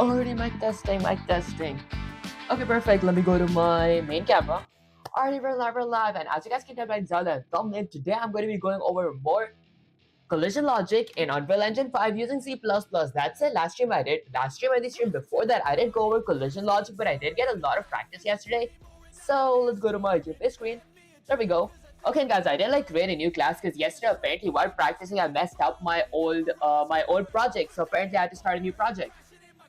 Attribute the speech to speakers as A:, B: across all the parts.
A: Already mic testing, mic testing. Okay, perfect. Let me go to my main camera. Alrighty, we're live, and as you guys can tell by the thumbnail, today I'm going to be going over more collision logic in Unreal Engine 5 using C++. That's it. Last stream I did. Last stream and the stream before that, I did go over collision logic, but I did get a lot of practice yesterday. So let's go to my GPA screen. There we go. Okay, guys, I didn't create a new class because yesterday apparently while practicing I messed up my old project. So apparently I had to start a new project.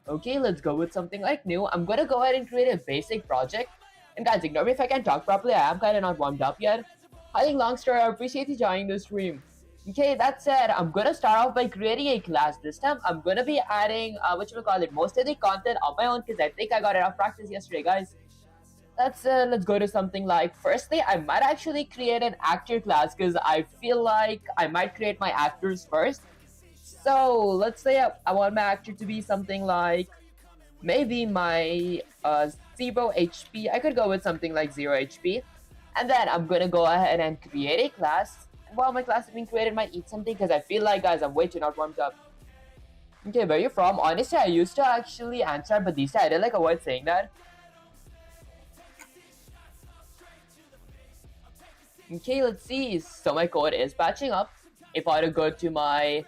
A: Okay, let's go with something like new. I'm gonna go ahead and create a basic project. And guys, ignore me if I can't talk properly. I am kind of not warmed up yet. Hi, long story. I appreciate you joining the stream. Okay, that said, I'm gonna start off by creating a class. This time, I'm gonna be adding most of the content on my own because I think I got enough practice yesterday, guys. Let's go to something like. Firstly, I might actually create an actor class because I feel like I might create my actors first. So let's say I want my actor to be something like maybe my 0 HP. I could go with something like 0 HP. And then I'm gonna go ahead and create a class. While my class is being created, might eat something because I feel like, guys, I'm way too not warmed up. Okay, where you from? Honestly, I used to actually answer, but these days I didn't avoid saying that. Okay, let's see. So my code is patching up. If I were to go to my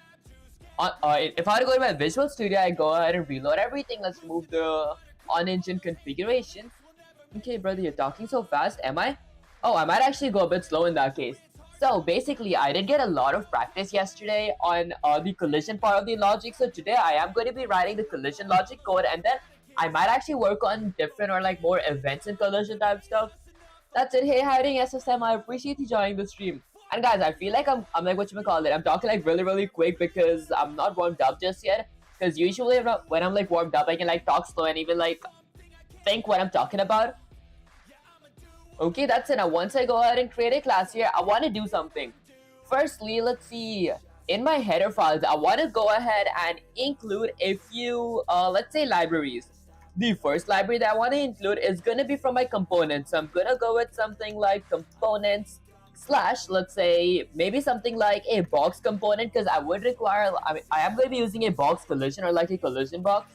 A: if I were to go to my Visual Studio, I go ahead and reload everything. Let's move the on-engine configuration. Okay, brother, you're talking so fast. Am I? Oh, I might actually go a bit slow in that case. So basically, I did get a lot of practice yesterday on the collision part of the logic. So today I am going to be writing the collision logic code, and then I might actually work on different or more events and collision type stuff. That's it. Hey, hiding SSM. I appreciate you joining the stream. And guys, I feel like I'm like I'm talking really quick because I'm not warmed up just yet. Because usually when I'm warmed up, I can talk slow and even think what I'm talking about. Okay, that's it. Now once I go ahead and create a class here, I want to do something. Firstly, let's see. In my header files, I want to go ahead and include a few, let's say, libraries. The first library that I want to include is going to be from my components. So I'm going to go with something like components / let's say maybe something like a box component because I would require, I am going to be using a box collision or a collision box.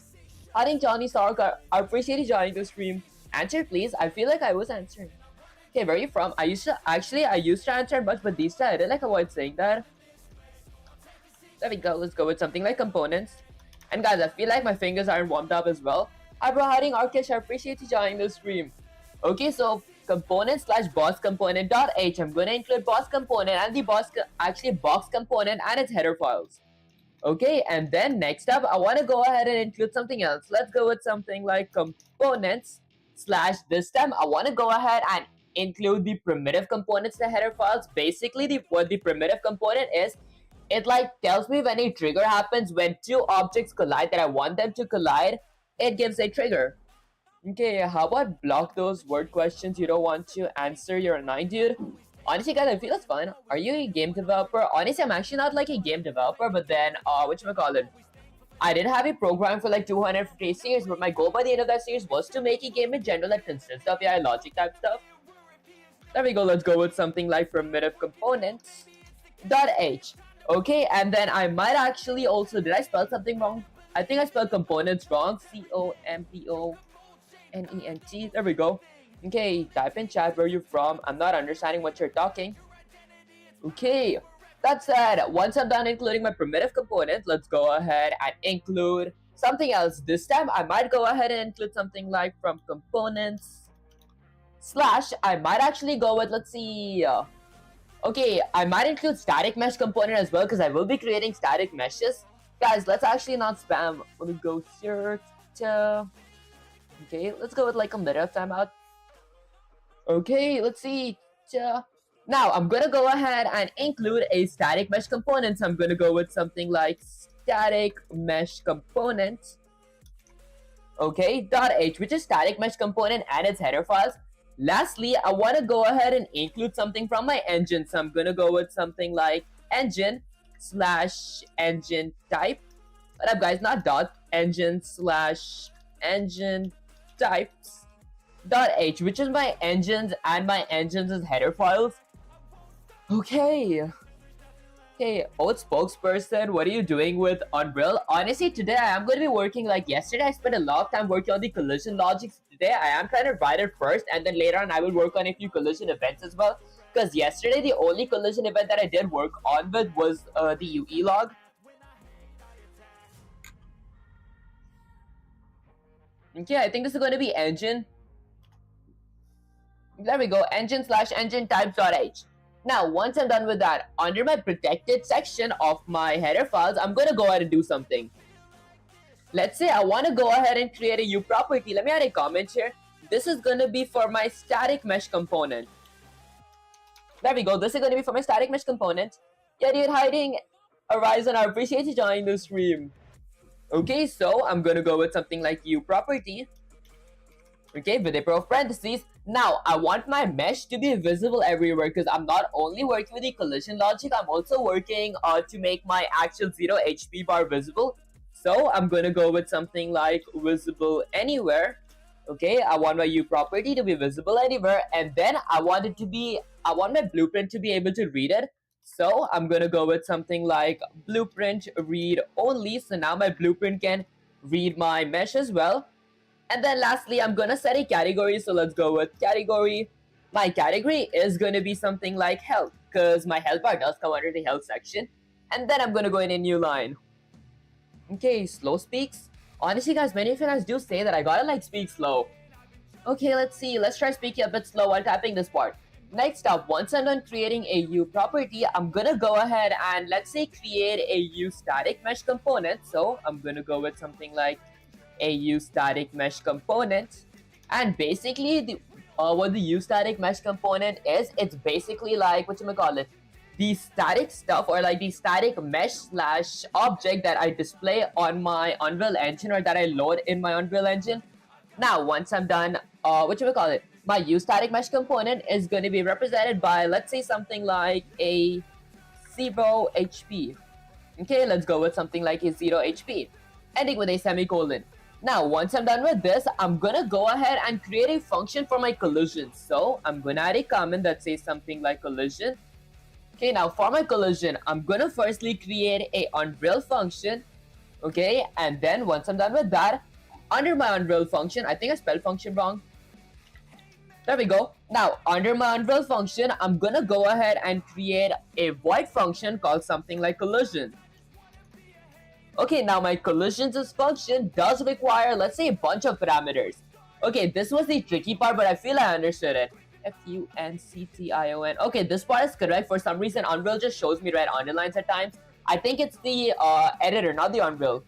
A: I think Johnny Stark, I appreciate you joining the stream. Answer please. I feel like I was answering. Okay, where are you from? I used to answer much, but these days I didn't avoid saying that. There we go. Let's go with something like components. And guys, I feel like my fingers aren't warmed up as well. Hi bro, hiding Arkesh, I appreciate you joining the stream. Okay, so component / boss component .h. I'm gonna include boss component and the box component and its header files. Okay, and then next up, I want to go ahead and include something else. Let's go with something like components / this time I want to go ahead and include the primitive components, the header files. Basically, what the primitive component is, it tells me when a trigger happens when two objects collide that I want them to collide. It gives a trigger. Okay, how about block those word questions you don't want to answer? You're a 9, dude. Honestly, guys, I feel it's fun. Are you a game developer? Honestly, I'm actually not a game developer, but then, whatchamacallit? I did have a program for 250 series, but my goal by the end of that series was to make a game in general that consists of AI logic type stuff. There we go, let's go with something like primitive components .h. Okay, and then I might actually also, did I spell something wrong? I think I spelled components wrong. COMPONENT. There we go. Okay, type in chat where you're from. I'm not understanding what you're talking. Okay, that said, once I'm done including my primitive component, let's go ahead and include something else. This time, I might go ahead and include something like from components / I might actually go with, let's see, okay, I might include static mesh component as well because I will be creating static meshes. Guys, let's actually not spam. Let me go here. Okay, let's go with a minute of timeout. Okay, let's see. Now, I'm going to go ahead and include a static mesh component. So I'm going to go with something like static mesh component. Okay, .h, which is static mesh component and its header files. Lastly, I want to go ahead and include something from my engine. So I'm going to go with something like engine / engine type. What up, guys? Not dot. Engine / engine types .h, which is my engines and my engines' header files. Okay. Okay, old spokesperson, what are you doing with Unreal? Honestly, today I am going to be working like yesterday. I spent a lot of time working on the collision logics. Today I am trying to write it first, and then later on I will work on a few collision events as well. Because yesterday the only collision event that I did work on with was the UE log. Okay, I think this is going to be engine. There we go, engine/engine types.h. Now, once I'm done with that, under my protected section of my header files, I'm going to go ahead and do something. Let's say I want to go ahead and create a U property. Let me add a comment here. This is going to be for my static mesh component. There we go. This is going to be for my static mesh component. Yeah, dude, hiding. Horizon, I appreciate you joining the stream. Okay, so I'm going to go with something like U property. Okay, with a pair of parentheses. Now, I want my mesh to be visible everywhere because I'm not only working with the collision logic, I'm also working to make my actual 0 HP bar visible. So, I'm going to go with something like visible anywhere. Okay, I want my U property to be visible anywhere, and then I want my blueprint to be able to read it. So, I'm going to go with something like blueprint read only. So, now my blueprint can read my mesh as well. And then lastly, I'm gonna set a category. So let's go with category. My category is gonna be something like health, because my health bar does come under the health section. And then I'm gonna go in a new line. Okay, slow speaks. Honestly, guys, many of you guys do say that I gotta like speak slow. Okay, let's see. Let's try speaking a bit slow while typing this part. Next up, once I'm done creating a U property, I'm gonna go ahead and let's say create a U static mesh component. So I'm gonna go with something like a U static mesh component, and basically what the U static mesh component is, it's basically like the static stuff, or like the static mesh slash object that I display on my Unreal Engine, or that I load in my Unreal Engine. Now, once I'm done, my U static mesh component is going to be represented by, let's say, something like a 0 HP. Okay, let's go with something like a 0 HP, ending with a semicolon. Now, once I'm done with this, I'm gonna go ahead and create a function for my collision. So, I'm gonna add a comment that says something like collision. Okay, now for my collision, I'm gonna firstly create a Unreal function. Okay, and then once I'm done with that, under my Unreal function, I think I spelled function wrong. There we go. Now, under my Unreal function, I'm gonna go ahead and create a void function called something like collision. Okay, now my collisions function does require, let's say, a bunch of parameters. Okay, this was the tricky part, but I feel I understood it. F-U-N-C-T-I-O-N. Okay, this part is correct. For some reason, Unreal just shows me red underlines at times. I think it's the editor, not the Unreal.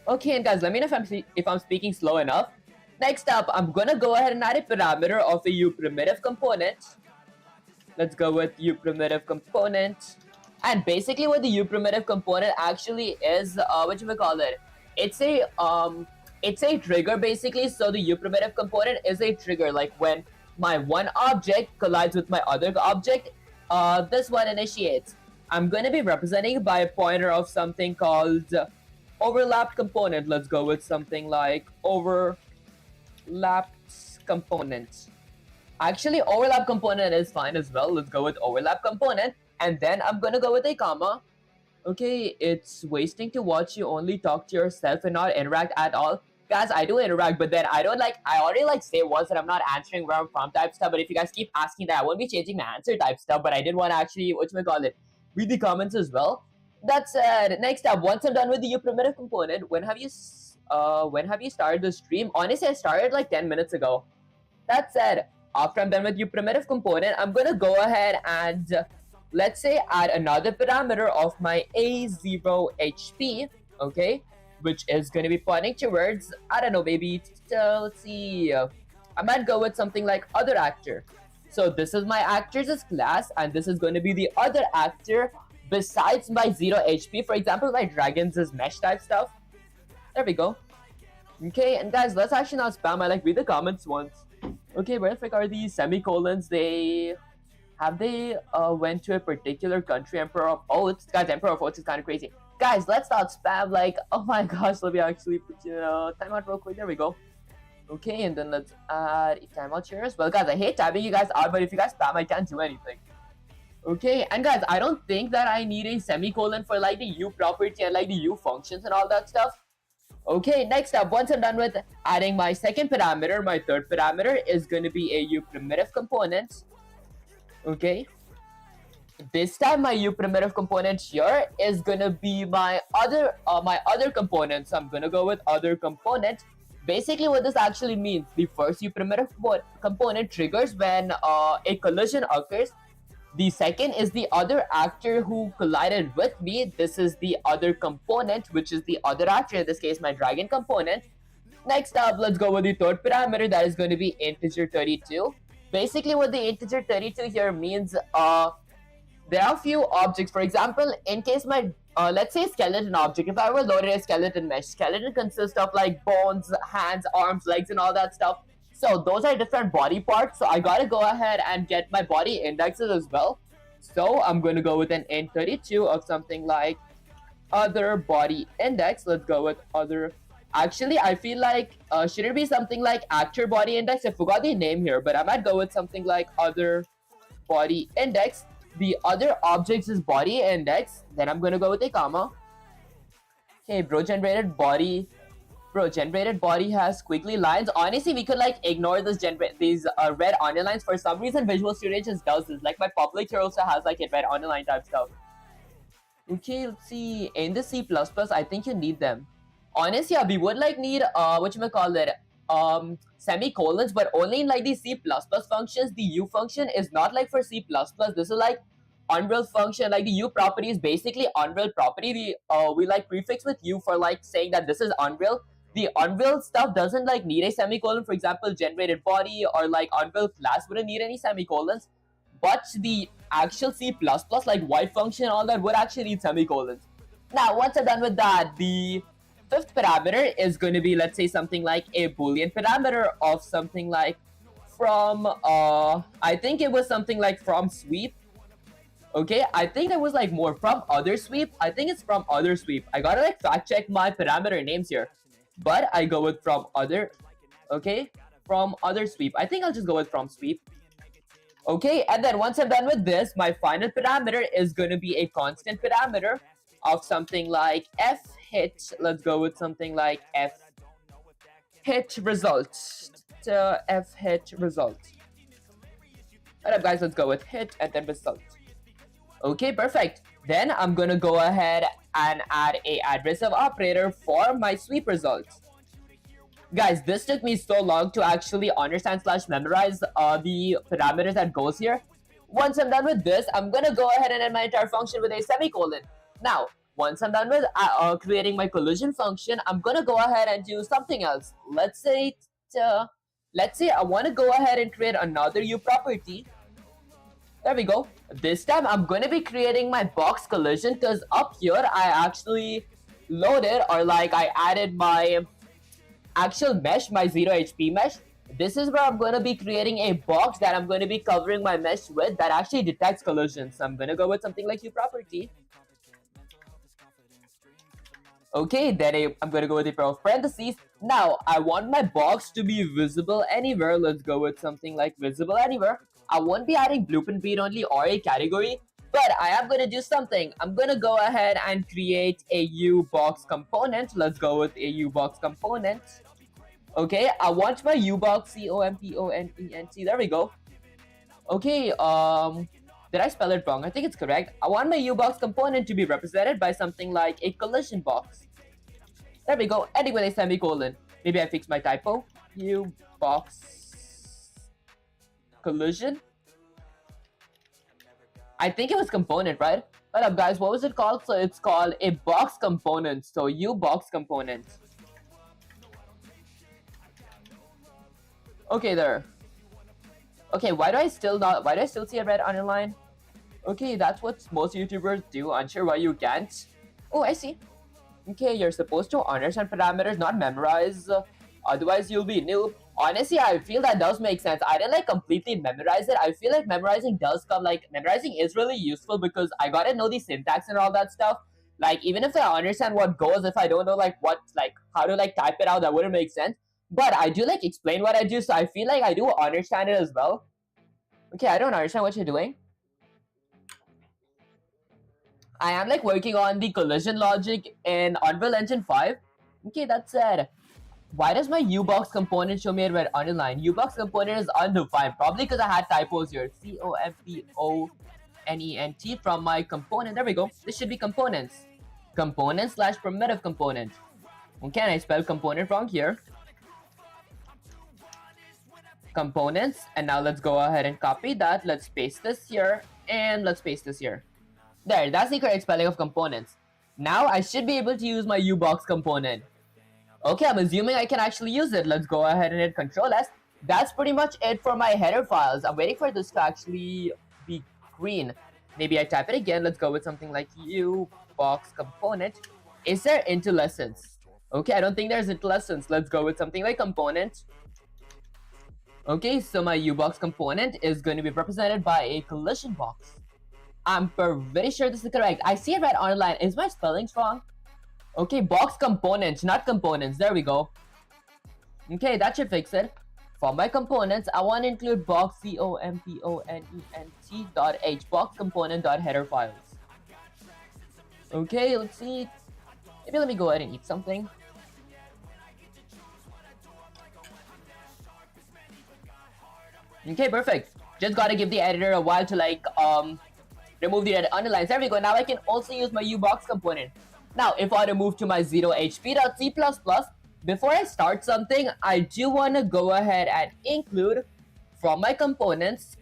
A: Okay, and guys, let me know if I'm speaking slow enough. Next up, I'm gonna go ahead and add a parameter of a U primitive component. Let's go with U primitive component. And basically what the U primitive component actually is, it's a trigger basically. So the U primitive component is a trigger, like when my one object collides with my other object, this one initiates. I'm going to be representing by a pointer of something called overlapped component. Let's go with something like overlapped component. Actually, overlap component is fine as well. Let's go with overlap component. And then I'm gonna go with a comma. Okay, it's wasting to watch you only talk to yourself and not interact at all. Guys, I do interact, but then I already say once that I'm not answering where I'm from type stuff. But if you guys keep asking that, I won't be changing my answer type stuff. But I did want to actually, read the comments as well. That said, next up, once I'm done with the U primitive component, when have you started the stream? Honestly, I started like 10 minutes ago. That said, after I'm done with U primitive component, I'm gonna go ahead and let's say add another parameter of my A0 HP, okay, which is going to be pointing towards, I don't know, maybe, let's see, I might go with something like other actor. So this is my actors' class, and this is going to be the other actor besides my 0 HP, for example, my dragons' mesh type stuff. There we go. Okay, and guys, let's actually not spam, I read the comments once. Okay, where the frick are these semicolons? Have they went to a particular country? Emperor of Oaths? Guys, Emperor of Oaths is kind of crazy. Guys, let's not spam, oh my gosh, let me actually put timeout real quick. There we go. Okay, and then let's add a timeout here as well. Guys, I hate typing you guys out, but if you guys spam, I can't do anything. Okay, and guys, I don't think that I need a semicolon for like the U property and like the U functions and all that stuff. Okay, next up, once I'm done with adding my second parameter, my third parameter is going to be a U primitive component. Okay, this time my U primitive component here is going to be my other component. So I'm going to go with other component. Basically, what this actually means, the first U primitive component triggers when a collision occurs. The second is the other actor who collided with me. This is the other component, which is the other actor, in this case, my dragon component. Next up, let's go with the third parameter, that is going to be integer 32. Basically, what the integer 32 here means, there are a few objects. For example, in case my, let's say skeleton object, if I were loaded a skeleton mesh, skeleton consists of like bones, hands, arms, legs, and all that stuff. So those are different body parts. So I gotta go ahead and get my body indexes as well. So I'm going to go with an int 32 of something like other body index. Let's go with other. Actually, I feel like should it be something like actor body index? I forgot the name here, but I might go with something like other body index. The other objects is body index. Then I'm going to go with a comma. Okay, generated body has squiggly lines. Honestly, we could like ignore these red underlines. For some reason, Visual Studio just does this. Like my public here also has like a red underline type stuff. Okay, let's see. In the C++, I think you need them. Honestly, yeah, we would like need semicolons, but only in like the C++ functions. The U function is not like for C++. This is like Unreal function. Like the U property is basically Unreal property. We like prefix with U for like saying that this is Unreal. The Unreal stuff doesn't like need a semicolon. For example, generated body or like Unreal class wouldn't need any semicolons. But the actual C++ like white function, all that would actually need semicolons. Now, once I'm done with that, the fifth parameter is going to be, let's say, something like a Boolean parameter of something like from, I think it was something like from sweep. Okay, I think there was like more from other sweep. I think it's from other sweep. I gotta like fact check my parameter names here. But I go with from other. Okay, from other sweep. I think I'll just go with from sweep. Okay, and then once I'm done with this, my final parameter is going to be a constant parameter of something like f hit. Let's go with something like f hit result. F hit result. Alright guys, let's go with hit and then result. Okay, perfect. Then I'm going to go ahead and add a adversive operator for my sweep results. Guys, this took me so long to actually understand / memorize the parameters that goes here. Once I'm done with this, I'm gonna go ahead and end my entire function with a semicolon. Now, once I'm done with creating my collision function, I'm gonna go ahead and do something else. Let's say I want to go ahead and create another U property. There we go. This time I'm gonna be creating my box collision because up here I actually loaded or like I added my actual mesh, my 0 HP mesh. This is where I'm going to be creating a box that I'm going to be covering my mesh with that actually detects collisions. So I'm going to go with something like U property. Okay, then I'm going to go with a pair of parentheses. Now, I want my box to be visible anywhere. Let's go with something like visible anywhere. I won't be adding blueprint read only or a category, but I am going to do something. I'm going to go ahead and create a U box component. Let's go with a U box component. Okay, I want my U box component. There we go. Okay, did I spell it wrong? I think it's correct. I want my U box component to be represented by something like a collision box. There we go, ending with a semicolon. Maybe I fixed my typo. U box collision. I think it was component, right? Hold up, guys. What was it called? So it's called a box component. So U box component. Okay, there. Okay, why do I still see a red underline? Okay, that's what most YouTubers do. Unsure why you can't. Oh, I see. Okay, you're supposed to understand parameters, not memorize. Otherwise, you'll be noob. Honestly, I feel that does make sense. I didn't like completely memorize it. I feel like memorizing does come, like, memorizing is really useful because I gotta know the syntax and all that stuff. Like, even if I understand what goes, if I don't know, like, what, like, how to, like, type it out, that wouldn't make sense. But I do, like, explain what I do, so I feel like I do understand it as well. Okay, I don't understand what you're doing. I am like working on the collision logic in Unreal Engine 5. Okay, that said, why does my U-Box component show me a red underline? U-Box component is undefined, probably because I had typos here. component from my component. There we go. This should be components. Component slash primitive component. Okay, and I spelled component wrong here. Components, and now let's go ahead and copy that. Let's paste this here, and let's paste this here. There, that's the correct spelling of components. Now I should be able to use my U-Box component. Okay, I'm assuming I can actually use it. Let's go ahead and hit Control S. That's pretty much it for my header files. I'm waiting for this to actually be green. Maybe I type it again. Let's go with something like U-Box component. Is there into lessons? Okay, I don't think there's into lessons. Let's go with something like component. Okay, so my U-Box component is going to be represented by a collision box. I'm very sure this is correct. I see it right underline. Is my spelling wrong? Okay, box components, not components. There we go. Okay, that should fix it. For my components, I want to include box component.h, box component.header files. Okay, let's see. Maybe let me go ahead and eat something. Okay, perfect. Just gotta give the editor a while to like remove the red underlines. There we go. Now I can also use my U-Box component. Now, if I were to move to my 0hp.c++, before I start something, I do want to go ahead and include from my components,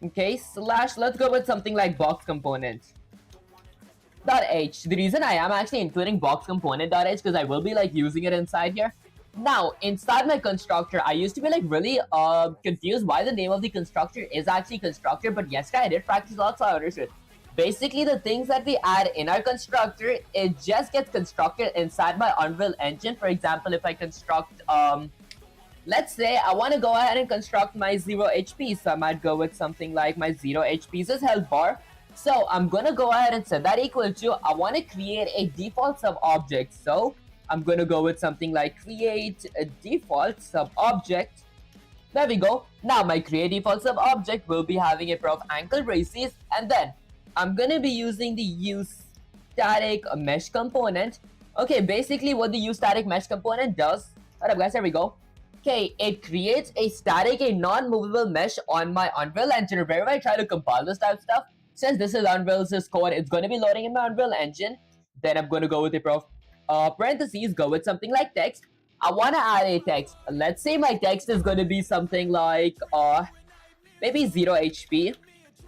A: okay, slash, let's go with something like box component. .h. The reason I am actually including box component.h because I will be like using it inside here. Now, inside my constructor, I used to be like really confused why the name of the constructor is actually constructor, but yesterday I did practice a lot, so I understood. Basically, the things that we add in our constructor, it just gets constructed inside my Unreal Engine. For example, if I construct, let's say I want to go ahead and construct my 0 HP, so I might go with something like my 0 HP's health bar. So I'm gonna go ahead and set that equal to, I want to create a default sub-object. So I'm going to go with something like create a default sub-object. There we go. Now my create default sub-object will be having a pair of ankle braces, and then I'm going to be using the useStatic mesh component. Okay, basically what the useStatic mesh component does. Alright guys, there we go. Okay, it creates a static, a non-movable mesh on my Unreal Engine. Wherever I try to compile this type of stuff, since this is Unreal's code, it's going to be loading in my Unreal Engine. Then I'm going to go with a pair of parentheses, go with something like text. I want to add a text. Let's say my text is going to be something like maybe 0 HP.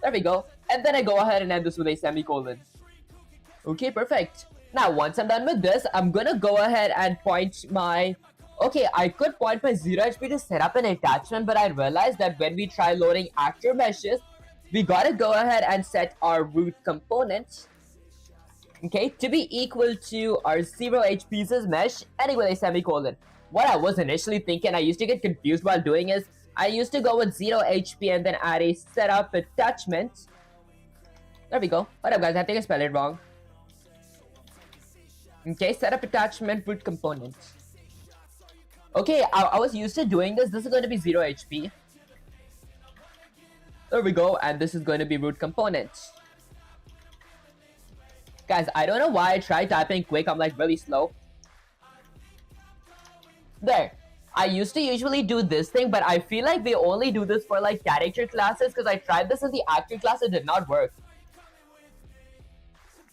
A: There we go. And then I go ahead and end this with a semicolon. Okay, perfect. Now once I'm done with this, I'm gonna go ahead and point my, okay, I could point my 0 HP to set up an attachment, but I realized that when we try loading actor meshes, we gotta go ahead and set our root component, okay, to be equal to our 0 HP's mesh, ending with a semicolon. What I was initially thinking, I used to get confused while doing is, I used to go with 0 HP and then add a setup attachment. There we go. What up guys, I think I spelled it wrong. Okay, setup attachment root component. Okay, I was used to doing this. This is going to be 0 HP. There we go, and this is going to be root component. Guys, I don't know why I tried typing quick. I'm like really slow. There. I used to usually do this thing, but I feel like they only do this for like character classes because I tried this in the actor class, it did not work.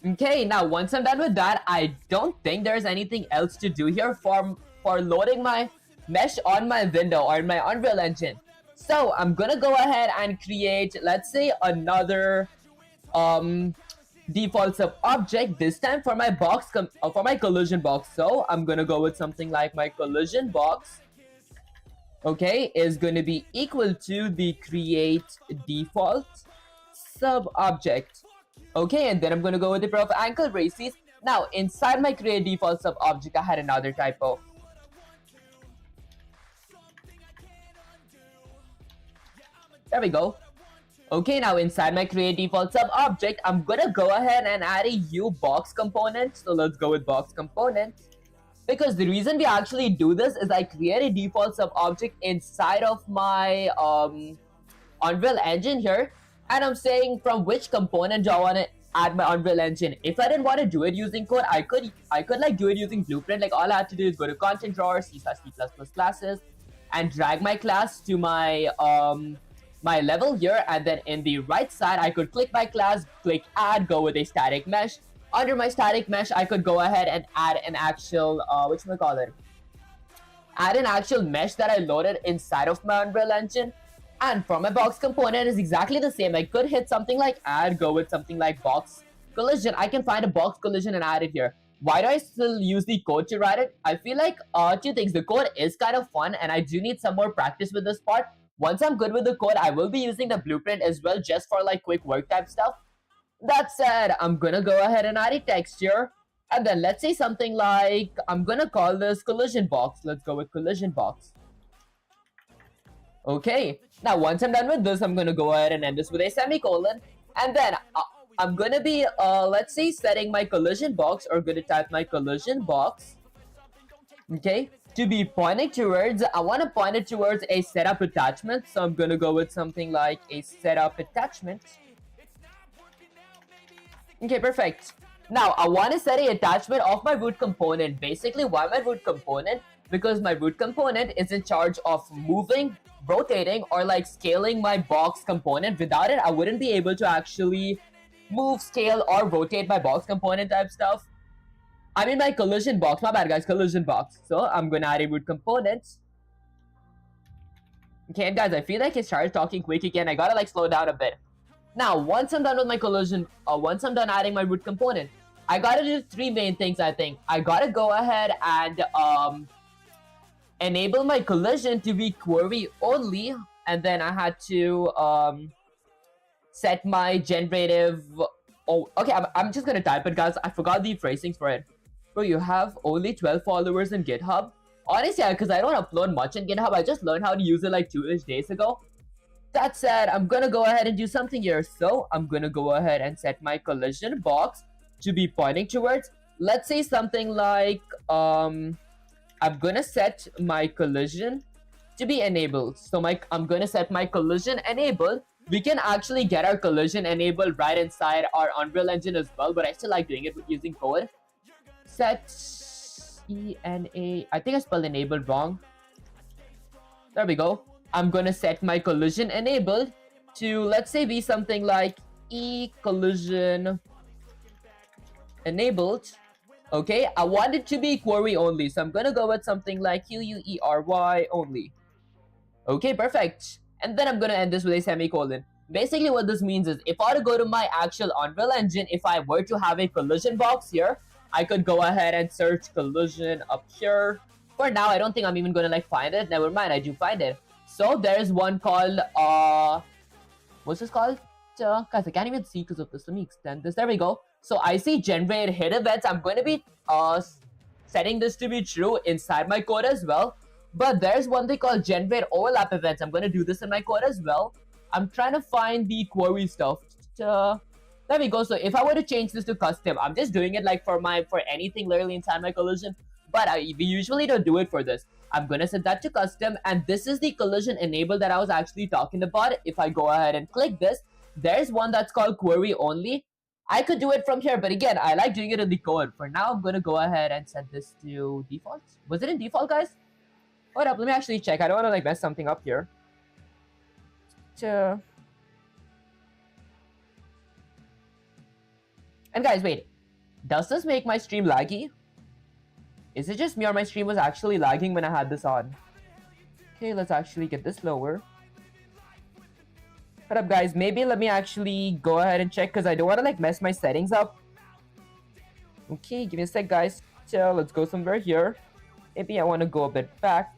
A: Okay, now once I'm done with that, I don't think there's anything else to do here for loading my mesh on my window or in my Unreal Engine. So I'm gonna go ahead and create, let's say, another default sub object, this time for my box for my collision box. So I'm gonna go with something like my collision box, okay, is going to be equal to the create default sub object. Okay, and then I'm going to go with the pair of ankle braces. Now inside my create default sub object, I had another typo. There we go. Okay, now inside my create default sub object, I'm gonna go ahead and add a U-Box component. So let's go with box component. Because the reason we actually do this is I create a default sub object inside of my Unreal Engine here. and I'm saying from which component do I want to add my Unreal Engine. If I didn't want to do it using code, I could like do it using Blueprint. Like all I have to do is go to content drawer, C/C++ classes, and drag my class to my my level here, and then in the right side I could click my class, click add, go with a static mesh. Under my static mesh, I could go ahead and add an actual add an actual mesh that I loaded inside of my Unreal Engine. And from my box component is exactly the same. I could hit something like add, go with something like box collision. I can find a box collision and add it here. Why do I still use the code to write it? I feel like two things. The code is kind of fun and I do need some more practice with this part. Once I'm good with the code, I will be using the Blueprint as well, just for like quick work type stuff. That said, I'm gonna go ahead and add a texture. And then let's say something like, I'm gonna call this collision box. Let's go with collision box. Okay, now once I'm done with this, I'm gonna go ahead and end this with a semicolon. And then I'm gonna be, let's say, setting my collision box, or gonna type my collision box. Okay, to be pointing towards, I want to point it towards a setup attachment. So I'm gonna go with something like a setup attachment. Okay, perfect. Now I want to set a attachment of my root component. Basically, why my root component? Because my root component is in charge of moving, rotating, or like scaling my box component. Without it, I wouldn't be able to actually move, scale, or rotate my box component type stuff. I mean my collision box. My bad, guys. Collision box. So I'm gonna add a root component. Okay, and guys, I feel like I started talking quick again. I gotta like slow down a bit. Now, once I'm done with my collision, once I'm done adding my root component, I gotta do three main things, I think. I gotta go ahead and enable my collision to be query only, and then I had to set my generative. Oh, okay, I'm just gonna type it, guys. I forgot the phrasings for it. Bro, you have only 12 followers in GitHub? Honestly, yeah, because I don't upload much in GitHub. I just learned how to use it like 2-ish days ago. That said, I'm gonna go ahead and do something here. So I'm gonna go ahead and set my collision box to be pointing towards, let's say something like I'm gonna set my collision to be enabled. So I'm gonna set my collision enabled. We can actually get our collision enabled right inside our Unreal Engine as well, but I still like doing it using code. Set ENA. I think I spelled enabled wrong. There we go. I'm gonna set my collision enabled to, let's say, be something like collision enabled. Okay, I want it to be query only, so I'm gonna go with something like QUERY only. Okay, perfect. And then I'm gonna end this with a semicolon. Basically what this means is, if I were to go to my actual Unreal Engine, if I were to have a collision box here, I could go ahead and search collision up here. For now, I don't think I'm even gonna like find it. Never mind, I do find it. So there's one called what's this called? Guys, I can't even see because of this. Let me extend this. There we go. So I see generate hit events. I'm going to be setting this to be true inside my code as well. But there's one thing called generate overlap events. I'm going to do this in my code as well. I'm trying to find the query stuff. There we go. So if I were to change this to custom, I'm just doing it like for anything literally inside my collision. But we usually don't do it for this. I'm gonna set that to custom, and this is the collision enable that I was actually talking about. If I go ahead and click this, there's one that's called query only. I could do it from here, but again, I like doing it in the code. For now, I'm gonna go ahead and set this to default. Was it in default, guys? Hold up, let me actually check. I don't want to like mess something up here. And guys, wait. Does this make my stream laggy? Is it just me or my stream was actually lagging when I had this on? Okay, let's actually get this lower. What up, guys? Maybe let me actually go ahead and check because I don't want to like mess my settings up. Okay, give me a sec, guys. So let's go somewhere here. Maybe I want to go a bit back.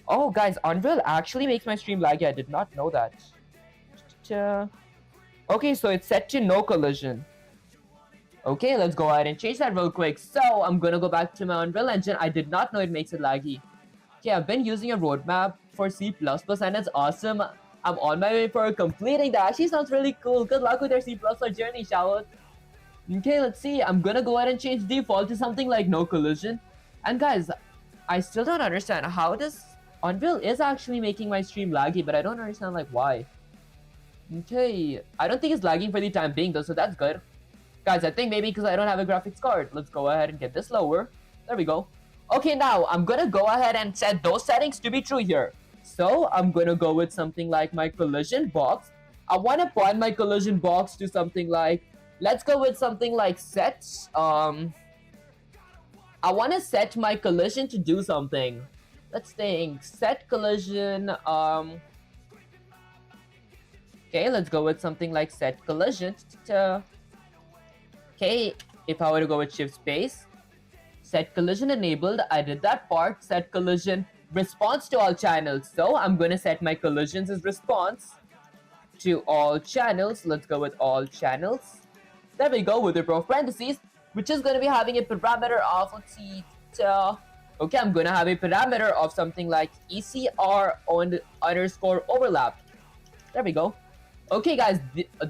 A: Oh, guys, Unreal actually makes my stream laggy. I did not know that. Okay, so it's set to no collision. Okay, let's go ahead and change that real quick. So I'm gonna go back to my Unreal Engine. I did not know it makes it laggy. Okay, I've been using a roadmap for C++ and it's awesome. I'm on my way for completing that. Actually sounds really cool. Good luck with your C++ journey, Charlotte. Okay, let's see. I'm gonna go ahead and change default to something like no collision. And guys, I still don't understand how does Unreal is actually making my stream laggy, but I don't understand like why. Okay, I don't think it's lagging for the time being though, so that's good. Guys, I think maybe because I don't have a graphics card. Let's go ahead and get this lower. There we go. Okay, now I'm gonna go ahead and set those settings to be true here. So I'm gonna go with something like my collision box. I wanna point my collision box to something like, let's go with something like set, I wanna set my collision to do something. Let's think, set collision, okay, let's go with something like set collision to, okay, if I were to go with shift space, set collision enabled, I did that part, set collision response to all channels. So I'm gonna set my collisions as response to all channels. Let's go with all channels. There we go, with the parentheses, which is gonna be having a parameter of, let's see, okay, I'm gonna have a parameter of something like ECR on underscore overlap. There we go. Okay, guys,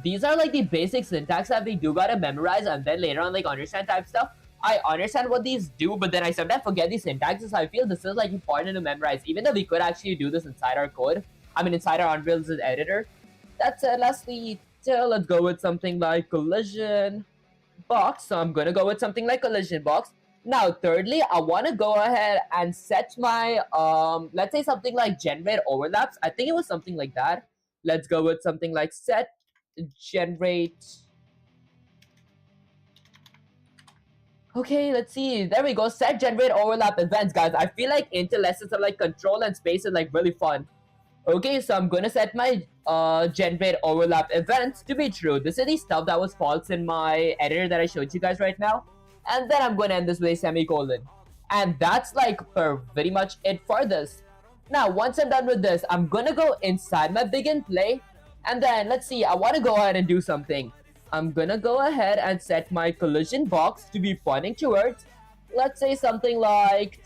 A: these are like the basic syntax that we do gotta memorize and then later on like understand type stuff. I understand what these do, but then I sometimes forget the syntaxes. So I feel this is like important to memorize, even though we could actually do this inside our code. I mean, inside our Unreal's editor. That's it. Lastly, let's go with something like collision box. So I'm gonna go with something like collision box. Now, thirdly, I want to go ahead and set my let's say something like generate overlaps. I think it was something like that. Let's go with something like set generate. Okay, let's see. There we go. Set generate overlap events, guys. I feel like Intel lessons are like control and space is like really fun. Okay, so I'm gonna set my generate overlap events to be true. This is the stuff that was false in my editor that I showed you guys right now. And then I'm gonna end this with a semicolon. And that's like pretty much it for this. Now, once I'm done with this, I'm gonna go inside my begin play. And then, let's see, I wanna go ahead and do something. I'm gonna go ahead and set my collision box to be pointing towards, let's say something like,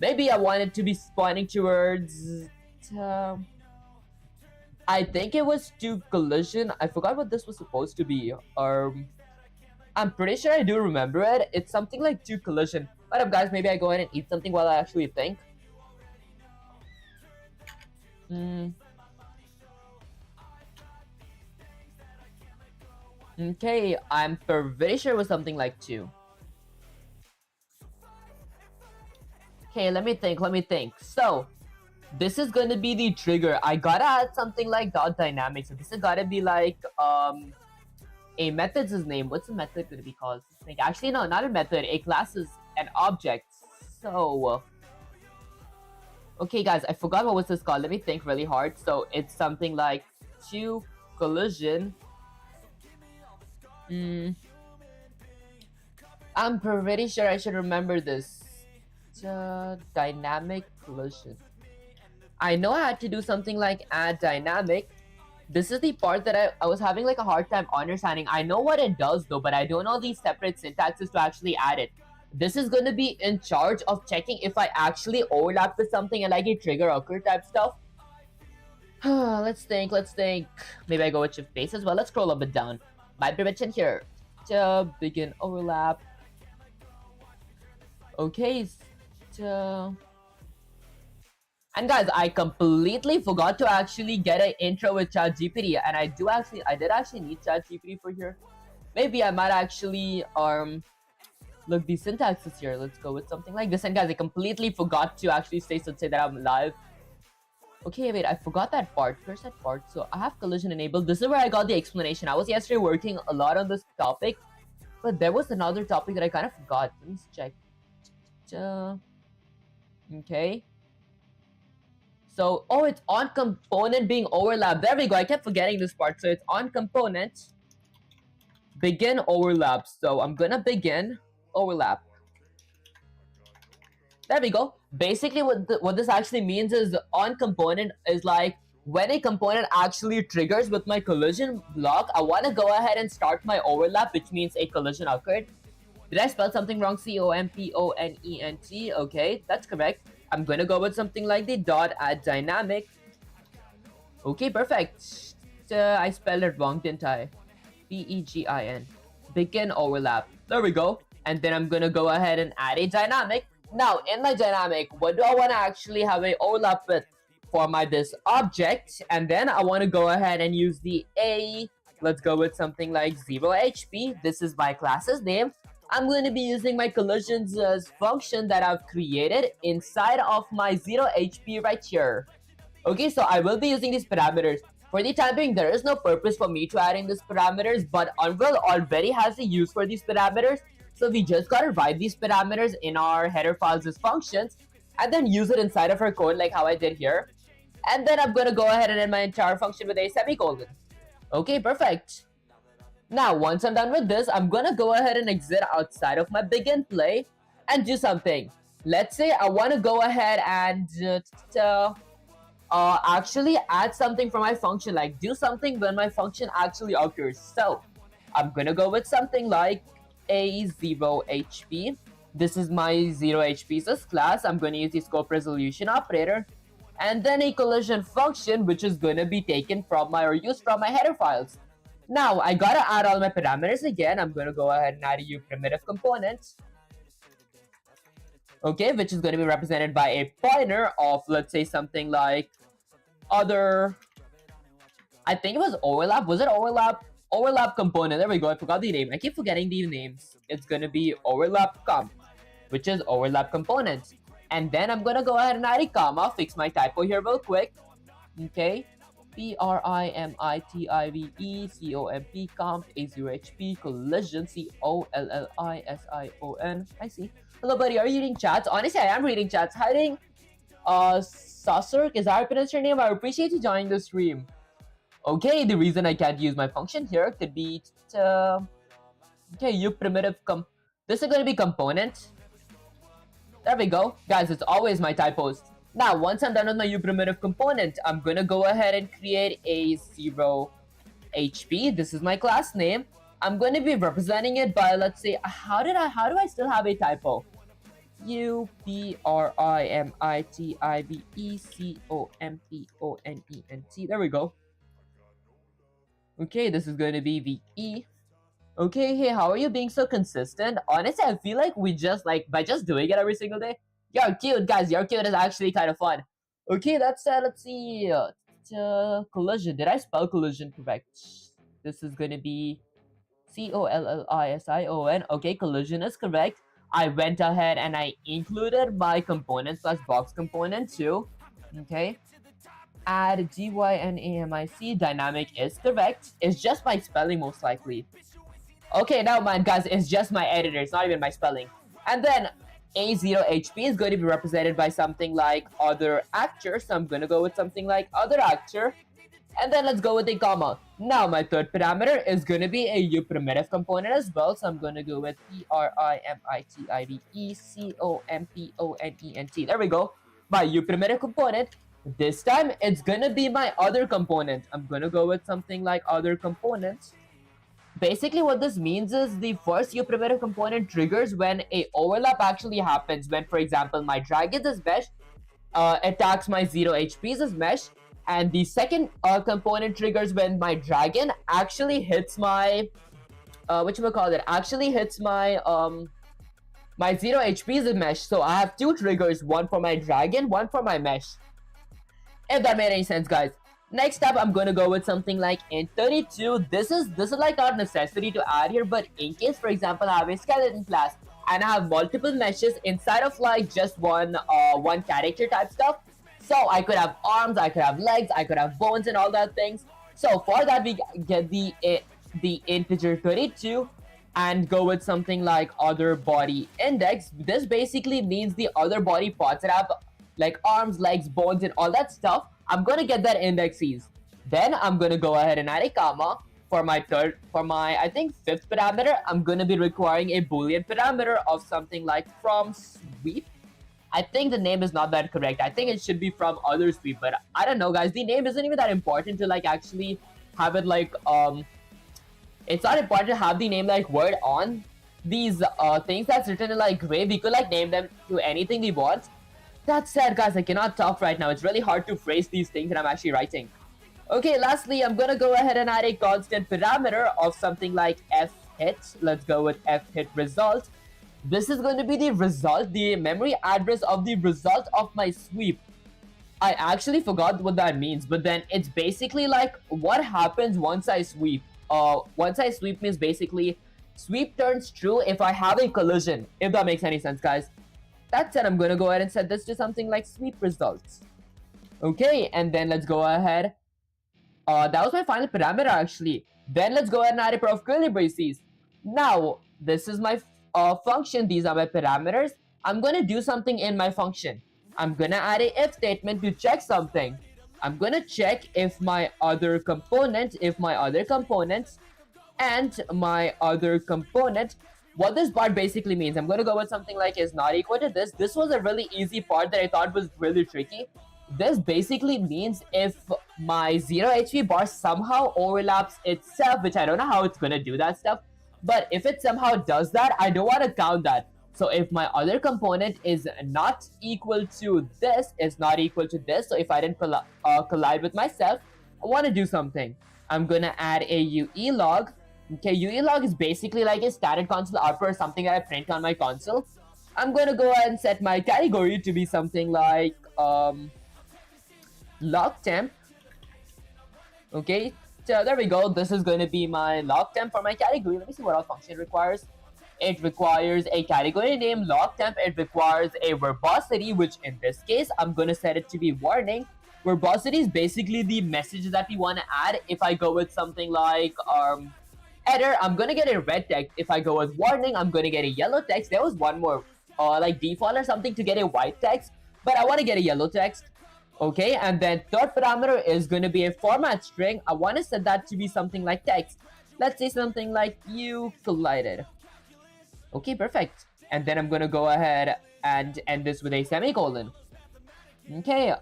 A: maybe I want it to be pointing towards, I think it was to collision. I forgot what this was supposed to be. I'm pretty sure I do remember it. It's something like to collision. What up, guys? Maybe I go ahead and eat something while I actually think. Okay, I'm pretty sure it was something like 2. Okay, let me think. So, this is going to be the trigger. I gotta add something like dot dynamic. So this is gotta be like, a method's name. What's the method gonna be called? Like, actually, no, not a method. A class is an object. So, okay, guys, I forgot what was this called. Let me think really hard. So, it's something like to collision. I'm pretty sure I should remember this. Dynamic collision. I know I had to do something like add dynamic. This is the part that I was having like a hard time understanding. I know what it does though, but I don't know these separate syntaxes to actually add it. This is going to be in charge of checking if I actually overlap with something and like a trigger occur type stuff. Let's think. Maybe I go with shift space as well. Let's scroll a bit down. Might be mentioned here. Begin overlap. Okay. And guys, I completely forgot to actually get an intro with ChatGPT, and I did actually need ChatGPT for here. Maybe I might actually look, the syntax is here. Let's go with something like this. And guys, I completely forgot to actually say that I'm live. Okay, wait, I forgot that part. Where's that part? So I have collision enabled. This is where I got the explanation. I was yesterday working a lot on this topic, but there was another topic that I kind of forgot. Let me check. Okay. So, oh, it's on component being overlapped. There we go. I kept forgetting this part. So it's on component begin overlap. So I'm gonna begin overlap. There we go. Basically, what this actually means is on component is like when a component actually triggers with my collision block, I want to go ahead and start my overlap, which means a collision occurred. Did I spell something wrong? COMPONENT. Okay, that's correct. I'm gonna go with something like the dot add dynamic. Okay, perfect. I spelled it wrong, didn't I? BEGIN. Begin overlap. There we go. And then I'm gonna go ahead and add a dynamic. Now, in my dynamic, what do I want to actually have a overlap with? for my this object, and then I want to go ahead and use the A. Let's go with something like 0 HP. This is my class's name. I'm going to be using my collisions function that I've created inside of my 0 HP right here. Okay, so I will be using these parameters. For the time being, there is no purpose for me to add in these parameters, but Unreal already has a use for these parameters. So we just gotta write these parameters in our header files as functions, and then use it inside of our code like how I did here. And then I'm gonna go ahead and end my entire function with a semicolon. Okay, perfect. Now, once I'm done with this, I'm gonna go ahead and exit outside of my begin play and do something. Let's say I want to go ahead and actually add something for my function, like do something when my function actually occurs. So I'm gonna go with something like a 0 HP. This is my 0 HP's class. I'm gonna use the scope resolution operator, and then a collision function which is gonna be taken from my or used from my header files. Now I gotta add all my parameters again. I'm gonna go ahead and add a uPrimitive component. Okay, which is going to be represented by a pointer of, let's say, something like other. I think it was overlap. Was it overlap? Overlap component. There we go. I forgot the name. I keep forgetting these names. It's going to be overlap comp, which is overlap component. And then I'm going to go ahead and add a comma. Fix my typo here real quick. Okay. PRIMITIVE comp A0HP collision COLLISION. I see. Hello, buddy. Are you reading chats? Honestly, I am reading chats. Hiding. Sasur, is that how I pronounce your name? I appreciate you joining the stream. Okay, the reason I can't use my function here could be okay, uPrimitive this is going to be component. There we go. Guys, it's always my typos. Now, once I'm done with my uPrimitive component, I'm going to go ahead and create a 0 HP. This is my class name. I'm going to be representing it by, let's say, how do I still have a typo? uPrimitivecomponent. There we go. Okay, this is going to be VE. Okay, hey, how are you being so consistent? Honestly, I feel like we just, by just doing it every single day. You're cute, guys. You're cute is actually kind of fun. Okay, that's, let's see. Collision. Did I spell collision correct? This is going to be COLLISION. Okay, collision is correct. I went ahead and I included my component slash box component too. Okay. Add DYNAMIC. Dynamic is correct. It's just my spelling most likely. Okay, now mind guys, it's just my editor. It's not even my spelling. And then A0HP is going to be represented by something like other actor. So I'm going to go with something like other actor. And then let's go with a comma. Now my third parameter is going to be a uPrimitive component as well. So I'm going to go with PRIMITIVECOMPONENT. There we go. My uPrimitive component. This time it's going to be my other component. I'm going to go with something like other component. Basically what this means is the first uPrimitive component triggers when a overlap actually happens. When, for example, my dragon's mesh attacks my 0 HP's mesh. And the second component triggers when my dragon actually hits my actually hits my my 0 HP's mesh. So I have two triggers, one for my dragon, one for my mesh. If that made any sense, guys. Next up, I'm gonna go with something like int32. This is like not a necessity to add here, but in case, for example, I have a skeleton class and I have multiple meshes inside of like just one character type stuff. So I could have arms, I could have legs, I could have bones and all that things. So for that, we get the integer 32 and go with something like other body index. This basically means the other body parts that have like arms, legs, bones, and all that stuff. I'm gonna get that indexes. Then I'm gonna go ahead and add a comma for my I think fifth parameter. I'm gonna be requiring a boolean parameter of something like from sweep. I think the name is not that correct. I think it should be from other sweep, but I don't know, guys. The name isn't even that important to like actually have it like it's not important to have the name like word on these things that's written in like gray. We could like name them to anything we want. That said, guys, I cannot talk right now. It's really hard to phrase these things that I'm actually writing. Okay, lastly, I'm gonna go ahead and add a constant parameter of something like fhit. Let's go with fhit result. This is going to be the result, the memory address of the result of my sweep. I actually forgot what that means, but then it's basically like what happens once I sweep. Once I sweep means basically sweep turns true if I have a collision, if that makes any sense, guys. That said, I'm gonna go ahead and set this to something like sweep results. Okay, and then let's go ahead. That was my final parameter actually. Then let's go ahead and add a pair of curly braces. Now, this is my function. These are my parameters. I'm gonna do something in my function. I'm gonna add a if statement to check something. I'm gonna check if my other component, and my other component, what this part basically means. I'm gonna go with something like is not equal to this. This was a really easy part that I thought was really tricky. This basically means if my 0 HP bar somehow overlaps itself, which I don't know how it's gonna do that stuff, but if it somehow does that, I don't want to count that. So if my other component is not equal to this, so if I didn't collide with myself, I want to do something. I'm gonna add a UE log. Okay, UE log is basically like a standard console output or something that I print on my console. I'm gonna go ahead and set my category to be something like log temp. Okay, so there we go. This is going to be my log temp for my category. Let me see what else function it requires. It requires a category name, log temp. It requires a verbosity, which in this case, I'm going to set it to be warning. Verbosity is basically the message that we want to add. If I go with something like error, I'm going to get a red text. If I go with warning, I'm going to get a yellow text. There was one more, like default or something to get a white text, but I want to get a yellow text. Okay, and then third parameter is going to be a format string. I want to set that to be something like text. Let's say something like you collided. Okay, perfect. And then I'm going to go ahead and end this with a semicolon. Okay,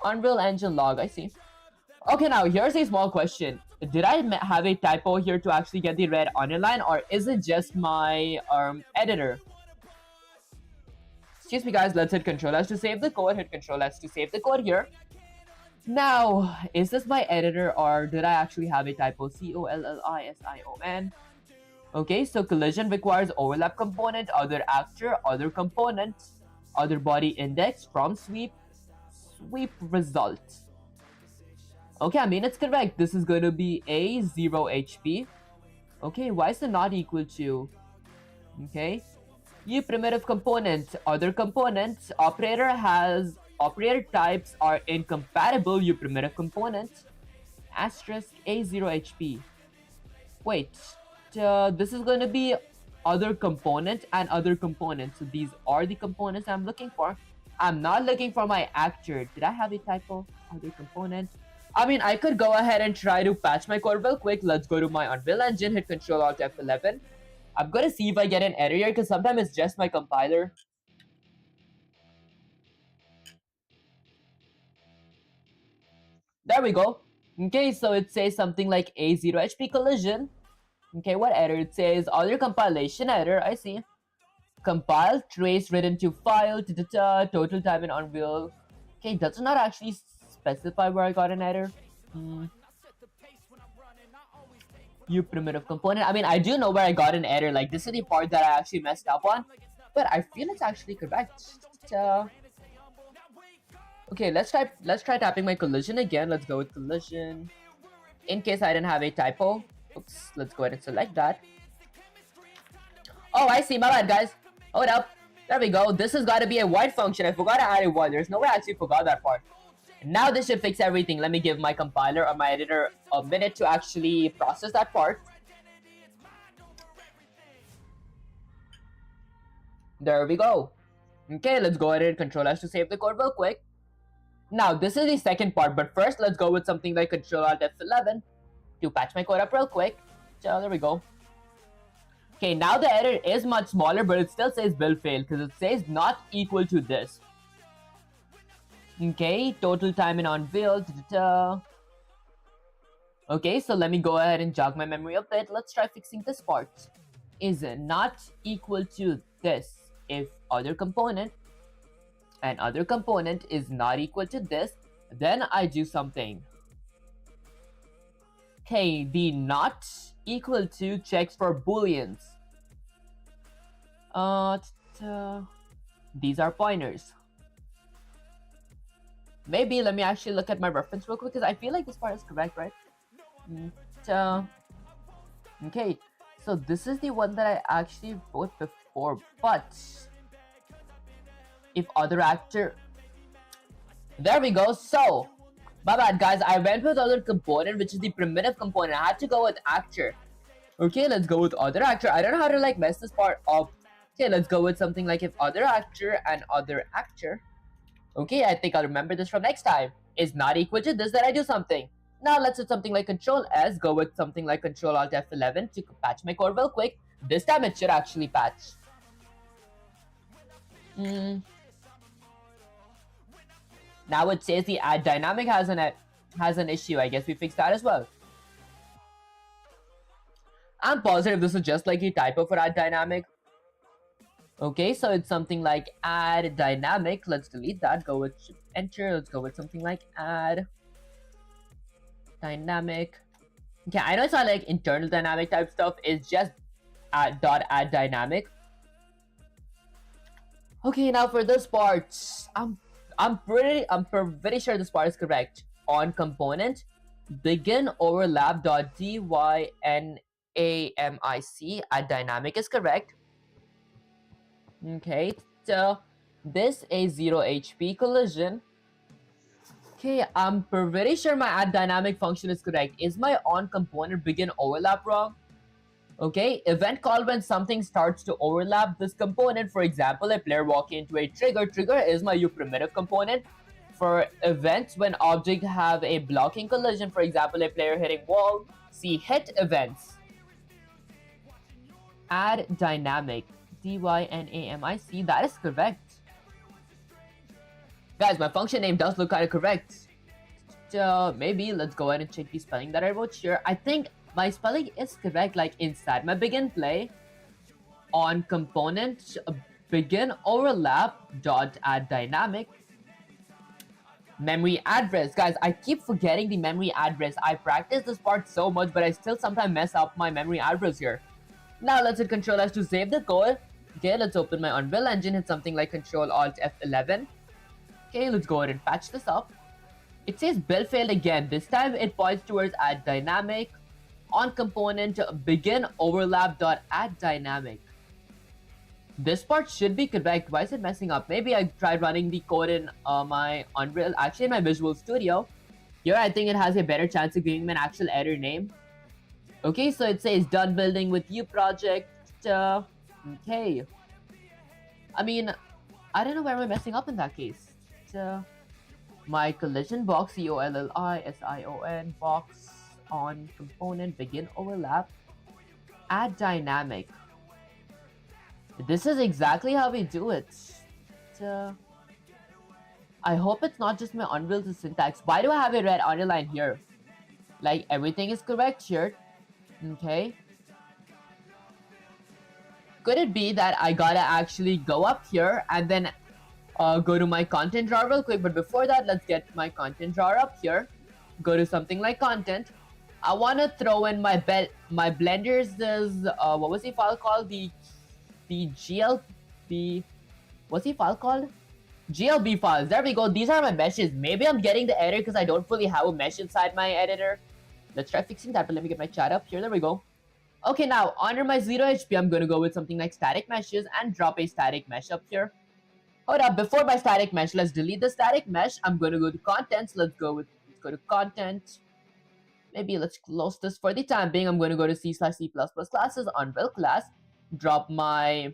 A: Unreal Engine log, I see. Okay, now here's a small question. Did I have a typo here to actually get the red underline, or is it just my editor? Excuse me guys, let's hit Control S to save the code, hit Control S to save the code here. Now, is this my editor or did I actually have a typo? COLLISION. Okay, so collision requires overlap component, other actor, other component, other body index from sweep, sweep result. Okay, I mean it's correct. This is going to be a 0 HP. Okay, why is it not equal to? Okay. U primitive component, other components, operator types are incompatible, U primitive component, asterisk A0 HP. Wait, this is going to be other component and other components. So these are the components I'm looking for. I'm not looking for my actor. Did I have a typo? Other component. I mean, I could go ahead and try to patch my code real quick. Let's go to my Unreal Engine, hit Control Alt F11. I'm gonna see if I get an error here because sometimes it's just my compiler. There we go. Okay, so it says something like A0 HP collision. Okay, what error? It says other compilation error. I see. Compile trace written to file. Total time in Unreal. Okay, does not actually specify where I got an error. U primitive component. I mean, I do know where I got an error. Like, this is the part that I actually messed up on. But I feel it's actually correct. Okay, let's try tapping my collision again. Let's go with collision. In case I didn't have a typo. Oops, let's go ahead and select that. Oh, I see. My bad, guys. Hold up. There we go. This has got to be a white function. I forgot to add a white. There's no way I actually forgot that part. Now this should fix everything. Let me give my compiler or my editor a minute to actually process that part. There we go. Okay, let's go ahead and Control S to save the code real quick. Now, this is the second part, but first let's go with something like Control Alt F11 to patch my code up real quick. So there we go. Okay, now the error is much smaller, but it still says build failed because it says not equal to this. Okay, total time in Unreal. Okay, so let me go ahead and jog my memory a bit. Let's try fixing this part. Is not equal to this if other component and other component is not equal to this, then I do something. Okay, the not equal to checks for booleans. These are pointers. Maybe let me actually look at my reference real quick because I feel like this part is correct, right? Mm, so, okay, so this is the one that I actually wrote before, but if other actor, there we go. So, my bad guys, I went with other component, which is the primitive component. I had to go with actor. Okay, let's go with other actor. I don't know how to like mess this part up. Okay, let's go with something like if other actor and other actor. Okay, I think I'll remember this from next time. Is not equal to this, then I do something. Now let's do something like Control S, go with something like Control Alt F11 to patch my code real quick. This time it should actually patch. Now it says the add dynamic has an issue. I guess we fixed that as well. I'm positive this is just like a typo for add dynamic. Okay, so it's something like add dynamic. Let's delete that. Go with enter. Let's go with something like add dynamic. Okay, I know it's not like internal dynamic type stuff. It's just add dynamic. Okay, now for this part, I'm pretty sure this part is correct. On component, begin overlap dot dynamic add dynamic is correct. Okay, so this a 0 HP collision. Okay, I'm pretty sure my add dynamic function is correct. Is my on component begin overlap wrong? Okay, event call when something starts to overlap this component. For example, a player walking into a trigger. Trigger is my U primitive component. For events when objects have a blocking collision, for example, a player hitting wall, see hit events. Add dynamic, dynamic, that is correct. Guys, my function name does look kind of correct. So maybe let's go ahead and check the spelling that I wrote here. I think my spelling is correct, like inside my begin play on component begin overlap dot add dynamic memory address. Guys, I keep forgetting the memory address. I practice this part so much, but I still sometimes mess up my memory address here. Now let's hit Control S to save the code. Okay, let's open my Unreal Engine, hit something like Control Alt F11. Okay, let's go ahead and patch this up. It says build failed again. This time it points towards add dynamic on component begin overlap dot add dynamic. This part should be correct. Why is it messing up? Maybe I tried running the code in my Unreal, actually in my Visual Studio. Here I think it has a better chance of giving me an actual error name. Okay, so it says done building with you project. Okay. I mean, I don't know where am I messing up in that case. My collision box, COLLISION box on component begin overlap add dynamic. This is exactly how we do it. I hope it's not just my Unreal syntax. Why do I have a red underline here? Like everything is correct here. Okay. Could it be that I gotta actually go up here and then go to my content drawer real quick? But before that, let's get my content drawer up here. Go to something like content. I want to throw in my Blender's what was the file called? The GLB. What's the file called? GLB files. There we go. These are my meshes. Maybe I'm getting the error because I don't fully have a mesh inside my editor. Let's try fixing that, but let me get my chat up here. There we go. Okay, now under my 0 HP, I'm gonna go with something like static meshes and drop a static mesh up here. Hold up, before my static mesh, let's delete the static mesh. I'm gonna go to contents. Let's go to content. Maybe let's close this for the time being. I'm gonna go to C/C++ classes, Unreal class, drop my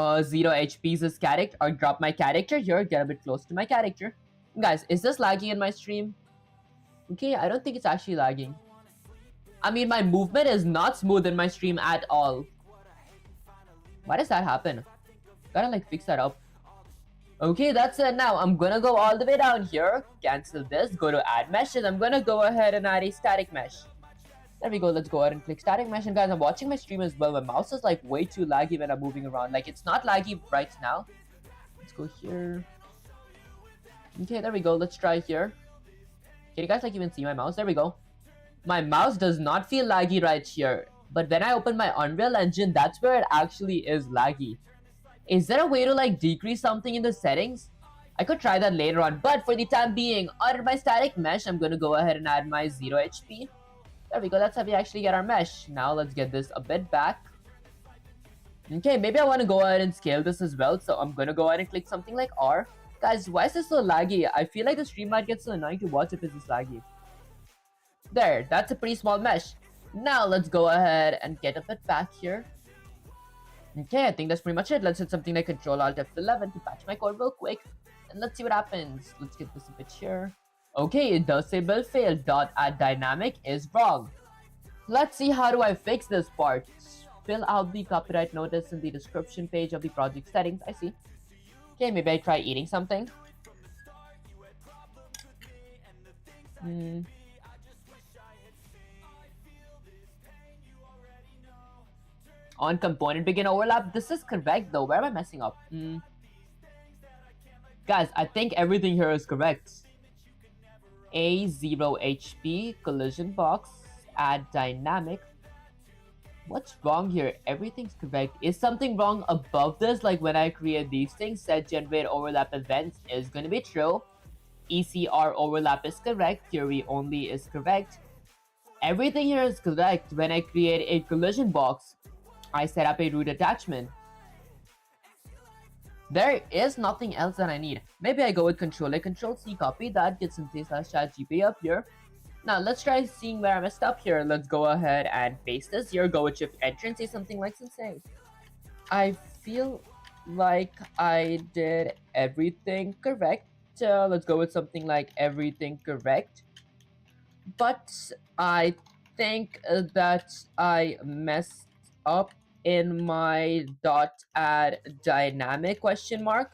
A: 0 HP's character, or drop my character here, get a bit close to my character. Guys, is this lagging in my stream? Okay, I don't think it's actually lagging. I mean, my movement is not smooth in my stream at all. Why does that happen? Gotta like fix that up. Okay, that's it. Now I'm gonna go all the way down here, cancel this, go to add meshes. I'm gonna go ahead and add a static mesh. There we go. Let's go ahead and click static mesh. And guys, I'm watching my stream as well. My mouse is like way too laggy when I'm moving around. Like it's not laggy right now. Let's go here. Okay, there we go. Let's try here. Can you guys like even see my mouse? There we go. My mouse does not feel laggy right here. But when I open my Unreal Engine, that's where it actually is laggy. Is there a way to like decrease something in the settings? I could try that later on, but for the time being, under my static mesh, I'm gonna go ahead and add my 0 HP. There we go, that's how we actually get our mesh. Now let's get this a bit back. Okay, maybe I want to go ahead and scale this as well, so I'm gonna go ahead and click something like R. Guys, why is this so laggy? I feel like the stream might get so annoying to watch if it's this laggy. There, that's a pretty small mesh. Now let's go ahead and get a bit back here. Okay, I think that's pretty much it. Let's hit something like Control Alt F11 to patch my code real quick. And let's see what happens. Let's get this a bit here. Okay, it does say build failed. Add dynamic is wrong. Let's see how do I fix this part. Fill out the copyright notice in the description page of the project settings. I see. Okay, maybe I try eating something. On component begin overlap. This is correct though. Where am I messing up? Guys, I think everything here is correct. A0 HP collision box. Add dynamic. What's wrong here? Everything's correct. Is something wrong above this? Like when I create these things, set generate overlap events is going to be true. ECR overlap is correct. Theory only is correct. Everything here is correct. When I create a collision box, I set up a root attachment. There is nothing else that I need. Maybe I go with Control-C, copy that, get Sensei/ChatGPT up here. Now let's try seeing where I messed up here. Let's go ahead and paste this here. Go with Shift Enter and say something like Sensei. I feel like I did everything correct. Let's go with something like everything correct. But I think that I messed up in my .add dynamic question mark.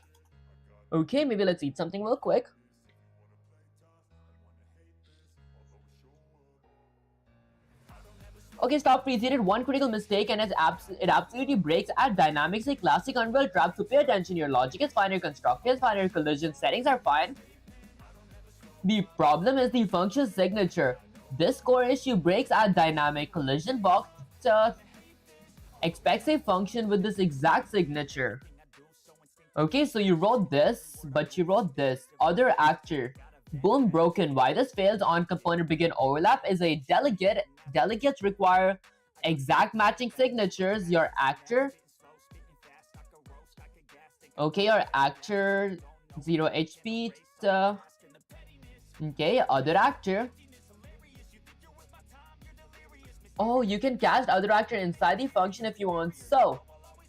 A: Okay, maybe let's eat something real quick. Okay, stop please. You did one critical mistake and it absolutely breaks at dynamics, a classic Unreal trap. So pay attention. Your logic is fine, your constructor is fine, your collision settings are fine. The problem is the function signature. This core issue breaks at dynamic collision box. Expects a function with this exact signature. Okay, so you wrote this, but you wrote this. Other actor. Boom, broken. Why this fails on component begin overlap is a delegate. Delegates require exact matching signatures. Your actor. Okay, your actor 0 HP. Okay, other actor. Oh, you can cast other actor inside the function if you want. So,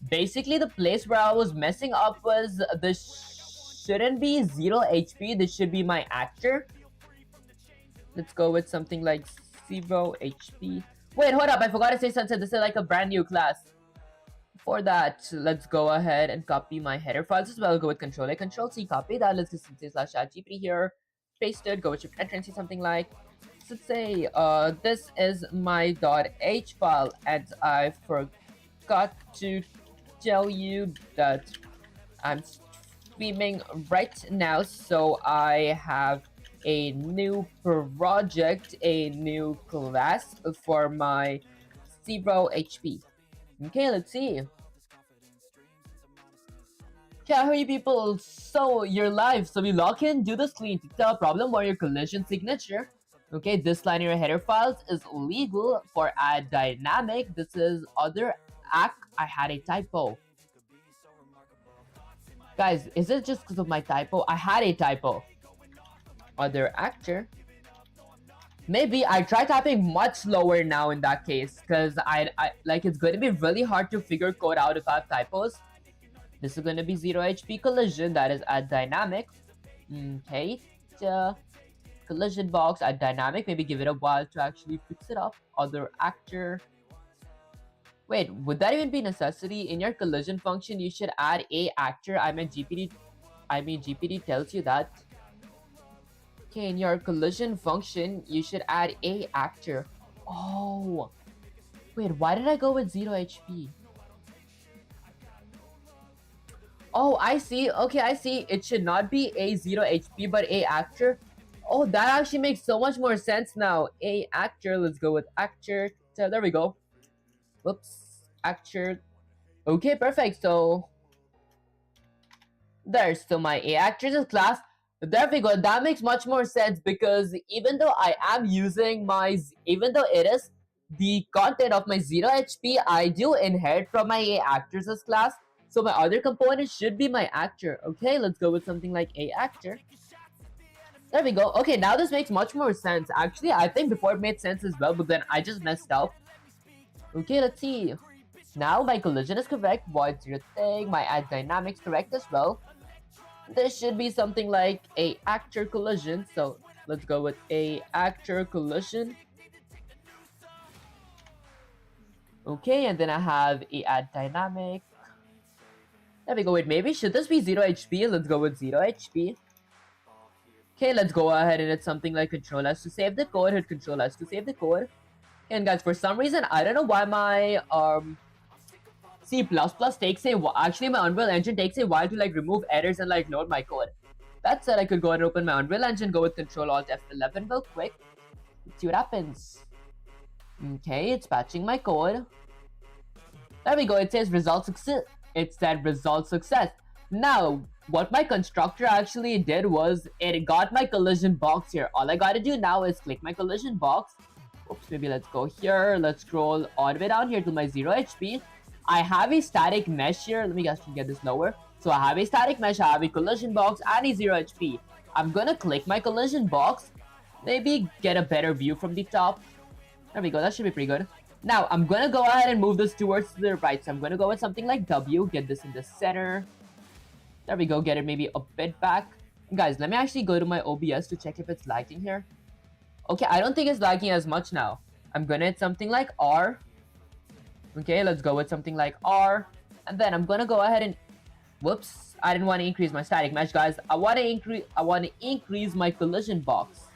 A: basically the place where I was messing up was this shouldn't be 0 HP. This should be my actor. Let's go with something like 0 HP. Wait, hold up. I forgot to say something. This is like a brand new class. For that, let's go ahead and copy my header files as well. Go with Control-A, Control-C, copy that. Let's just Sensei/ChatGPT here. Paste it. Go with Shift Enter and say something like, let's say, this is my .h file, and I forgot to tell you that I'm streaming right now, so I have a new project, a new class for my 0 HP. Okay, let's see. Okay, how are you people? So, you're live. So we log in, do this clean detail problem or your collision signature. Okay, this line in your header files is legal for add dynamic. This is other act. I had a typo. Guys, is it just because of my typo? I had a typo. Other actor. Maybe I try typing much slower now in that case, because I like it's going to be really hard to figure code out if I have typos. This is going to be 0 HP collision, that is add dynamic. Okay, collision box add dynamic. Maybe give it a while to actually fix it up. Other actor. Wait, would that even be necessity? In your collision function, you should add a actor. GPT tells you that. Okay, in your collision function, you should add a actor. Oh, wait, why did I go with 0 HP? Oh, I see. Okay, I see. It should not be a 0 HP, but a actor. Oh, that actually makes so much more sense now. A actor. Let's go with actor. So there we go. Whoops. Actor. Okay, perfect. So There, so my A actors is class. There we go. That makes much more sense because even though I am using even though it is the content of my 0 HP, I do inherit from my A actors as class. So my other component should be my actor. Okay, let's go with something like A actor. There we go. Okay, now this makes much more sense. Actually, I think before it made sense as well, but then I just messed up. Okay, let's see. Now my collision is correct. Void zero thing. My add dynamics correct as well. This should be something like a actor collision. So let's go with a actor collision. Okay, and then I have a add dynamic. There we go. Wait, maybe should this be 0 HP? Let's go with 0 HP. Okay, let's go ahead and hit something like Control S to save the code. Hit Control S to save the code. And guys, for some reason, I don't know why my C++ takes a while. Actually, my Unreal Engine takes a while to like remove errors and like load my code. That said, I could go ahead and open my Unreal Engine, go with Control Alt F11 real quick. Let's see what happens. Okay, it's patching my code. There we go. It says result success. It said result success. Now, what my constructor actually did was it got my collision box here. All I gotta do now is click my collision box. Oops, maybe let's go here. Let's scroll all the way down here to my 0 HP. I have a static mesh here. Let me actually get this lower. So I have a static mesh, I have a collision box, and a 0 HP. I'm gonna click my collision box. Maybe get a better view from the top. There we go, that should be pretty good. Now, I'm gonna go ahead and move this towards the right. So I'm gonna go with something like W, get this in the center. There we go, get it maybe a bit back. Guys, let me actually go to my OBS to check if it's lagging here. Okay, I don't think it's lagging as much now. I'm gonna hit something like R. Okay, let's go with something like R. And then I'm gonna go ahead and... Whoops, I didn't want to increase my static mesh, guys. I want to increase my collision box.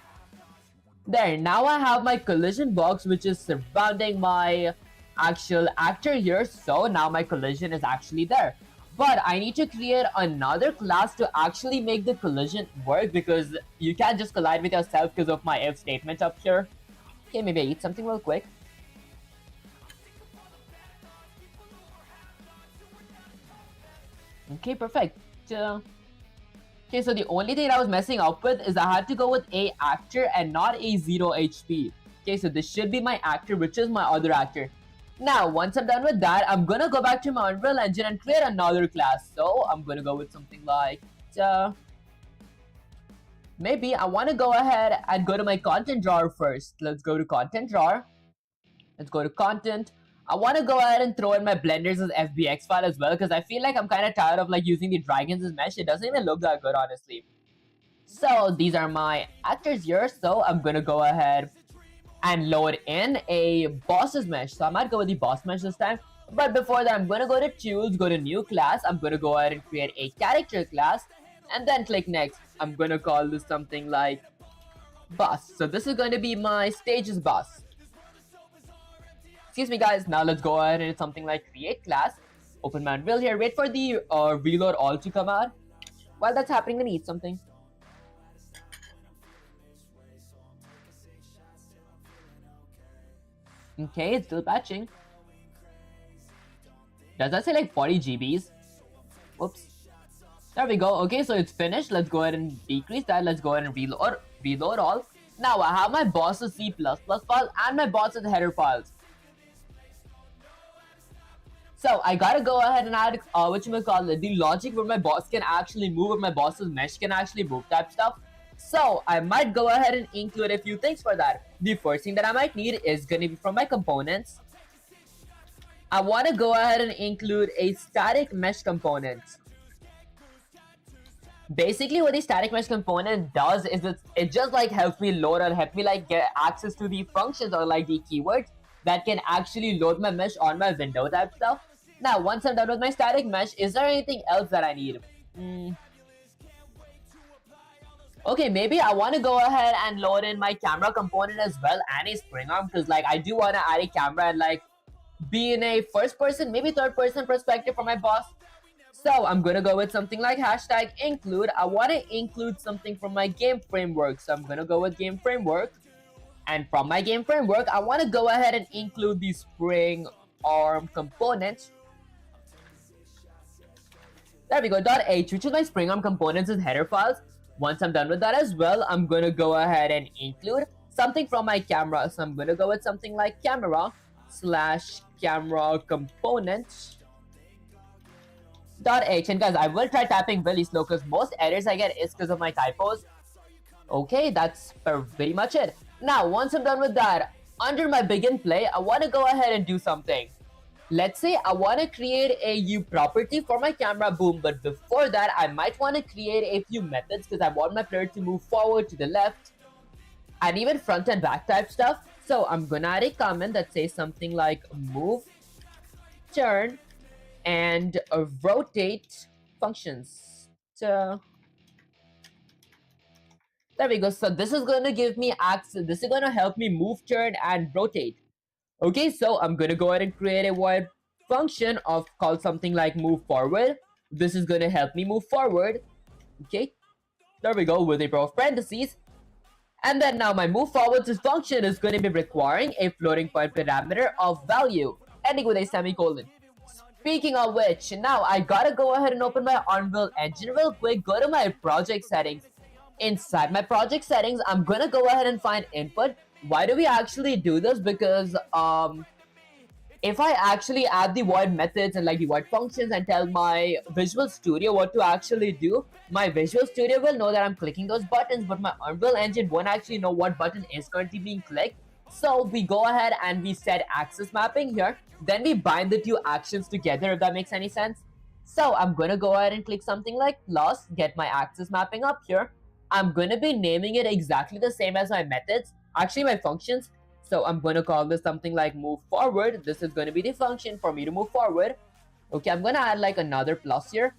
A: There, now I have my collision box, which is surrounding my actual actor here. So now my collision is actually there. But I need to create another class to actually make the collision work, because you can't just collide with yourself because of my if statement up here. Okay, maybe I eat something real quick. Okay, perfect. Okay, so the only thing I was messing up with is I had to go with a actor and not a 0 HP. Okay, so this should be my actor, which is my other actor. Now, once I'm done with that, I'm gonna go back to my Unreal Engine and create another class. So I'm gonna go with something like... maybe I want to go ahead and go to my content drawer first. Let's go to content drawer. Let's go to content. I want to go ahead and throw in my blenders as FBX file as well, because I feel like I'm kind of tired of like using the dragons as mesh. It doesn't even look that good, honestly. So these are my actors here. So I'm going to go ahead and load in a boss's mesh. So I might go with the boss mesh this time. But before that, I'm going to go to tools, go to new class. I'm going to go ahead and create a character class and then click next. I'm going to call this something like boss. So this is going to be my stages boss. Excuse me, guys. Now let's go ahead and hit something like create class. Open my Unreal here. Wait for the reload all to come out. While that's happening, let me eat something. Okay, it's still patching. Does that say like 40 GBs? Whoops. There we go. Okay, so it's finished. Let's go ahead and decrease that. Let's go ahead and reload all. Now I have my boss's C++ file and my boss's header files. So I gotta go ahead and add the logic where my boss can actually move, or my boss's mesh can actually move type stuff. So I might go ahead and include a few things for that. The first thing that I might need is gonna be from my components. I want to go ahead and include a static mesh component. Basically, what the static mesh component does is it just like helps me load or help me like get access to the functions or like the keywords that can actually load my mesh on my window type stuff. Now, once I'm done with my static mesh, is there anything else that I need? Okay, maybe I want to go ahead and load in my camera component as well and a spring arm, because like I do want to add a camera and like be in a first person, maybe third person perspective for my boss. So I'm gonna go with something like hashtag include. I want to include something from my game framework. So I'm gonna go with game framework. And from my game framework, I want to go ahead and include the spring arm component. There we go, .h, which is my Spring Arm components with header files. Once I'm done with that as well, I'm gonna go ahead and include something from my camera. So I'm gonna go with something like camera slash camera component .h. And guys, I will try typing really slow because most errors I get is because of my typos. Okay, that's pretty much it. Now, once I'm done with that, under my begin play, I want to go ahead and do something. Let's say I want to create a U property for my camera boom, but before that, I might want to create a few methods because I want my player to move forward, to the left, and even front and back type stuff. So I'm gonna add a comment that says something like move, turn, and rotate functions. So there we go. So this is gonna give me access. This is gonna help me move, turn, and rotate. Okay, so I'm gonna go ahead and create a void function of called something like move forward. This is gonna help me move forward. Okay, there we go, with a pair of parentheses. And then now my move forwards function is going to be requiring a floating point parameter of value, ending with a semicolon. Speaking of which, now I gotta go ahead and open my Unreal Engine real quick, go to my project settings. Inside my project settings, I'm gonna go ahead and find input. Why do we actually do this? Because if I actually add the void methods and like the void functions and tell my Visual Studio what to actually do, my Visual Studio will know that I'm clicking those buttons, but my Unreal Engine won't actually know what button is currently being clicked. So we go ahead and we set axis mapping here. Then we bind the two actions together, if that makes any sense. So I'm going to go ahead and click something like plus, get my axis mapping up here. I'm going to be naming it exactly the same as my methods, actually my functions. So I'm going to call this something like move forward. This is going to be the function for me to move forward. Okay, I'm going to add like another plus here.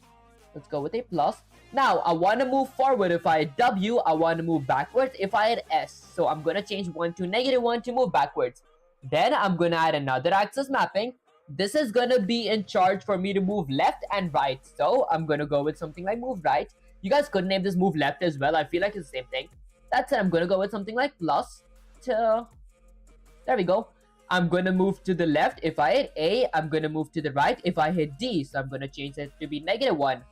A: Let's go with a plus. Now, I want to move forward. If I hit W, I want to move backwards. If I hit S, so I'm going to change 1 to -1 to move backwards. Then I'm going to add another axis mapping. This is going to be in charge for me to move left and right. So I'm going to go with something like move right. You guys could name this move left as well. I feel like it's the same thing. That's it. I'm going to go with something like plus to... There we go. I'm going to move to the left. If I hit A, I'm going to move to the right. If I hit D, so I'm going to change it to be -1.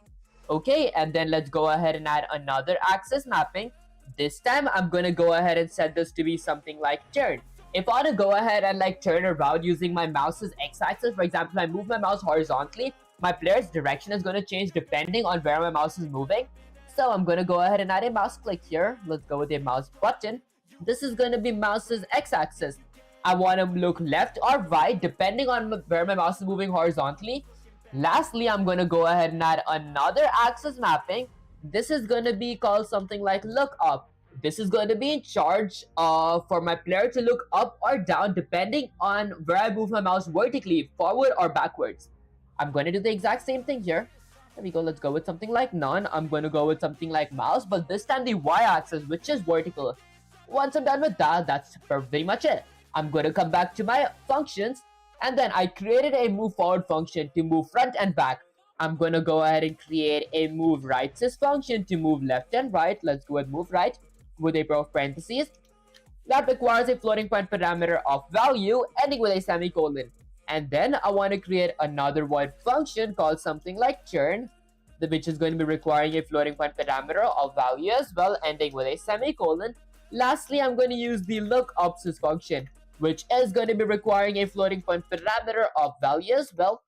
A: Okay, and then let's go ahead and add another axis mapping. This time, I'm going to go ahead and set this to be something like turn. If I want to go ahead and like turn around using my mouse's x-axis, for example, if I move my mouse horizontally, my player's direction is going to change depending on where my mouse is moving. So I'm going to go ahead and add a mouse click here. Let's go with a mouse button. This is going to be mouse's x-axis. I want to look left or right depending on where my mouse is moving horizontally. Lastly, I'm going to go ahead and add another axis mapping. This is going to be called something like look up. This is going to be in charge for my player to look up or down depending on where I move my mouse vertically, forward or backwards. I'm going to do the exact same thing here. There we go. Let's go with something like none. I'm going to go with something like mouse, but this time the y-axis, which is vertical. Once I'm done with that, that's pretty much it. I'm going to come back to my functions, and then I created a move forward function to move front and back. I'm going to go ahead and create a move right function to move left and right. Let's go with move right with a pair of parentheses. That requires a floating point parameter of value ending with a semicolon. And then I want to create another void function called something like turn, which is going to be requiring a floating point parameter of value as well, ending with a semicolon. Lastly, I'm going to use the lookup function, which is going to be requiring a floating point parameter of value as well,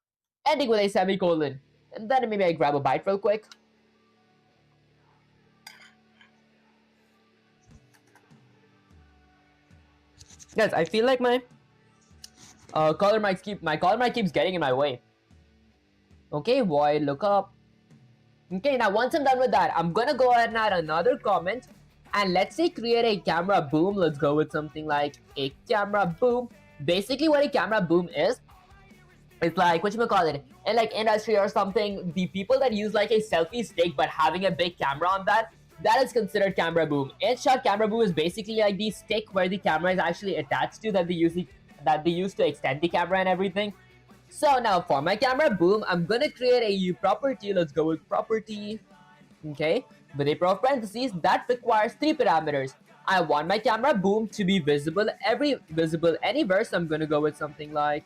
A: ending with a semicolon. And then maybe I grab a bite real quick. Guys, I feel like my color mic keeps getting in my way. Okay, void lookup. Okay, now once I'm done with that, I'm gonna go ahead and add another comment. And let's say create a camera boom. Let's go with something like a camera boom. Basically what a camera boom is, it's like, whatchamacallit, in like industry or something, the people that use like a selfie stick but having a big camera on that is considered camera boom. In short, camera boom is basically like the stick where the camera is actually attached to that they use to extend the camera and everything. So now for my camera boom, I'm gonna create a U property. Let's go with property. Okay, with a pair of parentheses that requires 3 parameters. I want my camera boom to be visible anywhere. So I'm gonna go with something like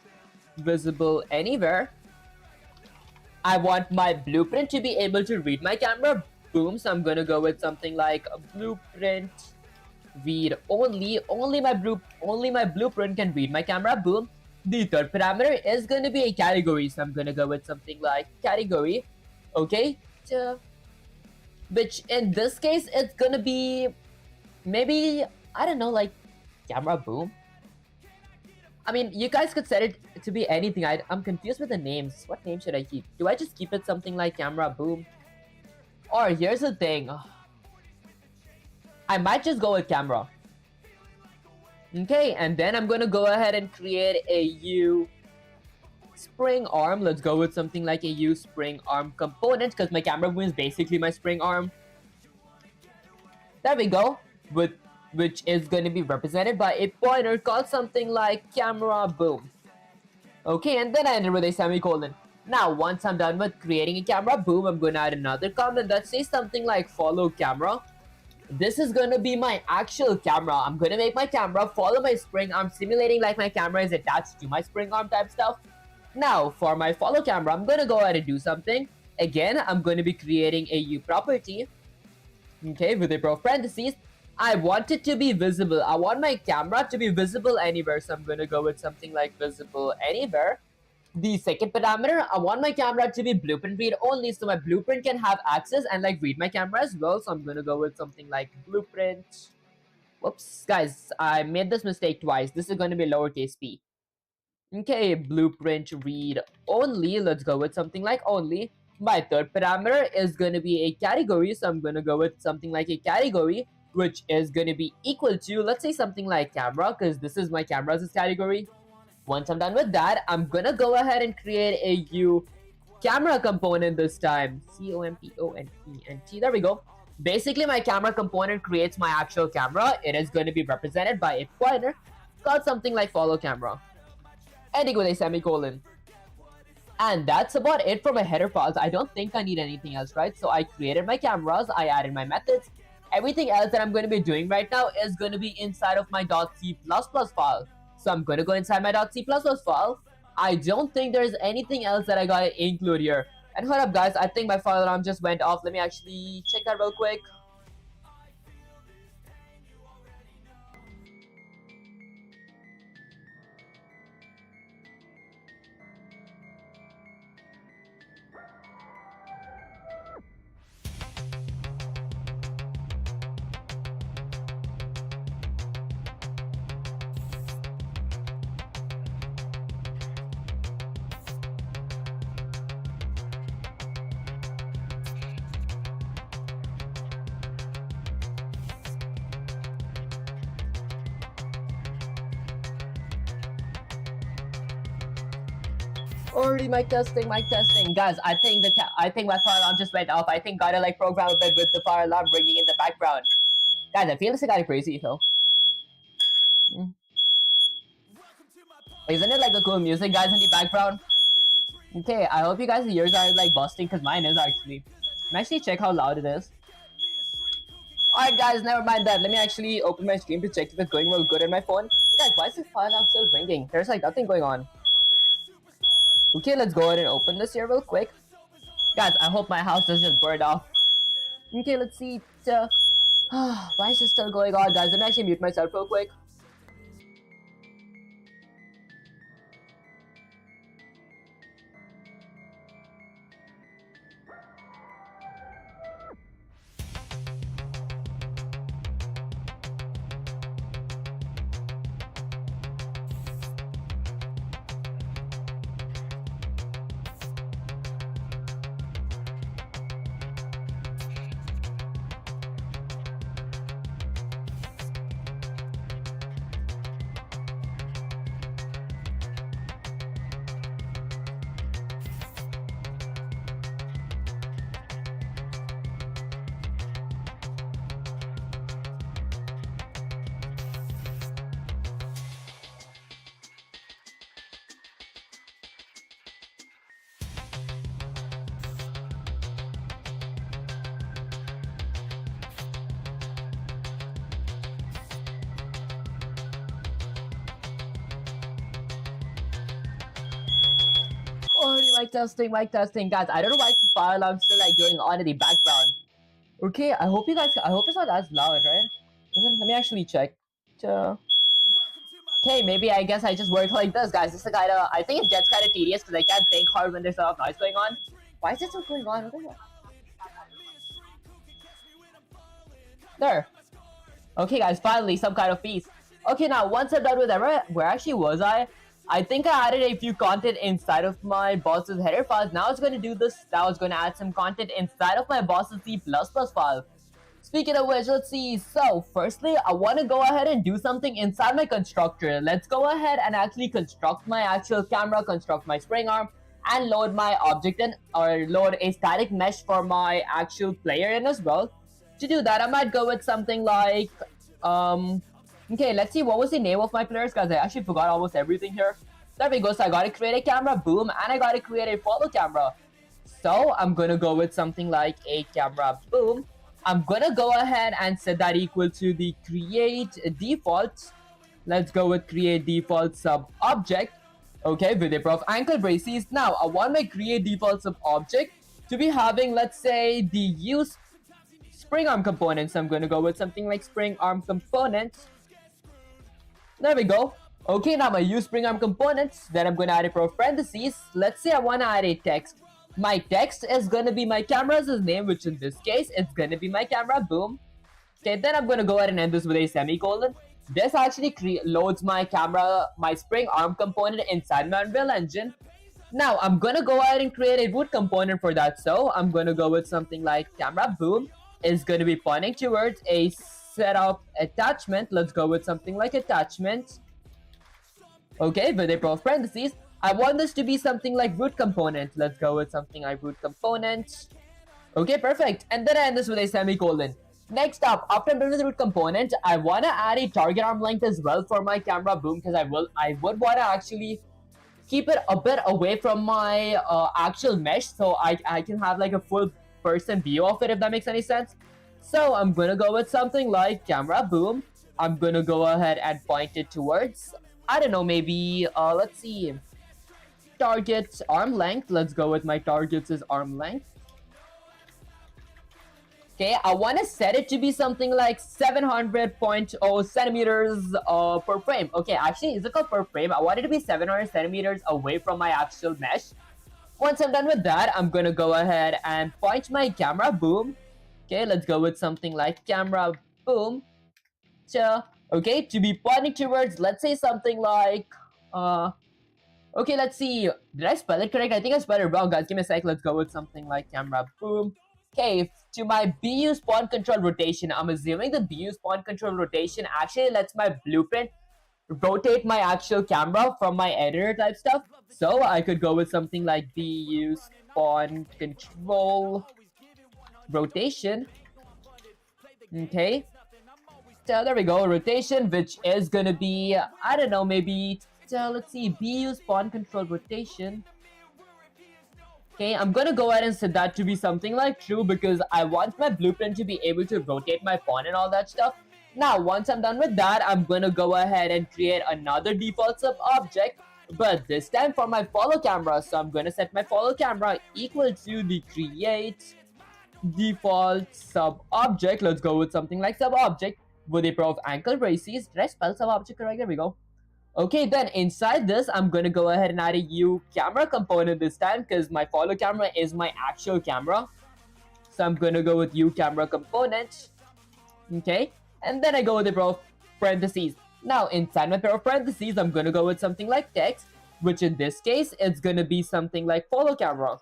A: visible anywhere. I want my blueprint to be able to read my camera. Boom. So I'm gonna go with something like a blueprint read only. Only my blueprint can read my camera. Boom. The third parameter is gonna be a category. So I'm gonna go with something like category. Okay. So, which in this case it's gonna be maybe, I don't know, like camera boom. I mean, you guys could set it to be anything. I'm confused with the names. What name should I keep? Do I just keep it something like camera boom? Or here's the thing. I might just go with camera. Okay, and then I'm gonna go ahead and create a U spring arm. Let's go with something like a U spring arm component because my camera boom is basically my spring arm. There we go. Which is going to be represented by a pointer called something like camera boom. Okay, and then I enter with a semicolon. Now, once I'm done with creating a camera boom, I'm going to add another comment that says something like follow camera. This is going to be my actual camera. I'm going to make my camera follow my spring arm, simulating like my camera is attached to my spring arm type stuff. Now, for my follow camera, I'm going to go ahead and do something. Again, I'm going to be creating a U property. Okay, with a parentheses. I want it to be visible. I want my camera to be visible anywhere. So I'm going to go with something like visible anywhere. The second parameter, I want my camera to be blueprint read only. So my blueprint can have access and like read my camera as well. So I'm going to go with something like blueprint. Whoops, guys, I made this mistake twice. This is going to be lowercase p. Okay, blueprint read only. Let's go with something like only. My third parameter is going to be a category. So I'm going to go with something like a category, which is going to be equal to, let's say something like camera, because this is my camera's category. Once I'm done with that, I'm going to go ahead and create a U camera component this time. C-O-M-P-O-N-E-N-T. There we go. Basically, my camera component creates my actual camera. It is going to be represented by a pointer called something like follow camera, ending with a semicolon. And that's about it for my header files. I don't think I need anything else, right? So I created my cameras, I added my methods. Everything else that I'm going to be doing right now is going to be inside of my .c++ file. So I'm going to go inside my .c++ file. I don't think there's anything else that I got to include here. And hold up, guys, I think my file alarm just went off. Let me actually check that real quick. Already mic testing, guys. I think my fire alarm just went off. I think gotta like program a bit with the fire alarm ringing in the background. Guys, I feel this is kind of crazy though. Isn't it like the cool music, guys, in the background? Okay, I hope you guys' ears are like busting because mine is actually. Let me actually check how loud it is. Alright, guys, never mind that. Let me actually open my stream to check if it's going well good on my phone. Guys, why is the fire alarm still ringing? There's like nothing going on. Okay, let's go ahead and open this here real quick. Guys, I hope my house doesn't just burn off. Okay, let's see. Why is this still going on, guys? Let me actually mute myself real quick. mic testing, guys. I don't know why the fire alarm's still like going on in the background. Okay, I hope it's not as loud, right? Let me actually check. Okay, maybe I guess I just work like this, guys. This is kinda, I think it gets kinda tedious because I can't think hard when there's a lot of noise going on. Why is this still going on? What the hell? There. Okay, guys, finally some kind of peace. Okay, now once I'm done with that, where actually was I? I think I added a few content inside of my boss's header files. Now it's going to do this. Now it's going to add some content inside of my boss's C++ file. Speaking of which, let's see. So, firstly, I want to go ahead and do something inside my constructor. Let's go ahead and actually construct my actual camera, construct my spring arm, and load my object in, or load a static mesh for my actual player in as well. To do that, I might go with something like, okay, let's see, what was the name of my players, guys? I actually forgot almost everything here. There we go. So I gotta create a camera, boom, and I gotta create a follow camera. So I'm gonna go with something like a camera, boom. I'm gonna go ahead and set that equal to the create default. Let's go with create default sub object. Okay, with a prof ankle braces. Now I want my create default sub object to be having, let's say, the use spring arm components. I'm gonna go with something like spring arm components. There we go. Okay, now my use spring arm components. Then I'm gonna add a parentheses. Let's say I wanna add a text. My text is gonna be my camera's name, which in this case, it's gonna be my camera, boom. Okay, then I'm gonna go ahead and end this with a semicolon. This actually loads my camera, my spring arm component inside my Unreal Engine. Now, I'm gonna go ahead and create a root component for that. So, I'm gonna go with something like camera, boom. Is gonna be pointing towards a setup attachment. Let's go with something like attachment. Okay, with a parentheses. I want this to be something like root component. Let's go with something like root component. Okay, perfect. And then I end this with a semicolon. Next up, after I'm done with the root component, I want to add a target arm length as well for my camera, boom, because I would want to actually keep it a bit away from my actual mesh, so I can have like a full person view of it, if that makes any sense. So I'm gonna go with something like camera, boom. I'm gonna go ahead and point it towards, I don't know, maybe let's see, target arm length. Let's go with my target's arm length. Okay, I want to set it to be something like 700.0 centimeters per frame. Okay, actually, is it called per frame? I want it to be 700 centimeters away from my actual mesh. Once I'm done with that, I'm gonna go ahead and point my camera, boom. Okay, let's go with something like camera, boom. Okay, to be pointing towards, let's say something like, okay, let's see. Did I spell it correct? I think I spelled it wrong, guys. Give me a sec. Let's go with something like camera, boom. Okay, to my BU spawn control rotation, I'm assuming the BU spawn control rotation actually lets my blueprint rotate my actual camera from my editor type stuff. So I could go with something like BU spawn control rotation. Okay, so there we go, rotation, which is gonna be, I don't know, maybe, so let's see, BU spawn control rotation. Okay, I'm gonna go ahead and set that to be something like true because I want my blueprint to be able to rotate my pawn and all that stuff. Now, once I'm done with that, I'm gonna go ahead and create another default sub object, but this time for my follow camera. So I'm gonna set my follow camera equal to the create default sub object. Let's go with something like sub object with a pair of ankle braces. Did I spell sub object correct? There we go. Okay, then inside this, I'm gonna go ahead and add a U camera component this time because my follow camera is my actual camera. So I'm gonna go with U camera component. Okay, and then I go with a pair of parentheses. Now inside my pair of parentheses, I'm gonna go with something like text, which in this case, it's gonna be something like follow camera.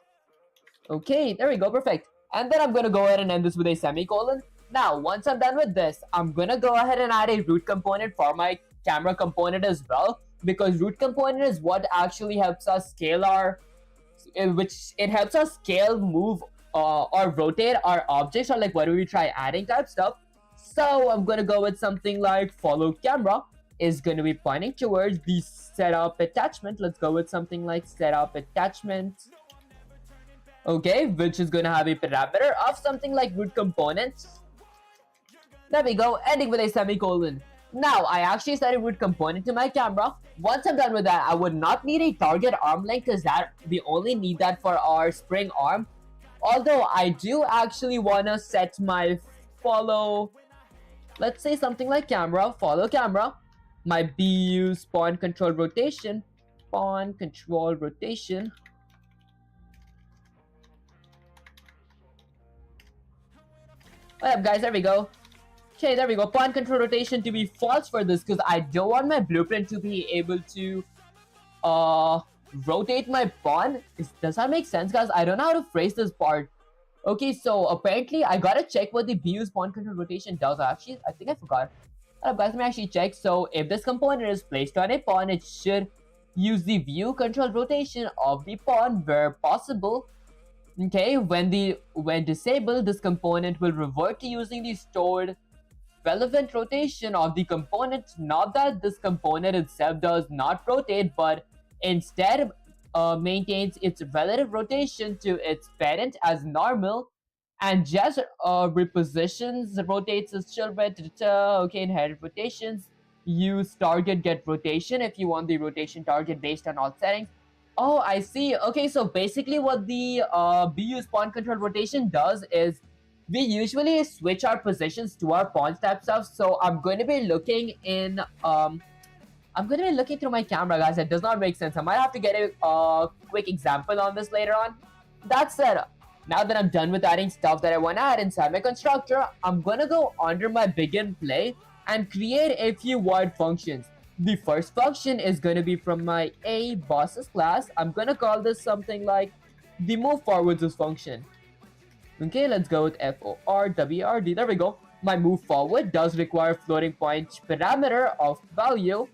A: Okay, there we go, perfect. And then I'm gonna go ahead and end this with a semicolon. Now, once I'm done with this, I'm gonna go ahead and add a root component for my camera component as well, because root component is what actually helps us scale our, which it helps us scale, move, or rotate our objects, or like whatever we try adding type stuff. So I'm gonna go with something like follow camera is gonna be pointing towards the setup attachment. Let's go with something like setup attachment. Okay, which is gonna have a parameter of something like root components. There we go, ending with a semicolon. Now, I actually set a root component to my camera. Once I'm done with that, I would not need a target arm length because that we only need that for our spring arm. Although I do actually want to set my follow, let's say something like camera, follow camera, my BU spawn control rotation, spawn control rotation. What up, guys? There we go. Okay, there we go. Pawn control rotation to be false for this because I don't want my blueprint to be able to rotate my pawn. Does that make sense, guys? I don't know how to phrase this part. Okay, so apparently I gotta check what the BU's pawn control rotation does. Actually, I think I forgot. Guys, let me actually check. So if this component is placed on a pawn, it should use the view control rotation of the pawn where possible. Okay, when disabled, this component will revert to using the stored relevant rotation of the component. Not that this component itself does not rotate, but instead maintains its relative rotation to its parent as normal and just repositions, rotates its children. Okay, inherit rotations. Use target get rotation if you want the rotation target based on all settings. Oh, I see. Okay, so basically what the BU spawn control rotation does is we usually switch our positions to our pawn type stuff. So I'm going to be looking in I'm going to be looking through my camera, guys. That does not make sense. I might have to get a quick example on this later on. That said, now that I'm done with adding stuff that I want to add inside my constructor, I'm going to go under my begin play and create a few void functions. The first function is going to be from my A bosses class. I'm going to call this something like the move forwards function. Okay, let's go with FORWRD. There we go. My move forward does require floating point parameter of value.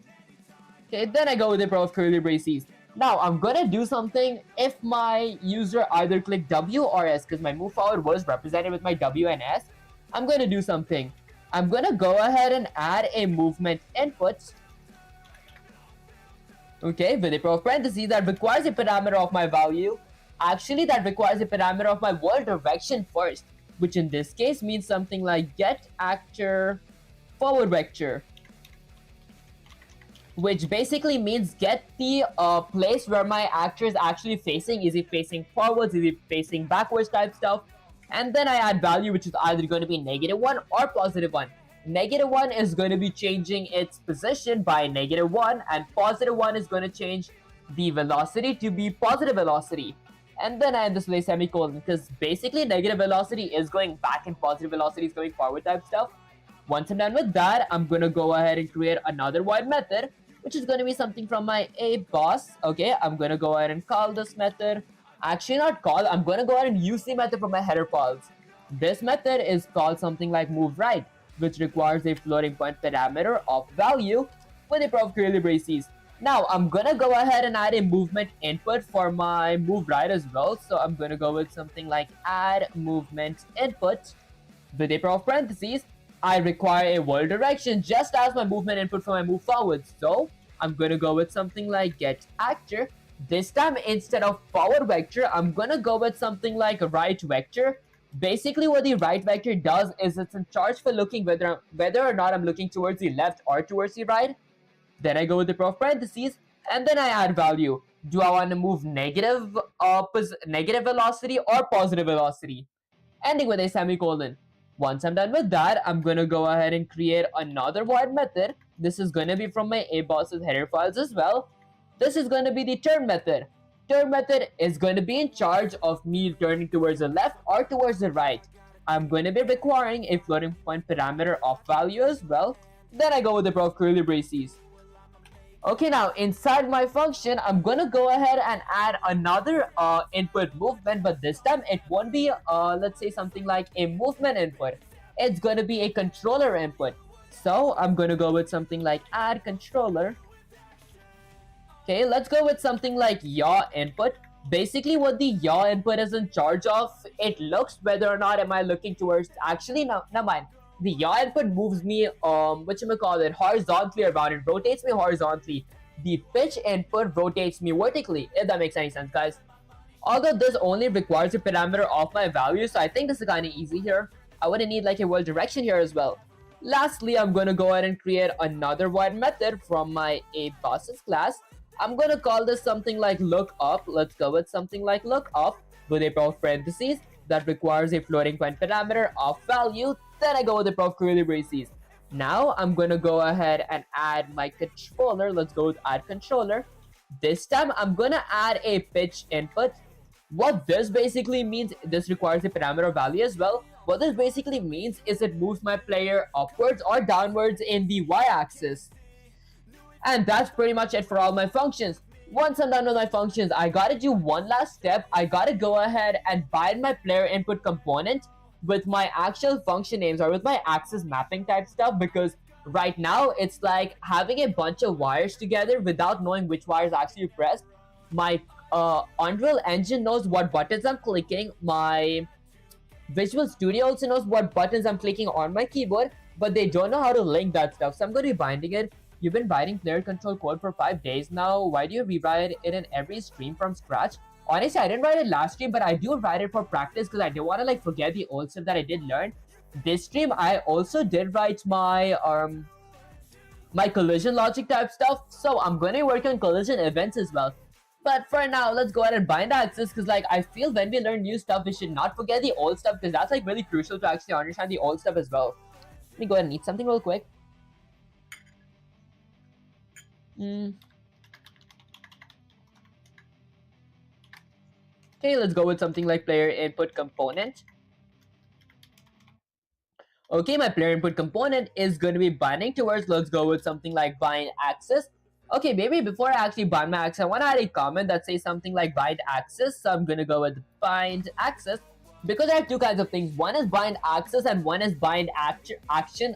A: Okay, then I go with the pro of curly braces. Now, I'm gonna do something if my user either click W or S, because my move forward was represented with my W and S. I'm gonna do something. I'm gonna go ahead and add a movement input. Okay, with a pro of parentheses that requires a parameter of my value. Actually, that requires a parameter of my world direction first, which in this case means something like get actor forward vector, which basically means get the place where my actor is actually facing. Is he facing forwards? Is he facing backwards type stuff? And then I add value, which is either going to be -1 or +1. -1 is going to be changing its position by -1, and +1 is going to change the velocity to be positive velocity. And then I add this with a semicolon because basically negative velocity is going back and positive velocity is going forward type stuff. Once I'm done with that, I'm going to go ahead and create another void method, which is going to be something from my A boss. Okay, I'm going to go ahead and call this method. Actually, not call. I'm going to go ahead and use the method from my header files. This method is called something like move right, which requires a floating point parameter of value with a prof curly braces. Now, I'm gonna go ahead and add a movement input for my move right as well. So I'm gonna go with something like add movement input with a pair of parentheses. I require a world direction just as my movement input for my move forward. So I'm gonna go with something like get actor. This time, instead of forward vector, I'm gonna go with something like right vector. Basically, what the right vector does is it's in charge for looking whether or not I'm looking towards the left or towards the right. Then I go with the prof parentheses, and then I add value. Do I want to move negative velocity or positive velocity? Ending with a semicolon. Once I'm done with that, I'm going to go ahead and create another void method. This is going to be from my ABoss's header files as well. This is going to be the turn method. Turn method is going to be in charge of me turning towards the left or towards the right. I'm going to be requiring a floating point parameter of value as well. Then I go with the prof curly braces. Okay, now inside my function, I'm gonna go ahead and add another input movement, but this time it won't be, let's say something like a movement input. It's gonna be a controller input. So I'm gonna go with something like add controller. Okay, let's go with something like yaw input. Basically, what the yaw input is in charge of, it looks whether or not am I looking towards, actually, no, never mind. The yaw input moves me, horizontally around. It rotates me horizontally. The pitch input rotates me vertically, if that makes any sense, guys. Although this only requires a parameter of my value, so I think this is kind of easy here. I wouldn't need like a world direction here as well. Lastly, I'm going to go ahead and create another void method from my aBosses class. I'm going to call this something like lookup. Let's go with something like lookup with a pair of parentheses that requires a floating point parameter of value. Then I go with a pair of curly braces. Now I'm going to go ahead and add my controller. Let's go with add controller. This time I'm going to add a pitch input. What this basically means, this requires a parameter value as well. What this basically means is it moves my player upwards or downwards in the y-axis. And that's pretty much it for all my functions. Once I'm done with my functions, I gotta do one last step. I gotta go ahead and bind my player input component with my actual function names or with my axis mapping type stuff, because right now it's like having a bunch of wires together without knowing which wires actually pressed. My Unreal Engine knows what buttons I'm clicking. My Visual Studio also knows what buttons I'm clicking on my keyboard, but they don't know how to link that stuff. So I'm going to be binding it. You've been writing player control code for 5 days now. Why do you rewrite it in every stream from scratch? Honestly, I didn't write it last stream, but I do write it for practice because I don't want to like forget the old stuff that I did learn. This stream, I also did write my my collision logic type stuff. So I'm going to be working on collision events as well. But for now, let's go ahead and bind axis, because like I feel when we learn new stuff, we should not forget the old stuff, because that's like really crucial to actually understand the old stuff as well. Let me go ahead and eat something real quick. Okay, let's go with something like player input component. Okay, my player input component is going to be binding towards, let's go with something like bind axis. Okay, maybe before I actually bind my axis, I want to add a comment that says something like bind axis. So I'm going to go with bind axis, because I have two kinds of things. One is bind axis and one is bind action.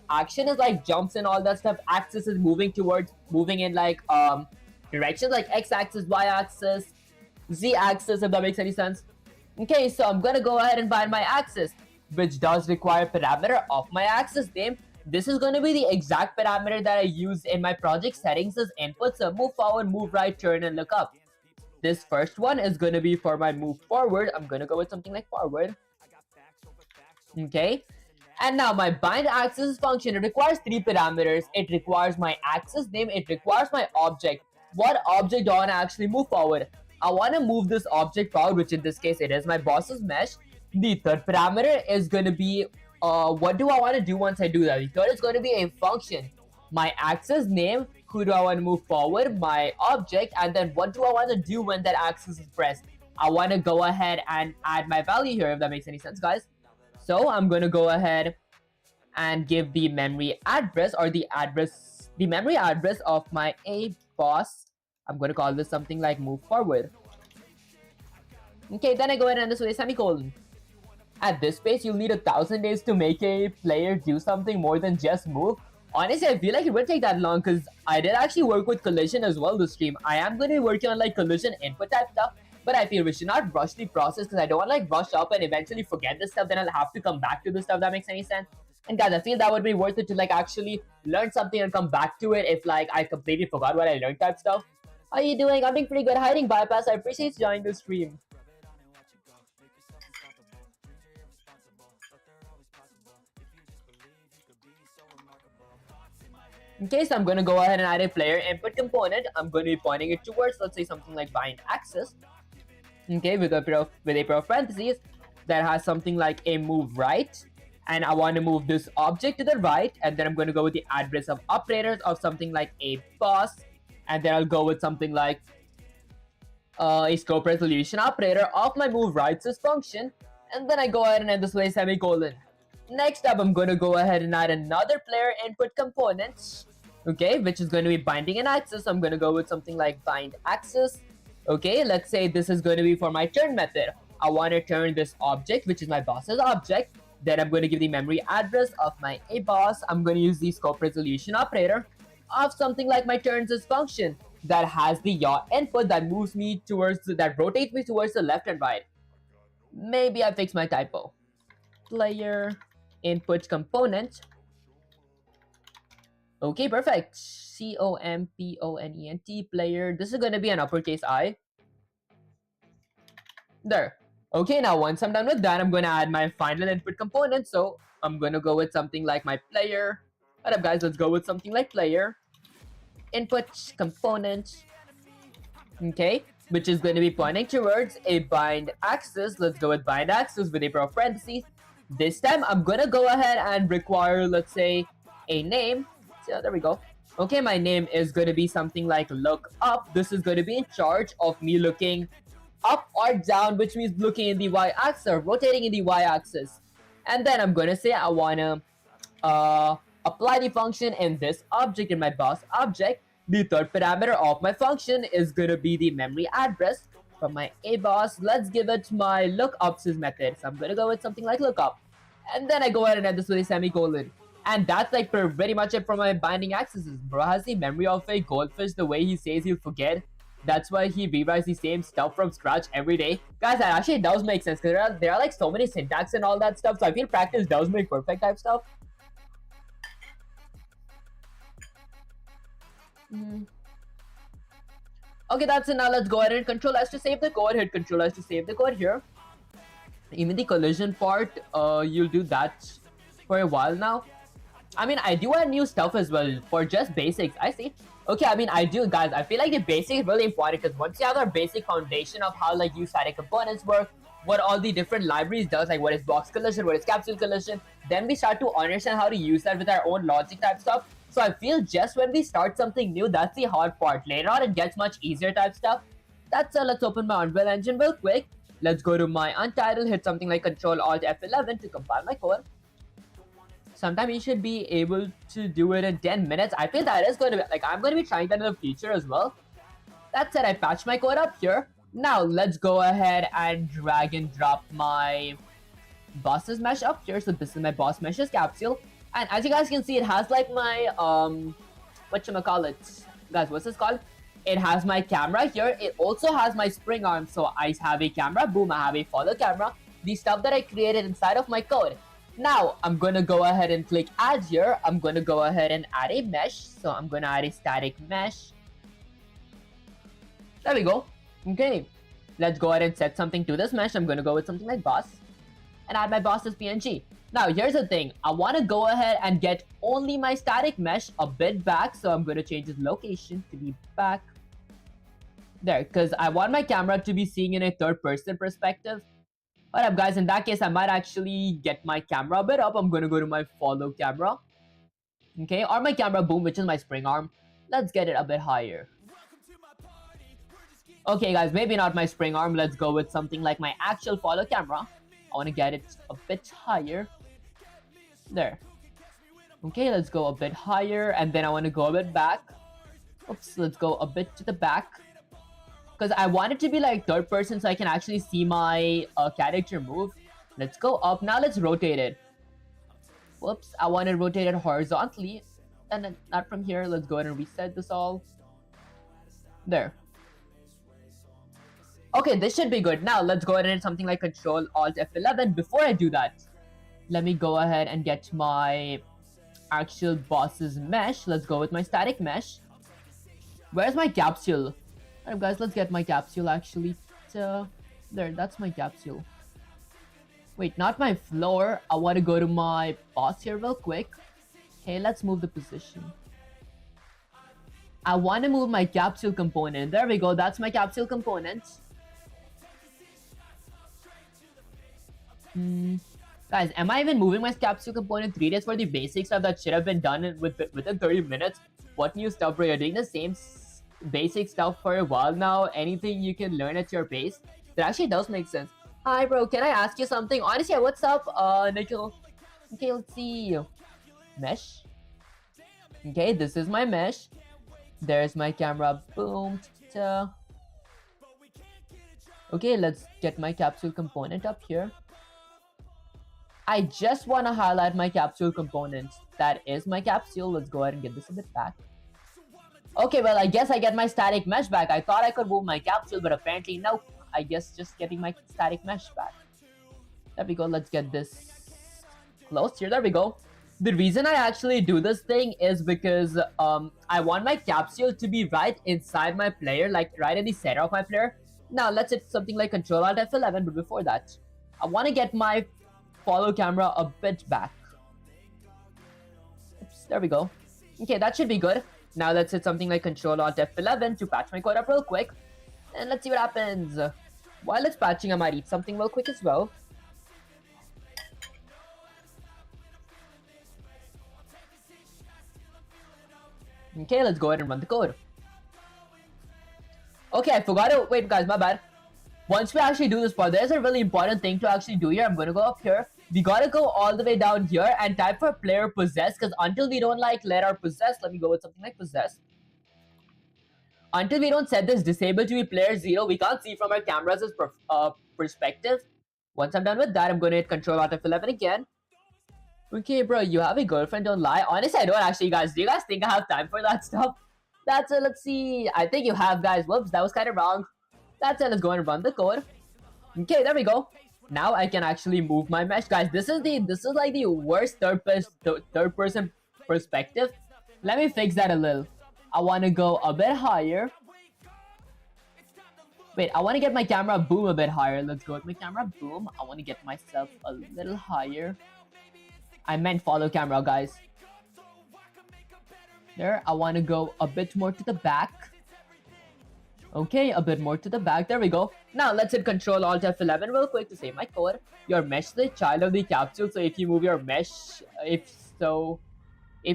A: Action is like jumps and all that stuff. Axis is moving in like directions like x-axis, y-axis, z-axis, if that makes any sense. Okay, so I'm going to go ahead and bind my axis, which does require parameter of my axis name. This is going to be the exact parameter that I used in my project settings as input. So move forward, move right, turn, and look up. This first one is going to be for my move forward. I'm going to go with something like forward. Okay. And now my bind axis function, it requires 3 parameters. It requires my axis name. It requires my object. What object do I want to actually move forward? I want to move this object forward, which in this case, it is my boss's mesh. The third parameter is going to be what do I want to do once I do that? The third is going to be a function. My axis name, who do I want to move forward, my object, and then what do I want to do when that axis is pressed? I want to go ahead and add my value here, if that makes any sense, guys. So I'm going to go ahead and give the memory address or the memory address of my aBoss. I'm going to call this something like move forward. Okay, then I go ahead and end this with a semicolon. At this pace, you'll need 1,000 days to make a player do something more than just move. Honestly, I feel like it would take that long, because I did actually work with collision as well this stream. I am going to be working on like collision input type stuff, but I feel we should not rush the process, because I don't want to like rush up and eventually forget this stuff. Then I'll have to come back to this stuff. That makes any sense? And guys, I feel that would be worth it to like actually learn something and come back to it if like I completely forgot what I learned type stuff. How are you doing? I'm doing pretty good. Hiding bypass. I appreciate you joining the stream. Okay, so I'm going to go ahead and add a player input component. I'm going to be pointing it towards, let's say, something like bind axis. Okay, with a pair of parentheses that has something like a move right. And I want to move this object to the right. And then I'm going to go with the address of operators of something like aBoss. And then I'll go with something like a scope resolution operator of my move right function. And then I go ahead and end this with a semicolon. Next up, I'm going to go ahead and add another player input component, okay, which is going to be binding an axis. I'm going to go with something like bind axis. Okay, let's say this is going to be for my turn method. I want to turn this object, which is my boss's object. Then I'm going to give the memory address of my aBoss. I'm going to use the scope resolution operator of something like my turns function that has the yaw input that moves me towards, that rotates me towards the left and right. Maybe I fixed my typo. Player input component. Okay, perfect. component player. This is going to be an uppercase I. There. Okay, now once I'm done with that, I'm going to add my final input component. So I'm going to go with something like my player What up, guys? Let's go with something like player input component. Okay, which is going to be pointing towards a bind axis. Let's go with bind axis with a pair of parentheses. This time, I'm gonna go ahead and require, let's say, a name. So there we go. Okay, my name is going to be something like look up. This is going to be in charge of me looking up or down, which means looking in the y-axis or rotating in the y-axis. And then I'm going to say I want to apply the function in this object, in my boss object. The third parameter of my function is going to be the memory address from my aboss. Let's give it my lookups method. So I'm going to go with something like lookup. And then I go ahead and end this with a semicolon. And that's like pretty much it for my binding accesses. Bro has the memory of a goldfish, the way he says he'll forget. That's why he rewrites the same stuff from scratch every day. Guys, that actually does make sense because there are like so many syntax and all that stuff. So I feel practice does make perfect type stuff. Okay, that's it. Now let's go ahead and Control S to save the code. Hit Control S to save the code here. Even the collision part, you'll do that for a while now. I mean, I do add new stuff as well for just basics. I see. Okay, I mean, I do, guys. I feel like the basic is really important because once you have our basic foundation of how like static components work, what all the different libraries does, like what is box collision, what is capsule collision, then we start to understand how to use that with our own logic type stuff. So I feel just when we start something new, that's the hard part. Later on, it gets much easier type stuff. That's let's open my Unreal Engine real quick. Let's go to my Untitled, hit something like Control Alt F11 to compile my code. Sometime you should be able to do it in 10 minutes. I feel that is going to be, like, I'm going to be trying that in the future as well. That said, I patched my code up here. Now, let's go ahead and drag and drop my boss's mesh up here. So this is my boss mesh's capsule. And as you guys can see, it has like my, whatchamacallit. Guys, what's this called? It has my camera here. It also has my spring arm. So I have a camera, boom, I have a follow camera. The stuff that I created inside of my code. Now, I'm going to go ahead and click add here. I'm going to go ahead and add a mesh. So I'm going to add a static mesh. There we go. Okay. Let's go ahead and set something to this mesh. I'm going to go with something like boss. And add my boss's PNG. Now, here's the thing. I want to go ahead and get only my static mesh a bit back. So I'm going to change its location to be back. There. Because I want my camera to be seeing in a third-person perspective. What up, guys? In that case, I might actually get my camera a bit up. I'm going to go to my follow camera. Okay, or my camera boom, which is my spring arm. Let's get it a bit higher. Okay, guys, maybe not my spring arm. Let's go with something like my actual follow camera. I want to get it a bit higher. There. Okay, let's go a bit higher. And then I want to go a bit back. Oops, let's go a bit to the back. Because I want it to be like third person so I can actually see my character move. Let's go up. Now let's rotate it. Whoops, I want to rotate it horizontally. And then not from here. Let's go ahead and reset this all. There. Okay, this should be good. Now let's go ahead and hit something like Control Alt F11. Before I do that, let me go ahead and get my actual boss's mesh. Let's go with my static mesh. Where's my capsule? Alright guys, let's get my capsule actually. There, that's my capsule. Wait, not my floor. I want to go to my boss here real quick. Okay, let's move the position. I want to move my capsule component. There we go, that's my capsule component. Guys, am I even moving my capsule component 3 days for the basic stuff that should have been done within 30 minutes? What new stuff, bro? You're doing the same basic stuff for a while now. Anything you can learn at your pace. That actually does make sense. Hi bro, can I ask you something? Honestly, what's up, Nikhil? Okay, let's see. Mesh. Okay, this is my mesh. There's my camera. Boom. Okay, let's get my capsule component up here. I just want to highlight my capsule component. That is my capsule. Let's go ahead and get this a bit back. Okay, well, I guess I get my static mesh back. I thought I could move my capsule, but apparently no. I guess just getting my static mesh back. There we go. Let's get this close here. There we go. The reason I actually do this thing is because I want my capsule to be right inside my player, like right in the center of my player. Now, let's hit something like Control Alt F11, but before that, I want to get my follow camera a bit back. Oops, There we go. Okay, that should be good. Now let's hit something like Control Alt F11 to patch my code up real quick. And let's see what happens. While it's patching, I might eat something real quick as well. Okay, let's go ahead and run the code. Okay, I forgot to... Wait, guys, my bad. Once we actually do this part, there's a really important thing to actually do here. I'm going to go up here. We got to go all the way down here and type for player possess, because until we don't like let our possess, let me go with something like possess. Until we don't set this disable to be player 0, we can't see from our camera's perspective. Once I'm done with that, I'm going to hit Control Alt F11 again. Okay, bro, you have a girlfriend, don't lie. Honestly, I don't actually, guys. Do you guys think I have time for that stuff? That's it, let's see. I think you have, guys. Whoops, that was kind of wrong. That's it, let's go and run the code. Okay, there we go. Now I can actually move my mesh. Guys, this is like the worst third person perspective. Let me fix that a little. I want to go a bit higher. Wait, I want to get my camera boom a bit higher. Let's go with my camera boom. I want to get myself a little higher. I meant follow camera, guys. There, I want to go a bit more to the back. Okay, a bit more to the back. There we go. Now let's hit Control Alt F11 real quick to save my code. Your mesh is the child of the capsule, so if you move your mesh, if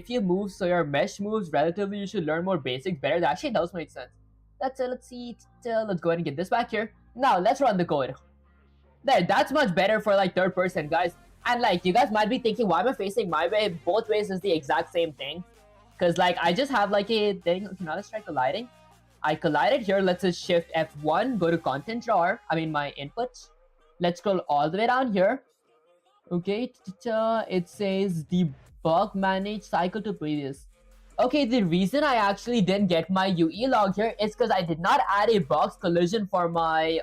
A: you move so your mesh moves relatively, you should learn more basics better. That actually does make sense. That's it. Let's see. Let's go ahead and get this back here. Now let's run the code. There, that's much better for like third person, guys. And like you guys might be thinking, why am I facing my way? Both ways is the exact same thing. Because like I just have like a thing. Okay, now let's try colliding. I collided here. Let's just shift F1, go to content drawer. I mean my inputs. Let's scroll all the way down here. Okay, it says debug manage cycle to previous. Okay, the reason I actually didn't get my UE log here is because I did not add a box collision for my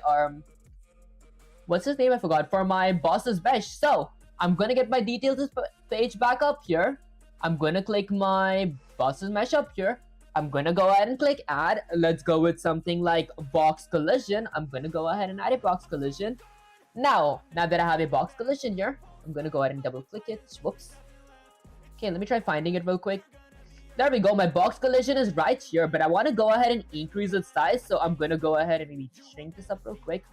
A: what's his name? I forgot. For my boss's mesh. So I'm gonna get my details page back up here. I'm gonna click my boss's mesh up here. I'm gonna go ahead and click add. Let's go with something like box collision. I'm gonna go ahead and add a box collision. Now that I have a box collision here, I'm gonna go ahead and double click it. Whoops. Okay, let me try finding it real quick. There we go. My box collision is right here, but I want to go ahead and increase its size. So I'm gonna go ahead and maybe shrink this up real quick.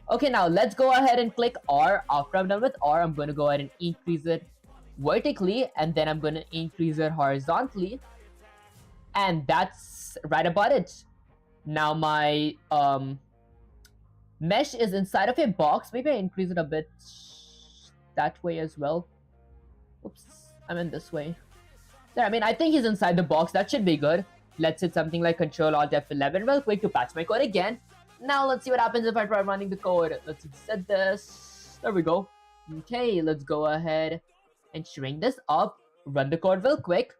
A: Okay, now let's go ahead and click R. After I'm done with R, I'm gonna go ahead and increase it vertically, and then I'm gonna increase it horizontally. And that's right about it. Now my mesh is inside of a box. Maybe I increase it a bit that way as well. Oops, I meant this way. There, I mean, I think he's inside the box. That should be good. Let's hit something like Control Alt F11 real quick to patch my code again. Now let's see what happens if I try running the code. Let's set this. There we go. Okay, let's go ahead and shrink this up. Run the code real quick.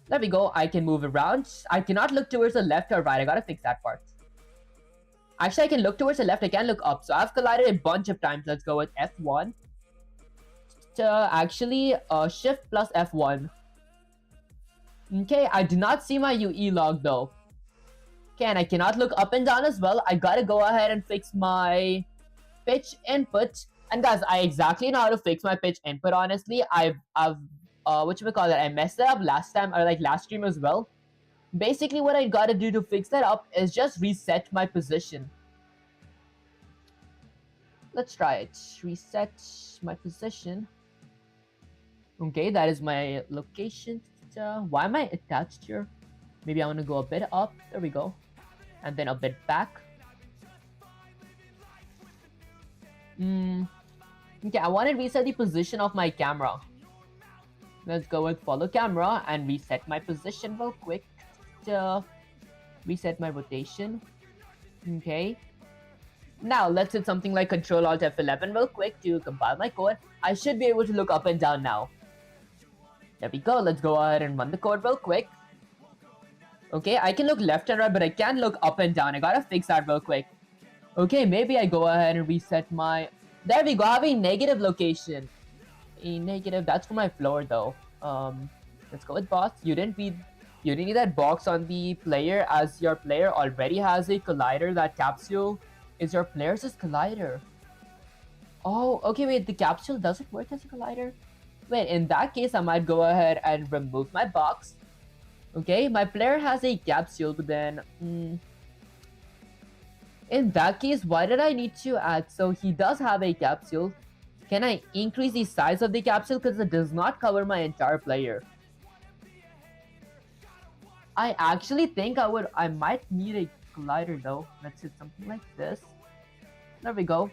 A: There we go. I can move around. I cannot look towards the left or right. I gotta fix that part. Actually, I can look towards the left. I can't look up. So I've collided a bunch of times. Let's go with F1. Actually, Shift plus F1. Okay, I do not see my UE log though. Okay, and I cannot look up and down as well. I gotta go ahead and fix my pitch input. And guys, I exactly know how to fix my pitch input. Honestly, I've whatchamacallit, I messed it up last time, or like last stream as well. Basically, what I gotta do to fix that up is just reset my position. Let's try it. Reset my position. Okay, that is my location. Why am I attached here? Maybe I want to go a bit up. There we go. And then a bit back. Okay, I want to reset the position of my camera. Let's go with follow camera and reset my position real quick. Reset my rotation. Okay. Now let's hit something like Control Alt F11 real quick to compile my code. I should be able to look up and down now. There we go. Let's go ahead and run the code real quick. Okay, I can look left and right, but I can't look up and down. I gotta fix that real quick. Okay, maybe I go ahead and reset my... There we go. I have a negative location. A negative. That's for my floor though. Let's go with boss. You didn't need that box on the player, as your player already has a collider. That capsule is your player's collider. Oh, okay, wait, the capsule doesn't work as a collider? Wait, in that case, I might go ahead and remove my box. Okay, my player has a capsule, but then... in that case, why did I need to add? So he does have a capsule. Can I increase the size of the capsule? Because it does not cover my entire player. I actually think I might need a collider though. Let's hit something like this. There we go.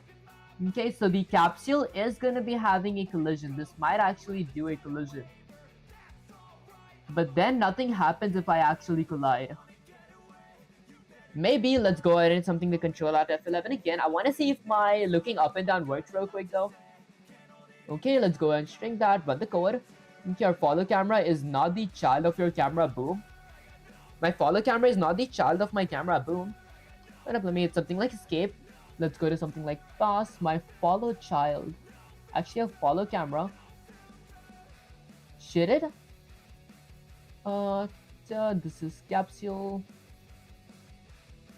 A: Okay, so the capsule is gonna be having a collision. This might actually do a collision. But then nothing happens if I actually collide. Maybe let's go ahead and something to control out F11 again. I want to see if my looking up and down works real quick though. Okay, let's go ahead and string that, run the code. Okay, our follow camera is not the child of your camera boom. My follow camera is not the child of my camera boom. Let me hit something like escape. Let's go to something like pass. My follow child. Actually, a follow camera. Should it? This is capsule.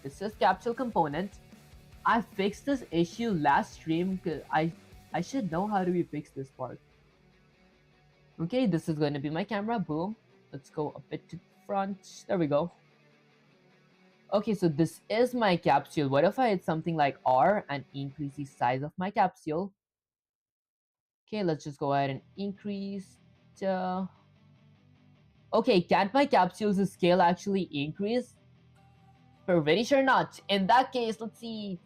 A: This is capsule component. I fixed this issue last stream because I should know how do we fix this part. Okay, this is going to be my camera. Boom. Let's go a bit to front. There we go. Okay, so this is my capsule. What if I hit something like R and increase the size of my capsule? Okay, let's just go ahead and increase. Okay, can't my capsule's scale actually increase? We're very sure not. In that case, let's see.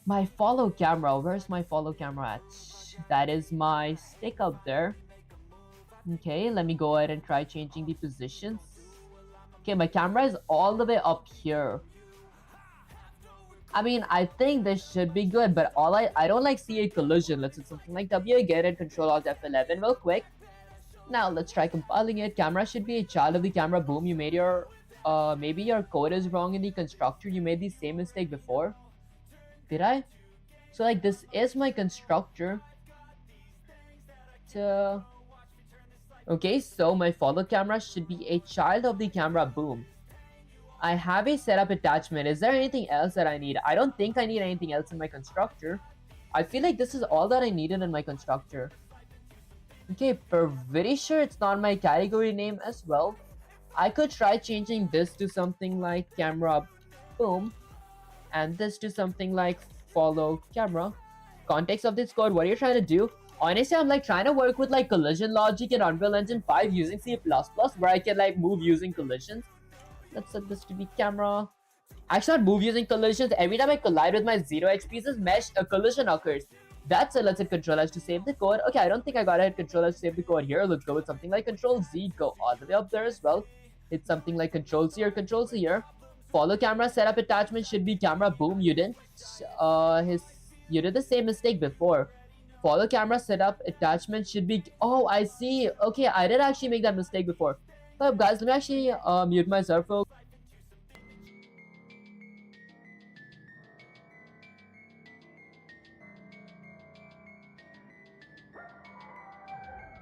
A: My follow camera. Where's my follow camera at? That is my stick up there. Okay, let me go ahead and try changing the positions. Okay, my camera is all the way up here. I mean, I think this should be good, but I don't like see a collision. Let's do something like W again and Control Alt F11 real quick. Now let's try compiling it. Camera should be a child of the camera. Boom, you made your maybe your code is wrong in the constructor. You made the same mistake before. Did I? So like this is my constructor. Okay, so my follow camera should be a child of the camera. Boom. I have a setup attachment. Is there anything else that I need? I don't think I need anything else in my constructor. I feel like this is all that I needed in my constructor. Okay, pretty sure it's not my category name as well. I could try changing this to something like camera boom and this to something like follow camera. Context of this code, what are you trying to do? Honestly, I'm like trying to work with like collision logic in Unreal Engine 5 using C++ where I can like move using collisions. Let's set this to be camera. I should move using collisions. Every time I collide with my 0 XP's mesh, a collision occurs. That's it. Let's hit Control S to save the code. Okay, I don't think I gotta hit Control S to save the code here. Let's go with something like Control Z. Go all the way up there as well. Hit something like Control C or Control Z here. Follow camera setup attachment should be camera boom. You didn't. You did the same mistake before. Follow camera setup attachment should be. Oh, I see. Okay, I did actually make that mistake before. But guys, let me actually mute myself.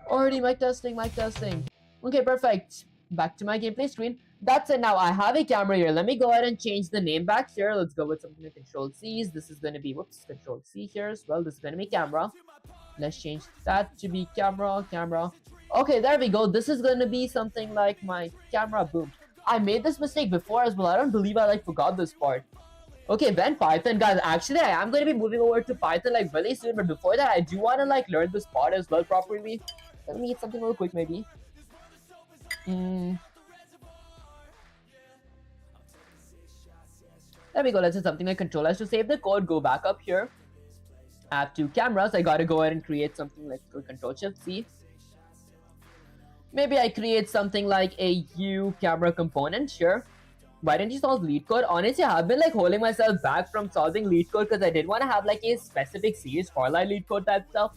A: Already mic testing. Okay, perfect. Back to my gameplay screen. That's it. Now I have a camera here. Let me go ahead and change the name back here. Let's go with something like Control C's. This is going to be, whoops, Control C here as well. This is going to be camera. Let's change that to be camera. Okay, there we go. This is going to be something like my camera boom. I made this mistake before as well. I don't believe I like forgot this part. Okay, then Python, guys. Actually, I am going to be moving over to Python like really soon. But before that, I do want to like learn this part as well properly. Let me eat something real quick, maybe. There we go. Let's do something like Control S to save the code. Go back up here. I have 2 cameras. I gotta go ahead and create something like Control Shift C. Maybe I create something like a U camera component. Sure. Why didn't you solve lead code? Honestly, I've been like holding myself back from solving lead code because I did want to have like a specific series for line lead code type stuff.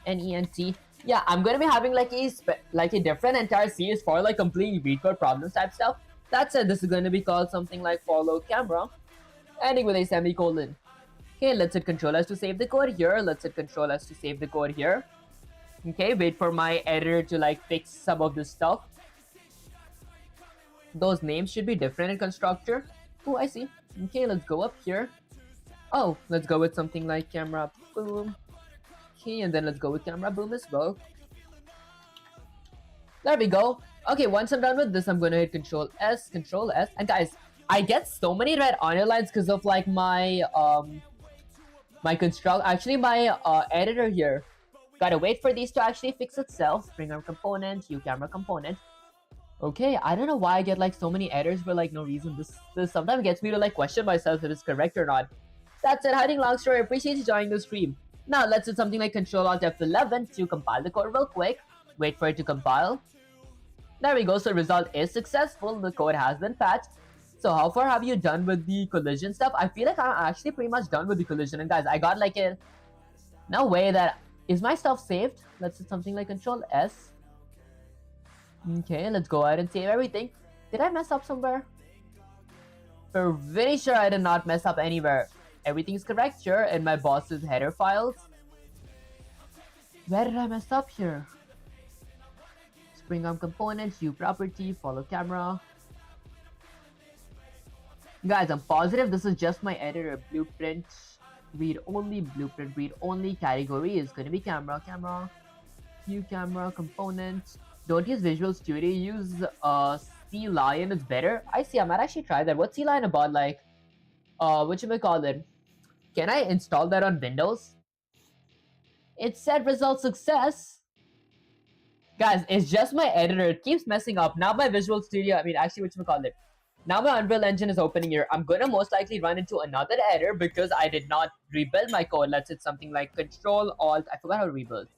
A: PONENT. Yeah, I'm gonna be having like a different entire series for like completing lead code problems type stuff. That said, this is gonna be called something like follow camera, ending with a semicolon. Okay, let's hit Control S to save the code here. Let's hit Control S to save the code here. Okay, wait for my editor to like fix some of this stuff. Those names should be different in constructor. Oh, I see. Okay, let's go up here. Oh, let's go with something like camera boom. Okay, and then let's go with camera boom as well. There we go. Okay, once I'm done with this, I'm gonna hit Control S, and guys, I get so many red underlines because of like my editor here. Gotta wait for these to actually fix itself. Bring our component, Hue camera component. Okay, I don't know why I get like so many errors for like no reason. This sometimes gets me to like question myself if it's correct or not. That's it, hiding long story. Appreciate you joining the stream. Now let's do something like Control Alt F11 to compile the code real quick. Wait for it to compile. There we go, so result is successful. The code has been patched. So how far have you done with the collision stuff? I feel like I'm actually pretty much done with the collision. And guys, I got like a... No way that... Is my stuff saved? Let's do something like Control S. Okay, let's go ahead and save everything. Did I mess up somewhere? We're very sure I did not mess up anywhere. Everything is correct here in my boss's header files. Where did I mess up here? Spring arm component, Hue property, follow camera. Guys, I'm positive this is just my editor. Blueprint, read only, blueprint, read only. Category is gonna be camera, Hue camera component. Don't use Visual Studio, use CLion, it's better. I see, I might actually try that. What's CLion about? Like, whatchamacallit? Can I install that on Windows? It said result success. Guys, it's just my editor. It keeps messing up. Now my Visual Studio, whatchamacallit? Now my Unreal Engine is opening here. I'm gonna most likely run into another error because I did not rebuild my code. Let's hit something like Control Alt. I forgot how to rebuild.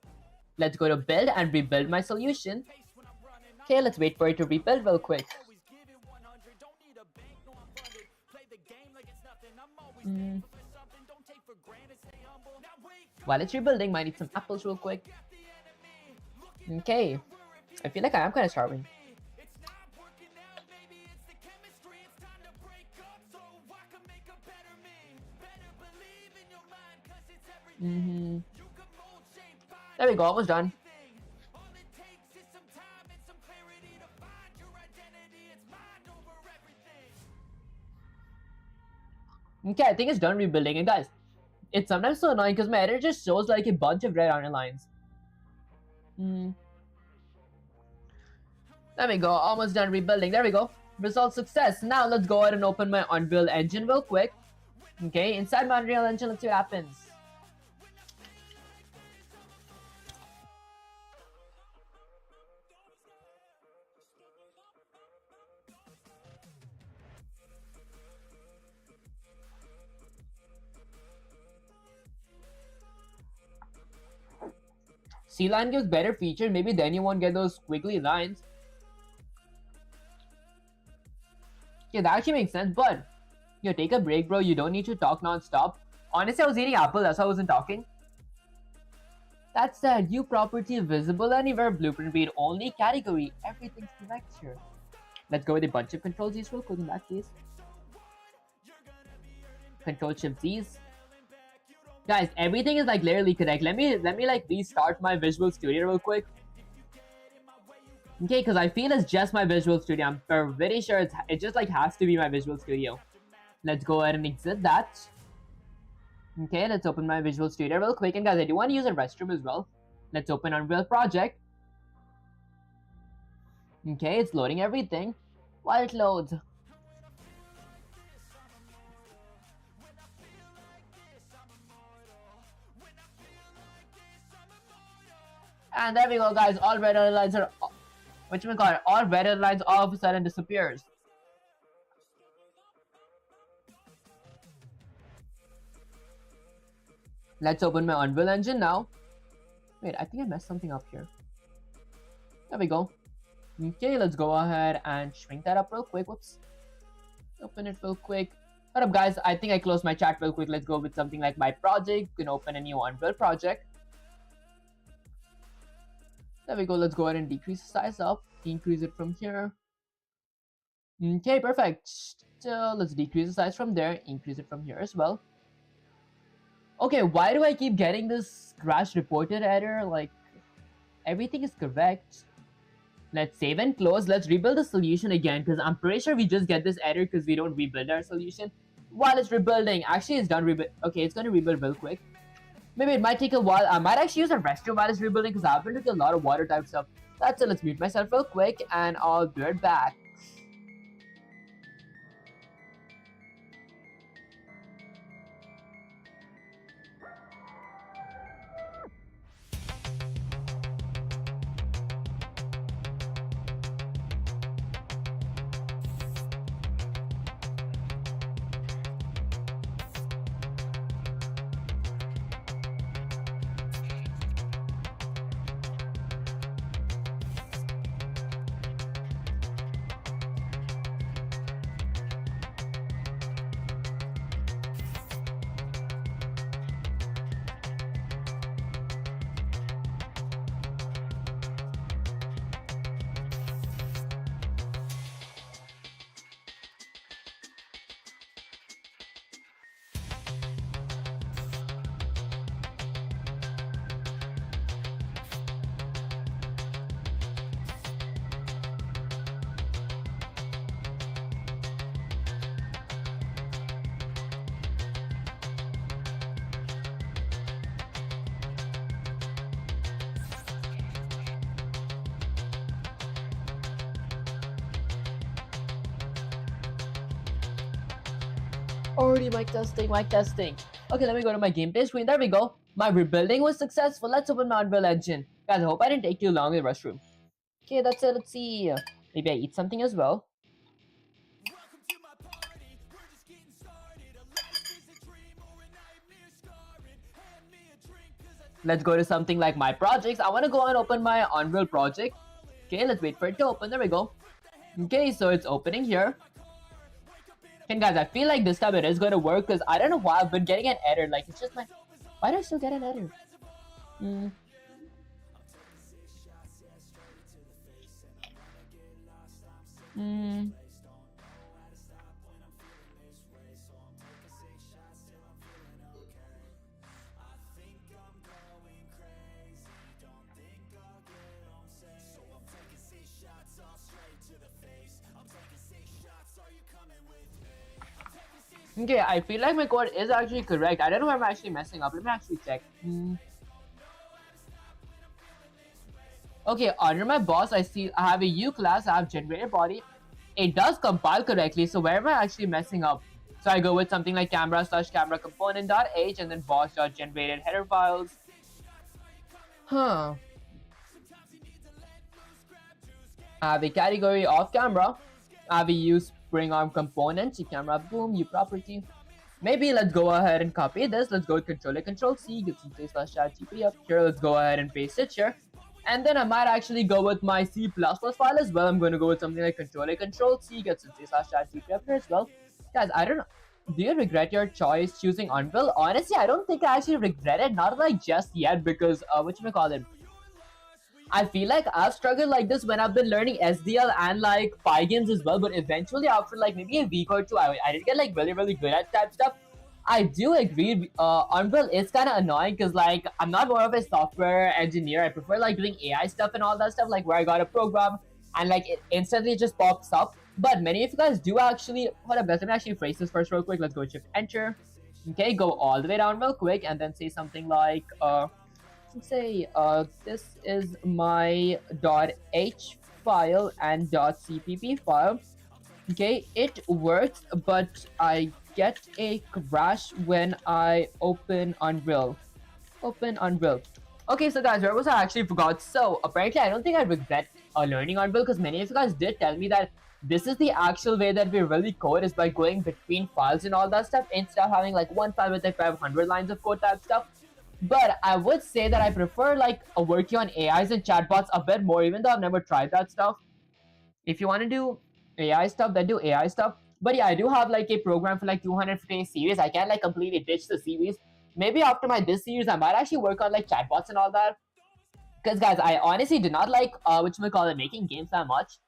A: Let's go to build and rebuild my solution. Okay, let's wait for it to rebuild real quick. While it's rebuilding, might need some apples real quick. Okay, I feel like I am kind of starving. There we go, almost done. Okay, I think it's done rebuilding. And guys, it's sometimes so annoying because my editor just shows like a bunch of red underlines. There we go, almost done rebuilding. There we go. Result success. Now let's go ahead and open my Unreal Engine real quick. Okay, inside my Unreal Engine, let's see what happens. CLion gives better feature, maybe then you won't get those squiggly lines. Yeah, that actually makes sense, but yo, take a break, bro. You don't need to talk non-stop. Honestly, I was eating apple, that's why I wasn't talking. That said, Hue property visible anywhere, blueprint read only, category, everything's correct here. Let's go with a bunch of control Z's real quick in that case. Control Shift Z's. Guys, everything is like literally correct. Let me like restart my Visual Studio real quick. Okay, because I feel it's just my Visual Studio. I'm very sure it just like has to be my Visual Studio. Let's go ahead and exit that. Okay, let's open my Visual Studio real quick. And guys, I do want to use a restroom as well. Let's open Unreal Project. Okay, it's loading everything while it loads. And there we go, guys. All red lines are, all red lines all of a sudden disappears. Let's open my Unreal Engine now. Wait, I think I messed something up here. There we go. Okay, let's go ahead and shrink that up real quick. Whoops. Open it real quick. What up, guys? I think I closed my chat real quick. Let's go with something like my project. You can open a new Unreal project. There we go. Let's go ahead and decrease the size up. Increase it from here. Okay, perfect. So let's decrease the size from there. Increase it from here as well. Okay, why do I keep getting this crash reported error? Like, everything is correct. Let's save and close. Let's rebuild the solution again because I'm pretty sure we just get this error because we don't rebuild our solution while it's rebuilding. Actually, it's done rebuild. Okay, it's going to rebuild real quick. Maybe it might take a while. I might actually use a restroom while it's rebuilding because I've been doing a lot of water type stuff. That's it. Let's mute myself real quick and I'll be right back. Already mic testing, mic testing. Okay, let me go to my gameplay screen. There we go. My rebuilding was successful. Let's open my Unreal Engine. Guys, I hope I didn't take too long in the restroom. Okay, that's it. Let's see. Maybe I eat something as well. Let's go to something like my projects. I want to go and open my Unreal project. Okay, let's wait for it to open. There we go. Okay, so it's opening here. And guys, I feel like this time it is going to work because I don't know why I've been getting an error. Like, it's just my... Why do I still get an error? Okay, I feel like my code is actually correct. I don't know where I'm actually messing up. Let me actually check. Okay, under my boss, I see I have a U class. I have generated body. It does compile correctly. So where am I actually messing up? So I go with something like camera/camera component.h and then boss.generated header files. Huh. I have a category of camera. I have a use spring arm component, camera boom, U property. Maybe let's go ahead and copy this. Let's go with Control-C, get some place/chat up here. Let's go ahead and paste it here. And then I might actually go with my C++ file as well. I'm going to go with something like Control-C, get some place/chat up here as well. Guys, I don't know. Do you regret your choice choosing Unreal? Honestly, I don't think I actually regret it. Not like just yet because, whatchamacallit, I feel like I've struggled like this when I've been learning SDL and like Pygames as well, but eventually after like maybe a week or two, I did get like really good at type stuff. I do agree, Unreal is kind of annoying because like I'm not more of a software engineer. I prefer like doing AI stuff and all that stuff, like where I got a program and like it instantly just pops up. But many of you guys do actually, hold up guys, let me actually phrase this first real quick. Let's go shift enter. Okay, go all the way down real quick and then say something like, say this is my .h file and .cpp file. Okay, it works, but I get a crash when I open Unreal. Okay, so guys, where was I? Actually forgot. So apparently I don't think I regret learning Unreal because many of you guys did tell me that this is the actual way that we really code, is by going between files and all that stuff instead of having like one file with like 500 lines of code type stuff. But I would say that I prefer like working on AIs and chatbots a bit more, even though I've never tried that stuff. If you want to do AI stuff, then do AI stuff. But yeah, I do have like a program for like 250 series. I can't like completely ditch the series. Maybe after my this series, I might actually work on like chatbots and all that. Because guys, I honestly did not like whatchamacallit, making games that much.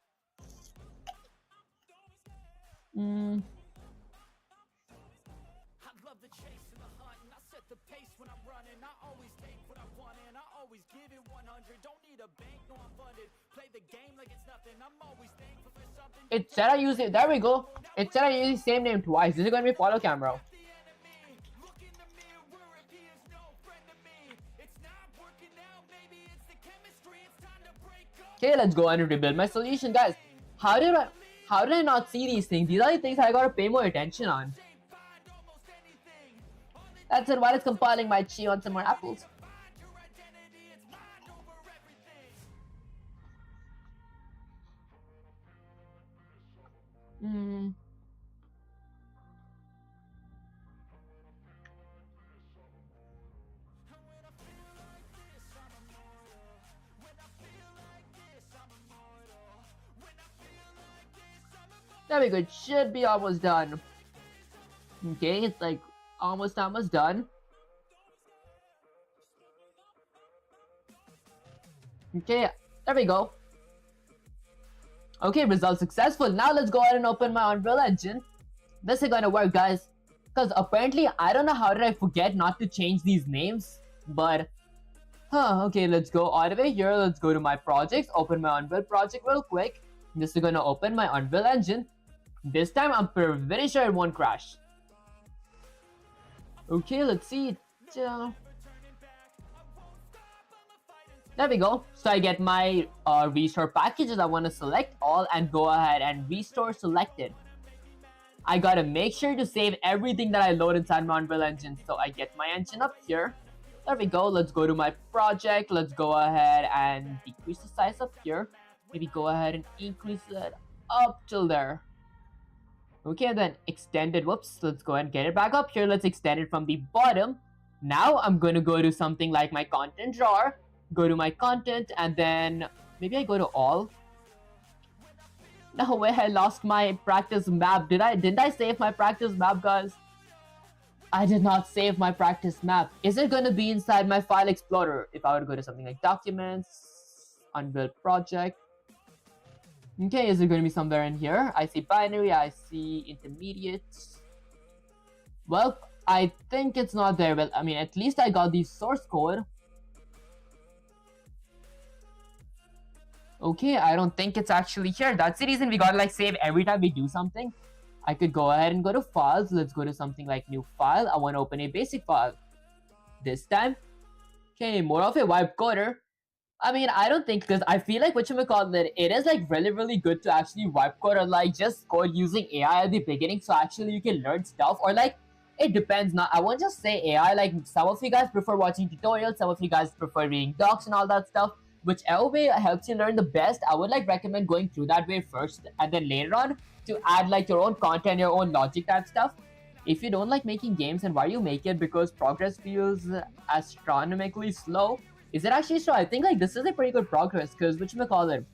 A: It said I use it. There we go. It said I use the same name twice. This is going to be follow camera. Okay, let's go and rebuild my solution, guys. How did I not see these things? These are the things I gotta pay more attention on. That's it. While it's compiling, my chew on some more apples. Hmm. There we go. It should be almost done. Okay, it's like almost done. Okay, there we go. Okay, result successful. Now let's go ahead and open my Unreal Engine. This is gonna work, guys. Because apparently, I don't know how did I forget not to change these names. But, okay, let's go all the way here. Let's go to my projects. Open my Unreal project real quick. This is gonna open my Unreal Engine. This time, I'm very sure it won't crash. Okay, let's see. There we go. So I get my restore packages. I want to select all and go ahead and restore selected. I gotta make sure to save everything that I load inside my Unreal Engine. So I get my engine up here. There we go. Let's go to my project. Let's go ahead and decrease the size up here. Maybe go ahead and increase it up till there. Okay, then extend it. Whoops. Let's go and get it back up here. Let's extend it from the bottom. Now I'm going to go to something like my content drawer. Go to my content and then maybe I go to all. No way, I lost my practice map. Didn't I save my practice map, guys? I did not save my practice map. Is it gonna be inside my file explorer? If I were to go to something like documents, Unreal project. Okay, is it gonna be somewhere in here? I see binary, I see intermediate. Well, I think it's not there. Well, I mean, at least I got the source code. Okay, I don't think it's actually here. That's the reason we gotta like save every time we do something. I could go ahead and go to files. Let's go to something like new file. I want to open a basic file. This time. Okay, more of a wipe coder. I mean, I don't think, because I feel like whatchamacallit, it is like really good to actually wipe code or like just code using AI at the beginning, so actually you can learn stuff, or like it depends. Not, I won't just say AI, like some of you guys prefer watching tutorials, some of you guys prefer reading docs and all that stuff. Whichever way helps you learn the best, I would like recommend going through that way first, and then later on to add like your own content, your own logic type stuff. If you don't like making games, and why you make it because progress feels astronomically slow. Is it actually so? I think like this is a pretty good progress, because whatchamacallit,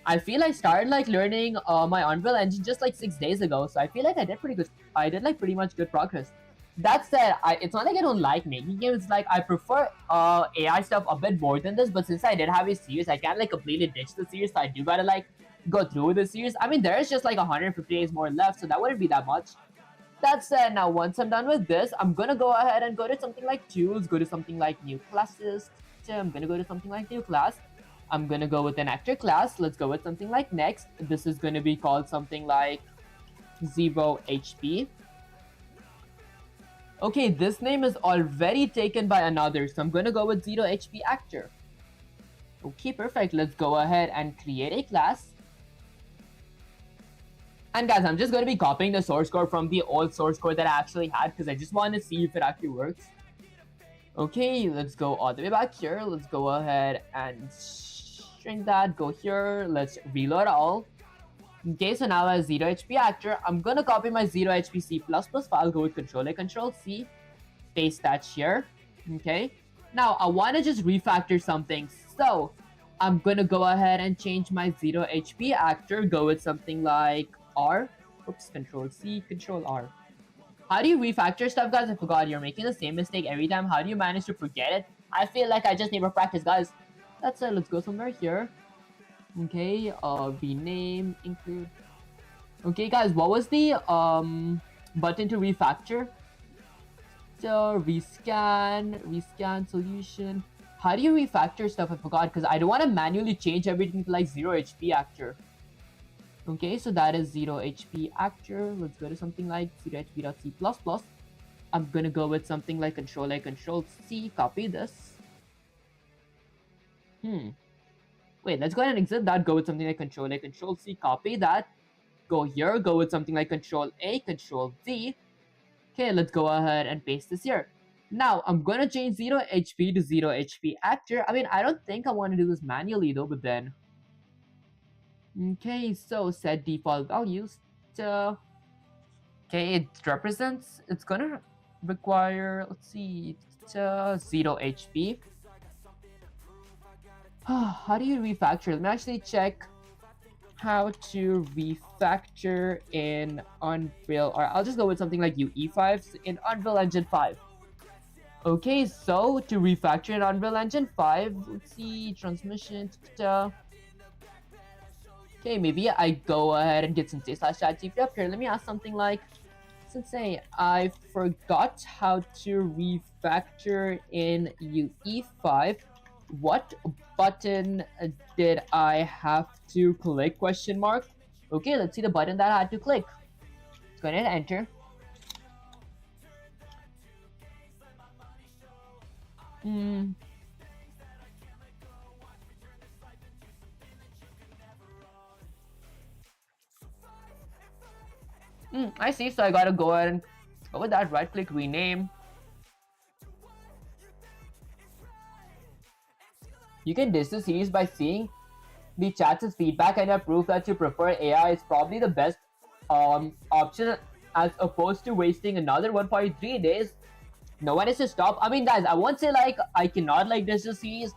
A: I feel I started like learning my Unreal Engine just like 6 days ago, so I feel like I did pretty good. I did like pretty much good progress. That said, it's not like I don't like making games. It's like I prefer AI stuff a bit more than this. But since I did have a series, I can't like completely ditch the series. So I do gotta like go through the series. I mean, there is just like 150 days more left, so that wouldn't be that much. That said, now once I'm done with this, I'm gonna go ahead and go to something like tools, go to something like new classes. I'm gonna go to something like new class. I'm gonna go with an actor class. Let's go with something like next. This is gonna be called something like 0 HP. Okay, this name is already taken by another, so I'm gonna go with 0 HP actor. Okay, perfect. Let's go ahead and create a class. And guys, I'm just going to be copying the source code from the old source code that I actually had, because I just want to see if it actually works. Okay, let's go all the way back here. Let's go ahead and shrink that. Go here. Let's reload all. Okay, so now as 0 HP actor, I'm going to copy my 0 HP C++ file. Go with Control-A, Control-C. Paste that here. Okay. Now, I want to just refactor something. So, I'm going to go ahead and change my 0 HP actor. Go with something like R. Oops, Control-C, Control-R. How do you refactor stuff, guys? I forgot. You're making the same mistake every time. How do you manage to forget it? I feel like I just need more practice, guys. That's it. Let's go somewhere here. Okay, rename, include. Okay, guys, what was the button to refactor? So, rescan solution. How do you refactor stuff? I forgot, because I don't want to manually change everything to like 0 HP actor. Okay, so that is 0 HP actor. Let's go to something like 0 HP.C++. I'm gonna go with something like Control-A, Control-C. Copy this. Wait, let's go ahead and exit that. Go with something like Control A, Control C. Copy that. Go here. Go with something like Control A, Control V. Okay, let's go ahead and paste this here. Now, I'm gonna change 0 HP to 0 HP actor. I mean, I don't think I want to do this manually though, but then... Okay, so set default values to... Okay, it represents... It's gonna require... Let's see... To 0 HP. How do you refactor? Let me actually check how to refactor in Unreal, or I'll just go with something like UE5 in Unreal Engine 5. Okay, so to refactor in Unreal Engine 5, let's see, transmission. Okay, maybe I go ahead and get Sensei/ChatGPT up here. Let me ask something like, Sensei, I forgot how to refactor in UE5. What button did I have to click? Question mark. Okay, let's see the button that I had to click. Let's go ahead and enter. I see, so I gotta go ahead and go with that, right click, rename. You can diss the series by seeing the chat's as feedback, and your proof that you prefer AI is probably the best option, as opposed to wasting another 1.3 days. No one is to stop. I mean, guys, I won't say like I cannot like diss the series.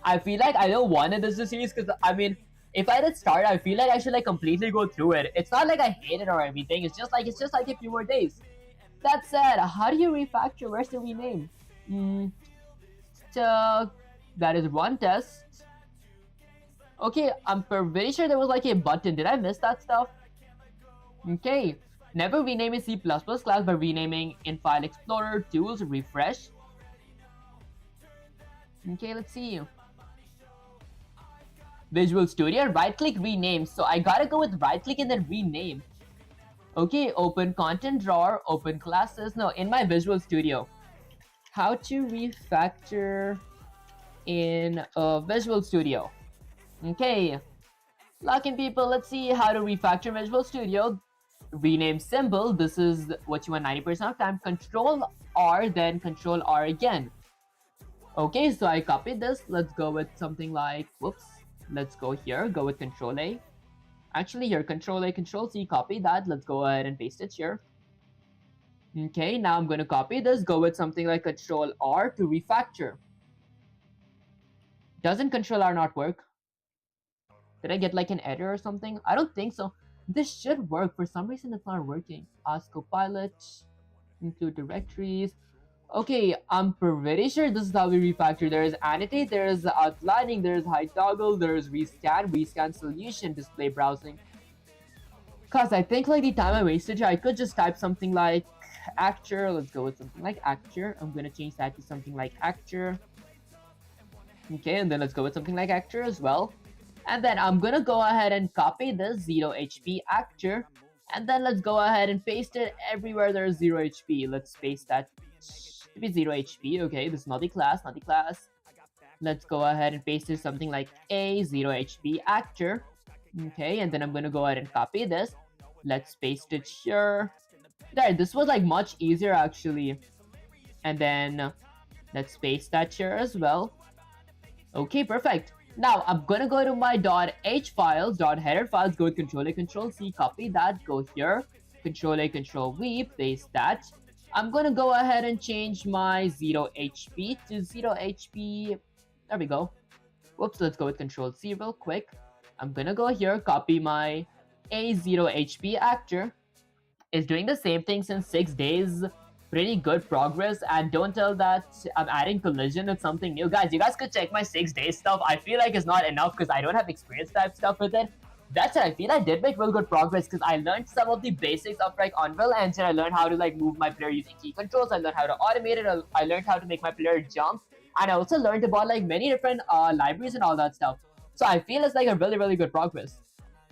A: I feel like I don't want to diss the series because I mean, if I did start, I feel like I should like completely go through it. It's not like I hate it or anything. It's just like a few more days. That said, how do you refactor? Where's the rename? So that is one test. Okay, I'm pretty sure there was like a button. Did I miss that stuff? Okay, never rename a C++ class by renaming in File Explorer, Tools, Refresh. Okay, let's see. Visual Studio, right click, rename. So I gotta go with right click and then rename. Okay, open content drawer, open classes. No, in my Visual Studio. How to refactor in Visual Studio. Okay, locking people, let's see how to refactor Visual Studio. Rename symbol, this is what you want 90% of time. Control R, then Control R again. Okay, so I copied this. Let's go with something like, whoops. Let's go here, go with Control A. Actually here, Control A, Control C, copy that. Let's go ahead and paste it here. Okay, now I'm going to copy this, go with something like Control R to refactor. Doesn't Control R not work? Did I get like an error or something? I don't think so. This should work. For some reason it's not working. Ask Copilot, include directories. Okay, I'm pretty sure this is how we refactor. There is annotate, there is outlining, there is hide toggle, there is rescan solution, display browsing. Cause I think like the time I wasted here, I could just type something like actor. Let's go with something like actor. I'm gonna change that to something like actor. Okay, and then let's go with something like actor as well. And then I'm gonna go ahead and copy this 0 HP actor. And then let's go ahead and paste it everywhere there's 0 HP. Let's paste that to be 0 HP. Okay, this is not the class, not the class. Let's go ahead and paste it something like a 0 HP actor. Okay, and then I'm gonna go ahead and copy this. Let's paste it here. There, this was like much easier actually. And then let's paste that here as well. Okay, perfect. Now I'm gonna go to my .h files, .header files, go with Control A, Control C, copy that, go here, Control A, Control V, paste that. I'm gonna go ahead and change my 0 HP to 0 HP. There we go. Whoops, let's go with Control C real quick. I'm gonna go here, copy my A0 HP actor. It's doing the same thing since 6 days. Pretty good progress, and don't tell that I'm adding collision with something new. Guys, you guys could check my 6 days stuff. I feel like it's not enough because I don't have experience type stuff with it. That's it. I feel I did make real good progress because I learned some of the basics of like Unreal Engine. I learned how to like move my player using key controls. I learned how to automate it. I learned how to make my player jump, and I also learned about like many different libraries and all that stuff. So I feel it's like a really good progress.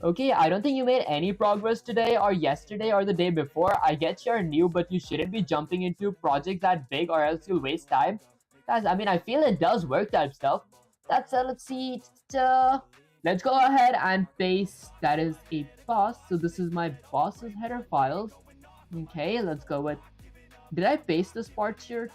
A: Okay, I don't think you made any progress today or yesterday or the day before. I get you're new, but you shouldn't be jumping into projects that big or else you'll waste time. Guys, I mean, I feel it does work type stuff. That's let's see. Let's go ahead and paste that is a boss. So this is my boss's header files. Okay, let's go with. Did I paste this part here?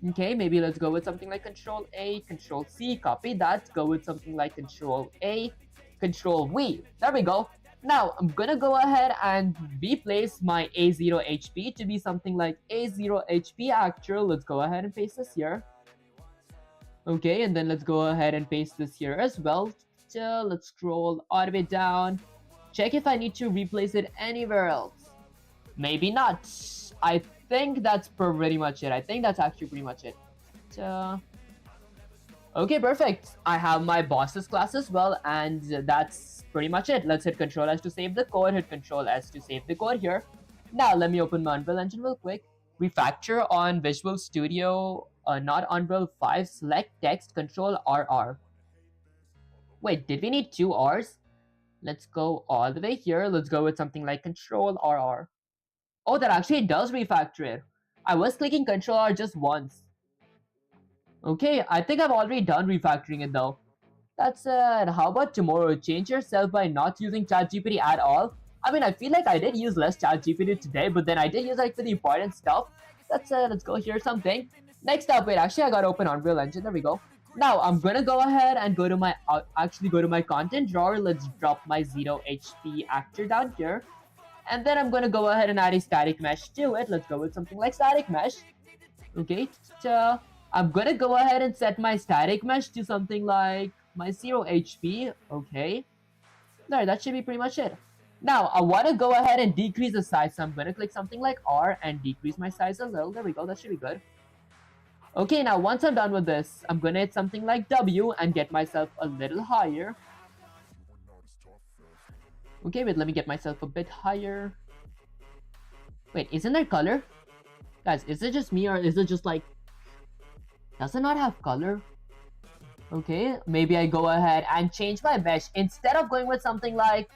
A: Okay, maybe let's go with something like Control A, Control C, copy that. Go with something like Control A, Control V. There we go. Now I'm gonna go ahead and replace my A0 HP to be something like A0 HP actual. Let's go ahead and paste this here. Okay, and then let's go ahead and paste this here as well. So let's scroll all the way down. Check if I need to replace it anywhere else. Maybe not. I think that's pretty much it. I think that's actually pretty much it. So, okay, perfect. I have my boss's class as well, and that's pretty much it. Let's hit Control S to save the code, hit Control S to save the code here. Now, let me open my Unreal Engine real quick. Refactor on Visual Studio, not Unreal 5, select text, Control RR. Wait, did we need two R's? Let's go all the way here. Let's go with something like Control RR. Oh, that actually does refactor it. I was clicking Control R just once. Okay, I think I've already done refactoring it though. That's it. How about tomorrow? Change yourself by not using ChatGPT at all. I mean, I feel like I did use less ChatGPT today, but then I did use like for the important stuff. That's it. Let's go hear something. Next up, wait, actually I got open Unreal Engine. There we go. Now I'm gonna go ahead and go to my content drawer. Let's drop my 0 HP actor down here. And then I'm gonna go ahead and add a static mesh to it. Let's go with something like static mesh. Okay, so I'm gonna go ahead and set my static mesh to something like my 0 HP. Okay, there, that should be pretty much it. Now I want to go ahead and decrease the size, so I'm gonna click something like R and decrease my size a little. There we go, that should be good. Okay, now once I'm done with this, I'm gonna hit something like W and get myself a little higher. Okay, wait, let me get myself a bit higher. Wait, isn't there color? Guys, is it just me or is it just like... Does it not have color? Okay, maybe I go ahead and change my mesh. Instead of going with something like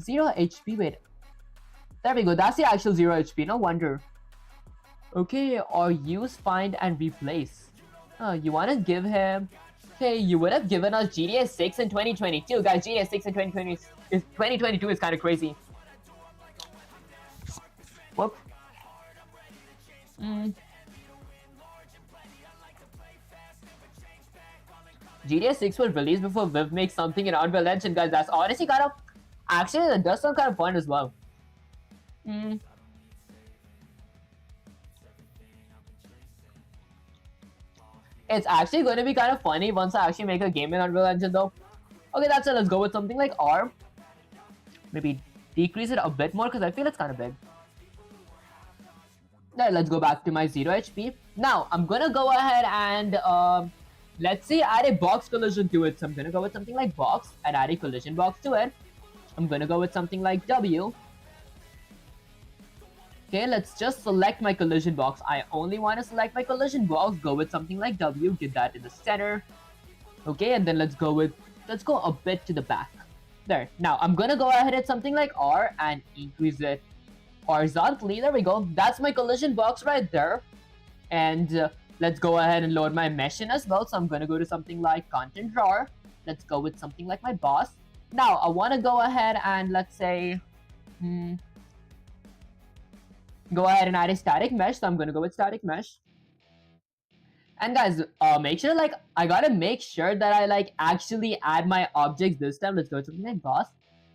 A: 0 HP, wait. There we go, that's the actual 0 HP, no wonder. Okay, or use, find, and replace. Oh, you wanna give him... Okay, you would have given us GTA 6 in 2022. Guys, GTA 6 in 2022 is kind of crazy. Whoop. GTA 6 will release before Viv makes something in Unreal Engine, guys. That's honestly kind of... Actually, that does sound kind of fun as well. It's actually going to be kind of funny once I actually make a game in Unreal Engine though. Okay, that's it. Let's go with something like R. Maybe decrease it a bit more because I feel it's kind of big. There, let's go back to my 0 HP. Now, I'm going to go ahead and let's say add a box collision to it. So I'm going to go with something like box and add a collision box to it. I'm going to go with something like W. Okay, let's just select my collision box. I only want to select my collision box. Go with something like W. Get that in the center. Okay, and then let's go a bit to the back. There. Now, I'm going to go ahead at something like R and increase it horizontally. There we go. That's my collision box right there. And let's go ahead and load my mesh in as well. So I'm going to go to something like content drawer. Let's go with something like my boss. Now, I want to go ahead and let's say... go ahead and add a static mesh. So I'm going to go with static mesh. And guys, make sure like I gotta make sure that I like actually add my objects this time. Let's go to something like boss.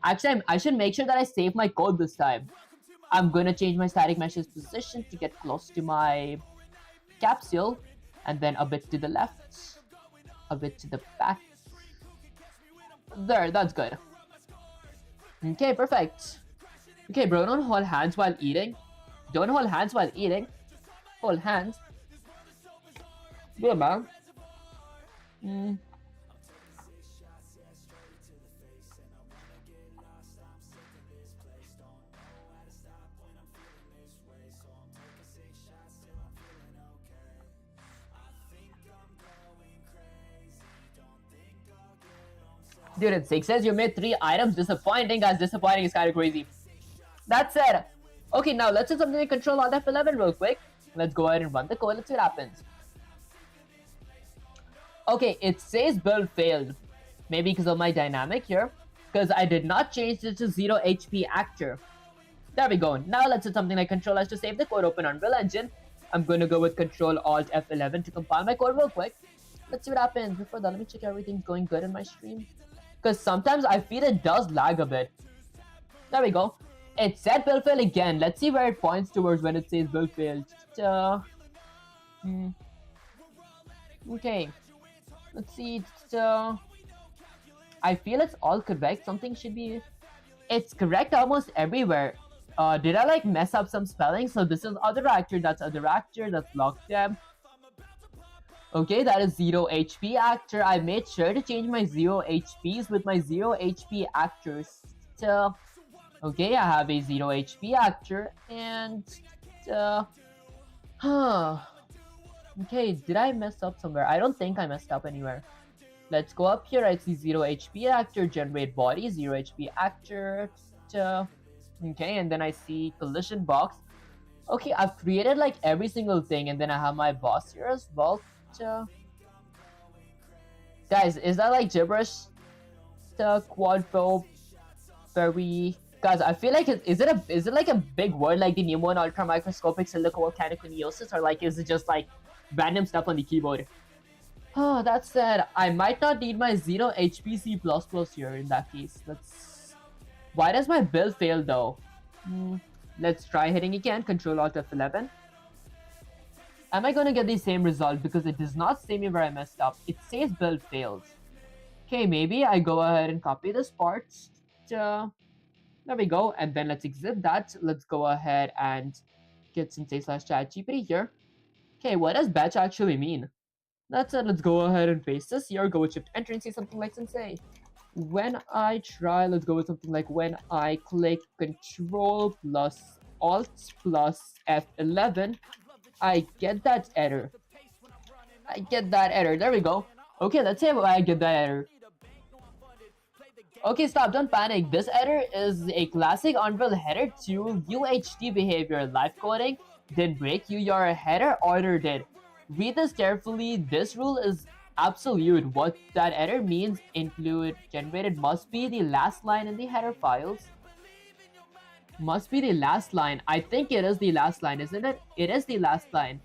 A: Actually, I should make sure that I save my code this time. I'm gonna change my static mesh's position to get close to my capsule, and then a bit to the left, a bit to the back. There, that's good. Okay, perfect. Okay, bro, don't hold hands while eating. Don't hold hands while eating. Hold hands. Good, man. Dude, it says you made 3 items. Disappointing, guys. Disappointing is kind of crazy. That's it. Okay, now let's do something like Control Alt F11 real quick. Let's go ahead and run the code. Let's see what happens. Okay, it says build failed. Maybe because of my dynamic here. Because I did not change it to 0 HP actor. There we go. Now let's hit something like Control S to save the code, open Unreal Engine. I'm gonna go with Control Alt F11 to compile my code real quick. Let's see what happens. Before that, let me check everything's going good in my stream. Because sometimes I feel it does lag a bit. There we go. It said build fail again. Let's see where it points towards when it says build failed. Okay. Let's see. I feel it's all correct. Something should be... It's correct almost everywhere. Did I like mess up some spelling? So this is other actor, that's locked. Okay, that is 0 HP actor. I made sure to change my 0 HPs with my 0 HP actors. So, okay, I have a 0 HP actor and okay, did I mess up somewhere? I don't think I messed up anywhere. Let's go up here. I see 0 HP actor, generate body, 0 HP actor. Okay, and then I see collision box. Okay, I've created like every single thing, and then I have my boss here as well. Guys, is that like gibberish? Quadro, very. Guys, I feel like is it like a big word like the Nemo and ultra microscopic silicovolcaniconiosis, or like is it just like random stuff on the keyboard? Oh, that said, I might not need my 0 HP C++ here in that case. Why does my build fail though? Let's try hitting again, Control Alt F11. Am I gonna get the same result? Because it does not say me where I messed up. It says build failed. Okay, maybe I go ahead and copy this part. There we go, and then let's exit that. Let's go ahead and get sensei/chatgpt here. Okay, what does batch actually mean? That's it. Let's go ahead and paste this here. Go with Shift Enter and say something like sensei. When I try, let's go with something like when I click Control plus Alt plus F11, I get that error. There we go. Okay, let's say I get that error. Okay, stop, don't panic. This error is a classic Unreal header 2 UHD behavior. Live coding did break you, your header order did. Read this carefully. This rule is absolute. What that error means, include generated must be the last line in the header files. Must be the last line. I think it is the last line, isn't it? It is the last line.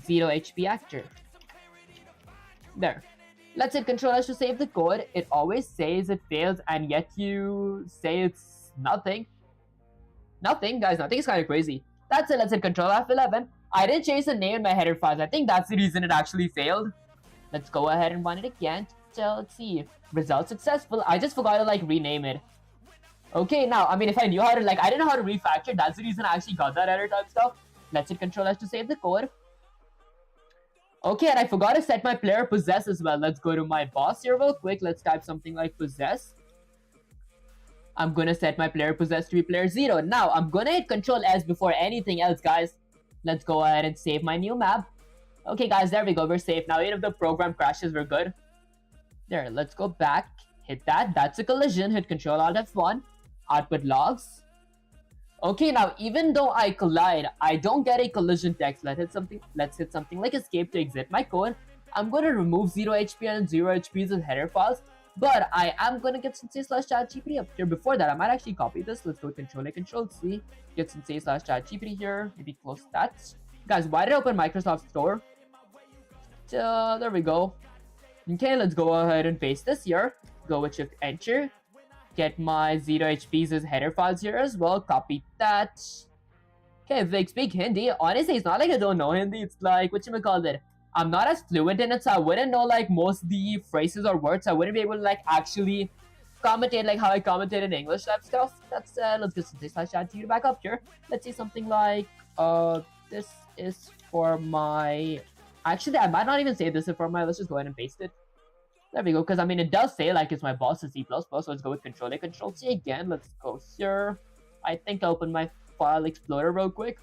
A: 0 HP actor. There. Let's hit Control S to save the code. It always says it fails, and yet you say it's nothing. Nothing, guys. Nothing is kind of crazy. That's it. Let's hit Control F11. I didn't change the name in my header files. I think that's the reason it actually failed. Let's go ahead and run it again. So let's see. Result successful. I just forgot to like rename it. Okay, now, I mean, if I knew how to like, I didn't know how to refactor. That's the reason I actually got that error type stuff. Let's hit Control S to save the code. Okay, and I forgot to set my player possess as well. Let's go to my boss here real quick. Let's type something like possess. I'm gonna set my player possess to be player 0. Now, I'm gonna hit Control S before anything else, guys. Let's go ahead and save my new map. Okay, guys, there we go. We're safe. Now, even if the program crashes, we're good. There, let's go back. Hit that. That's a collision. Hit Control Alt F1. Output logs. Okay, now even though I collide, I don't get a collision text. Let's hit something like escape to exit my code. I'm going to remove 0 HP and 0 HPs as header files, but I am going to get sensei/chatgpt up here. Before that, I might actually copy this. Let's go Control A, Control C, get sensei/chatgpt here, maybe close that. Guys, why did I open Microsoft Store? There we go. Okay, let's go ahead and paste this here. Go with Shift Enter. Get my 0 HPs as header files here as well. Copy that. Okay, if I speak Hindi, honestly, it's not like I don't know Hindi. It's like, whatchamacallit, I'm not as fluent in it, so I wouldn't know like most of the phrases or words. I wouldn't be able to like actually commentate like how I commentate in English type stuff. That's let's get sensei/chatgpt back up here. Let's see something like this is for my... Actually, I might not even say this is for my... Let's just go ahead and paste it. There we go, because I mean, it does say like it's my boss is C++, so let's go with Control A, Control C again. Let's go here. I think I'll open my file explorer real quick.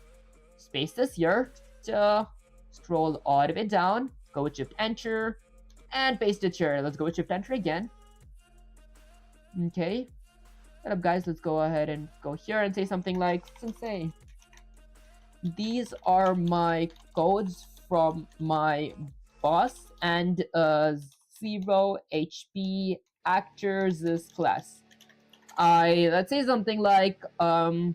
A: Space this here. Scroll all the way down. Go with Shift Enter. And paste it here. Let's go with Shift Enter again. Okay. What up, guys? Let's go ahead and go here and say something like, sensei, these are my codes from my boss and 0 HP actors this class. Let's say something like the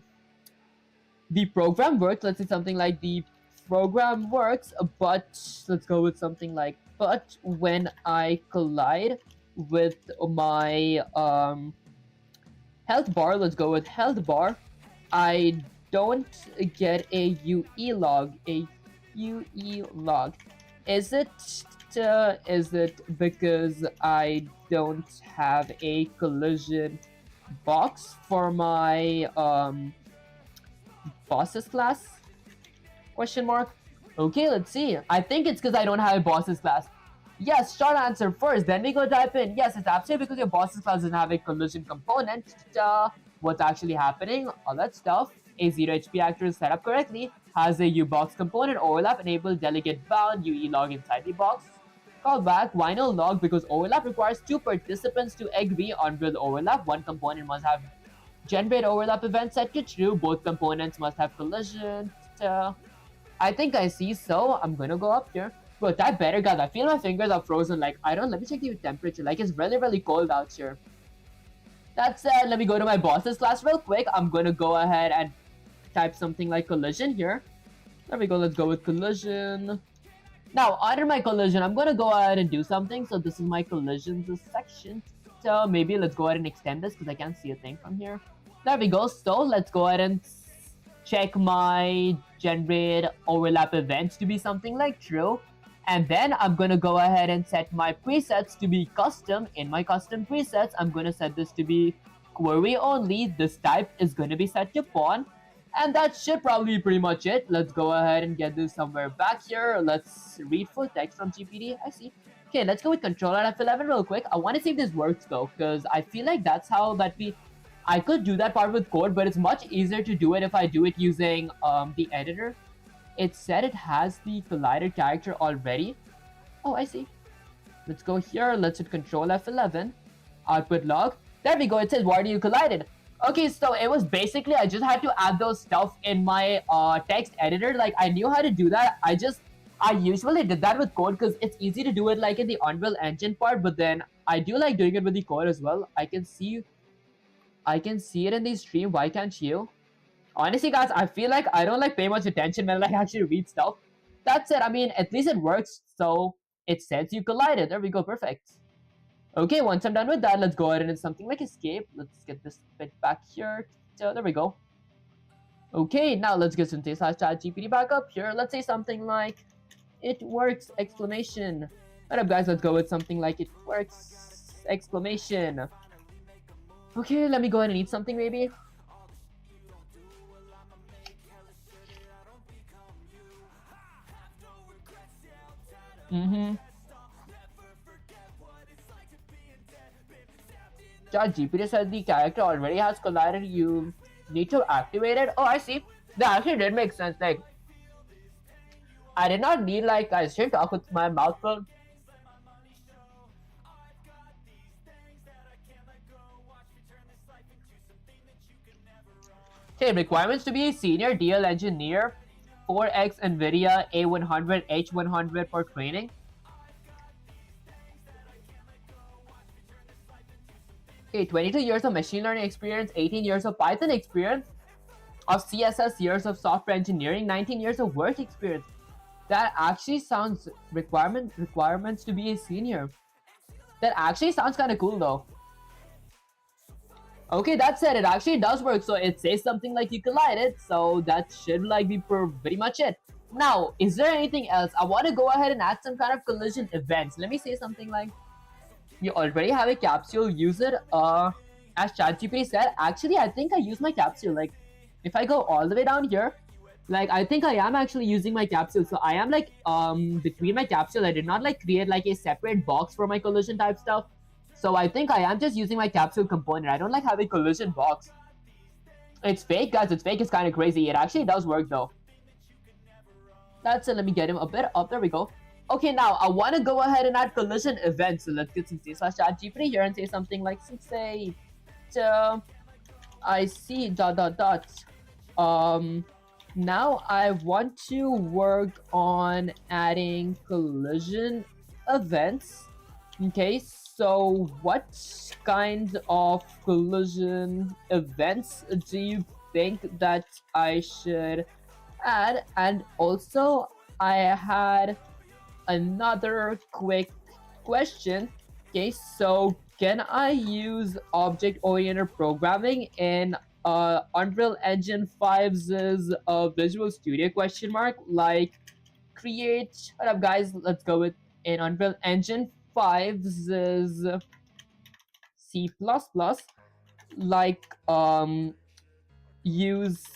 A: program works. Let's say something like the program works, but let's go with something like but when I collide with my health bar, let's go with health bar, I don't get a UE log. A UE log. Is it because I don't have a collision box for my bosses class? Question mark. Okay, let's see. I think it's because I don't have a bosses class. Yes, short answer first. Then we go type in. Yes, it's absolutely because your bosses class doesn't have a collision component. What's actually happening? All that stuff. A 0 HP actor is set up correctly. Has a U-box component overlap. Enable delegate bound UE log inside the box. Callback. Why no log? Because overlap requires two participants to agree on real overlap. One component must have generate overlap event set to true. Both components must have collision. I think I see, so I'm gonna go up here. Bro, that better, guys. I feel my fingers are frozen. Like, I don't. Let me check the temperature. Like, it's really, really cold out here. That said, let me go to my boss's class real quick. I'm gonna go ahead and type something like collision here. There we go. Let's go with collision. Now, under my collision, I'm gonna go ahead and do something. So this is my collisions section. So maybe let's go ahead and extend this because I can't see a thing from here. There we go. So let's go ahead and check my generate overlap events to be something like true. And then I'm gonna go ahead and set my presets to be custom. In my custom presets, I'm gonna set this to be query only. This type is gonna be set to pawn. And that should probably be pretty much it. Let's go ahead and get this somewhere back here. Let's read full text from GPD. I see. Okay, let's go with controller F11 real quick. I want to see if this works though, because I feel like that's how I could do that part with code, but it's much easier to do it if I do it using the editor. It said it has the collider character already. Oh, I see. Let's go here. Let's hit Control F11. Output log. There we go. It says, why do you collided? Okay, so it was basically, I just had to add those stuff in my text editor. Like, I knew how to do that. I usually did that with code because it's easy to do it like in the Unreal Engine part, but then I do like doing it with the code as well. I can see it in the stream. Why can't you? Honestly, guys, I feel like I don't like pay much attention when I actually read stuff. That's it. I mean, at least it works. So it says you collided. There we go. Perfect. Okay, once I'm done with that, let's go ahead and do something like escape. Let's get this bit back here. So there we go. Okay, now let's get some /ChatGPT back up here. Let's say something like it works! Exclamation. What up, guys? Let's go with something like it works! Exclamation. Okay, let me go ahead and eat something maybe. ChatGPT says the character already has collided. You need to activate it. Oh, I see. That actually did make sense. Like, I did not need I should talk with my mouth full. Okay, requirements to be a senior DL engineer. 4X NVIDIA A100 H100 for training. Okay, 22 years of machine learning experience, 18 years of Python experience, of CSS years of software engineering, 19 years of work experience. That actually sounds requirements to be a senior. That actually sounds kind of cool though. Okay, that said, it actually does work. So it says something like you collided. So that should be pretty much it. Now, is there anything else? I want to go ahead and add some kind of collision events. Let me say something like, you already have a capsule, use it. As ChatGPT said, actually, I think I use my capsule. Like, if I go all the way down here, I think I am actually using my capsule. So I am between my capsule, I did not create a separate box for my collision type stuff. So I think I am just using my capsule component. I don't have a collision box. It's fake, guys. It's fake. It's kind of crazy. It actually does work though. That's it. Let me get him a bit up. There we go. Okay, now I want to go ahead and add collision events. So let's get some c/ChatGPT here and say something like, say, I see ... Now I want to work on adding collision events. Okay, so what kind of collision events do you think that I should add? And also, I had another quick question. Okay, so can I use object-oriented programming in Unreal Engine 5's Visual Studio question mark? Like create, hold up guys, let's go with in Unreal Engine 5's C++, like use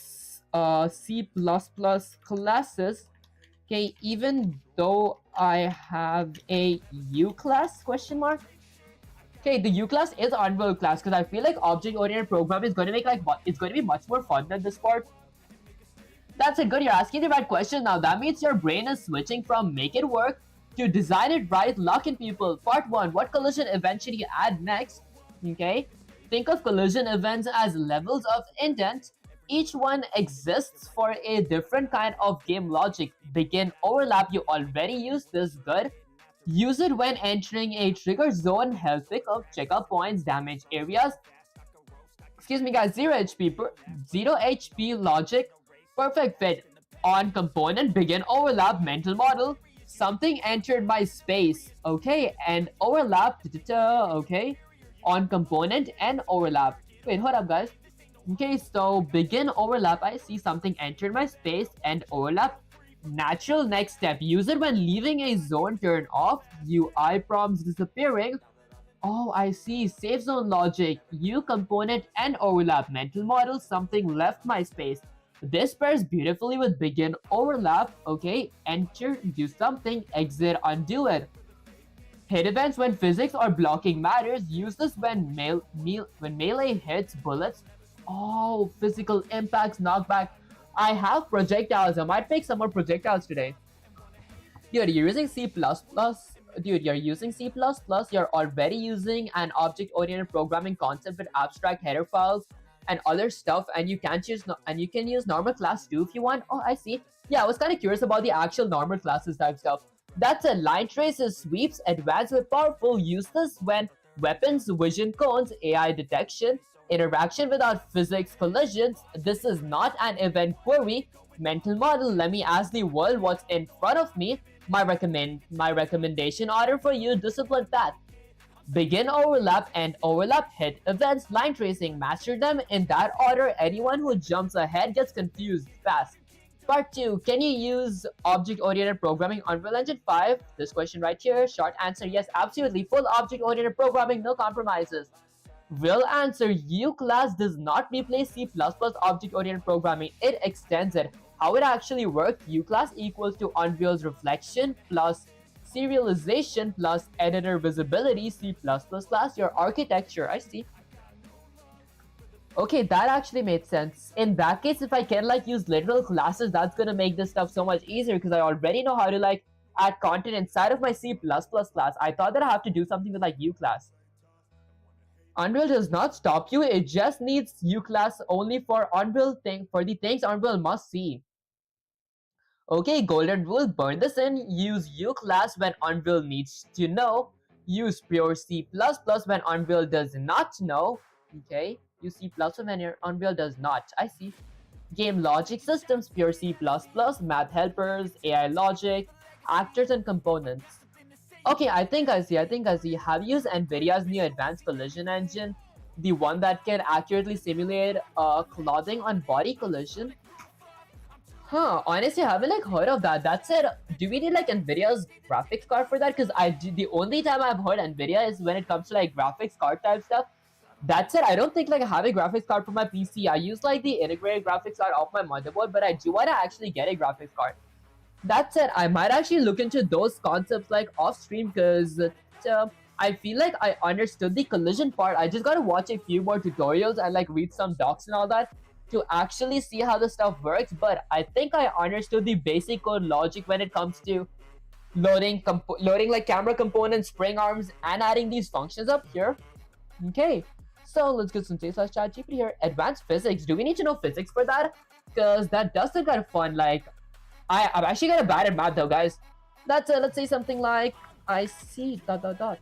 A: C++ classes. Okay, even though I have a U class question mark. Okay, the U class is Unreal class because I feel like object-oriented programming is going to make it's going to be much more fun than this part. That's it, good. You're asking the right question now. That means your brain is switching from make it work to design it right, lock in people. Part 1, what collision event should you add next? Okay, think of collision events as levels of intent. Each one exists for a different kind of game logic. Begin, overlap, you already used this, good. Use it when entering a trigger zone, health pick up, checkup points, damage areas. Excuse me guys, 0 HP, 0 HP logic, perfect fit. On component, begin, overlap, mental model. Something entered my space, okay, and overlap, okay. On component and overlap. Wait, hold up guys. Okay, so begin, overlap, I see something entered my space and overlap. Natural next step, use it when leaving a zone, turn off, UI prompts disappearing. Oh, I see, safe zone logic, U component and overlap, mental model, something left my space. This pairs beautifully with begin, overlap, okay, enter, do something, exit, undo it. Hit events when physics or blocking matters, use this when melee hits, bullets. Oh, physical impacts, knockback. I have projectiles. I might make some more projectiles today. Dude, you're using C++. Dude, you're using C++. You're already using an object-oriented programming concept with abstract header files and other stuff, and you can use normal class too if you want. Oh, I see. Yeah, I was kind of curious about the actual normal classes type stuff. That's a line traces, sweeps, advanced with powerful. Use this when weapons, vision cones, AI detection, interaction without physics, collisions. This is not an event query. Mental model, let me ask the world what's in front of me. My recommendation order for you, discipline path. Begin, overlap, and overlap, hit events, line tracing, master them in that order. Anyone who jumps ahead gets confused fast. Part 2, can you use object-oriented programming on Unreal Engine 5? This question right here, short answer, yes, absolutely. Full object-oriented programming, no compromises. Real answer, U class does not replace C++ object-oriented programming, it extends it. How it actually works, U class equals to Unreal's reflection plus serialization plus editor visibility, C++ class, your architecture, I see. Okay, that actually made sense. In that case, if I can use literal classes, that's gonna make this stuff so much easier because I already know how to add content inside of my C++ class. I thought that I have to do something with U class. Unreal does not stop you, it just needs U class only for the things Unreal must see. Okay, golden rule, burn this in. Use U class when Unreal needs to know. Use pure C++ when Unreal does not know. Okay, use C++ when your Unreal does not. I see. Game logic systems, pure C++, math helpers, AI logic, actors and components. Okay, I think I see. Have you used NVIDIA's new advanced collision engine? The one that can accurately simulate clothing on body collision? Huh, honestly, I haven't heard of that. That said, do we need NVIDIA's graphics card for that? Because the only time I've heard NVIDIA is when it comes to graphics card type stuff. That said, I don't think I have a graphics card for my PC. I use the integrated graphics card off my motherboard, but I do want to actually get a graphics card. That said, I might actually look into those concepts off stream because I feel like I understood the collision part. I just gotta watch a few more tutorials and read some docs and all that to actually see how the stuff works. But I think I understood the basic code logic when it comes to loading camera components, spring arms, and adding these functions up here. Okay, so let's get some say/ChatGPT here. Advanced physics. Do we need to know physics for that? because that does sound kind of fun. Like, I'm actually kind of bad at math though, guys. That's let's say something like I see dot dot dot.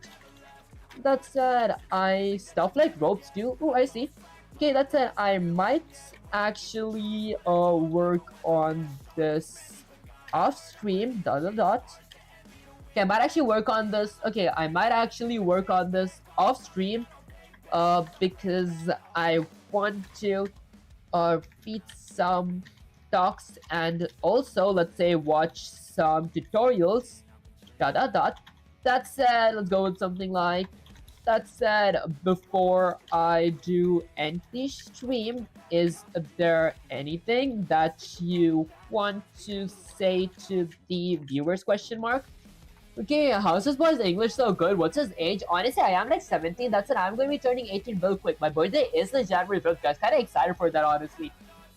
A: That said, I stuff like ropes too. Oh, I see. Okay, that said, I might actually work on this off stream. Dot dot dot. Okay, I might actually work on this. Okay, I might actually work on this off stream. Because I want to feed some talks and also let's say watch some tutorials. Dot dot dot. That said, let's go with something like that said, before I do end the stream, is there anything that you want to say to the viewers? Question mark. Okay, how's this boy's English so good? What's his age? Honestly, I am like 17. That's it. I'm going to be turning 18 real quick. My birthday is the January 5th, guys. Kind of excited for that, honestly.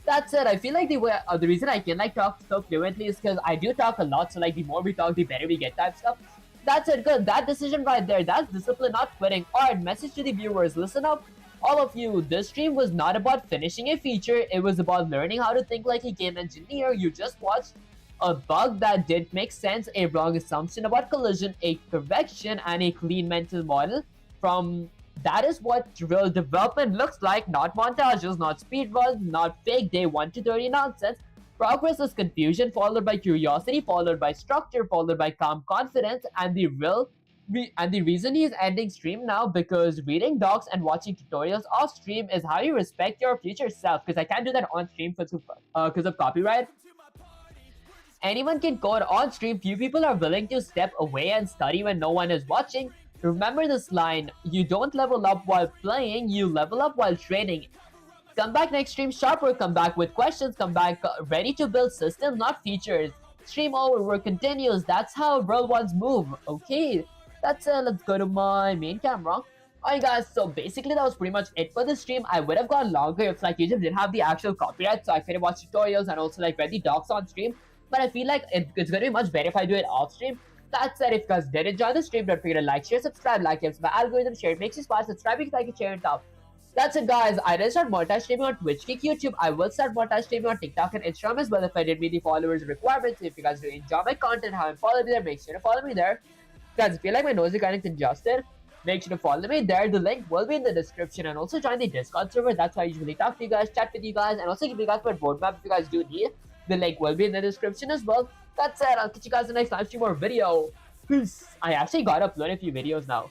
A: That's it. I feel like the reason I can like talk so fluently is because I do talk a lot. So like the more we talk, the better we get type stuff. That's it, good. That decision right there. That's discipline, not quitting. Alright, message to the viewers. Listen up. All of you, this stream was not about finishing a feature. It was about learning how to think like a game engineer. You just watched a bug that did make sense, a wrong assumption about collision, a correction, and a clean mental model. From that is what real development looks like, not montages, not speedruns, not fake day 1 to 30 nonsense. Progress is confusion followed by curiosity, followed by structure, followed by calm confidence, and the reason he's ending stream now because reading docs and watching tutorials off stream is how you respect your future self. Because I can't do that on stream because of copyright. Anyone can code on stream. Few people are willing to step away and study when no one is watching. Remember this line: you don't level up while playing, you level up while training. Come back next stream sharper, come back with questions, come back ready to build systems, not features. Stream over, work continues. That's how real ones move. Okay, that's let's go to my main camera. Alright guys, so basically that was pretty much it for the stream. I would have gone longer if like YouTube didn't have the actual copyright, so I could have watched tutorials and also like read the docs on stream. But I feel like it's gonna be much better if I do it off stream. That said, if you guys did enjoy the stream, don't forget to like, share, subscribe, like, helps my algorithm, share, it makes you smart, subscribe because I can share and top. That's it guys, I did start montage streaming on Twitch, Kick, YouTube. I will start montage streaming on TikTok and Instagram as well if I did meet the followers requirements. If you guys do enjoy my content, haven't followed me there, make sure to follow me there. Guys, if you like my nose is kind of congested, make sure to follow me there. The link will be in the description and also join the Discord server. That's why I usually talk to you guys, chat with you guys, and also give you guys my roadmap if you guys do need. The link will be in the description as well. That's it, I'll catch you guys in the next live stream or video. Peace. I actually got to upload a few videos now.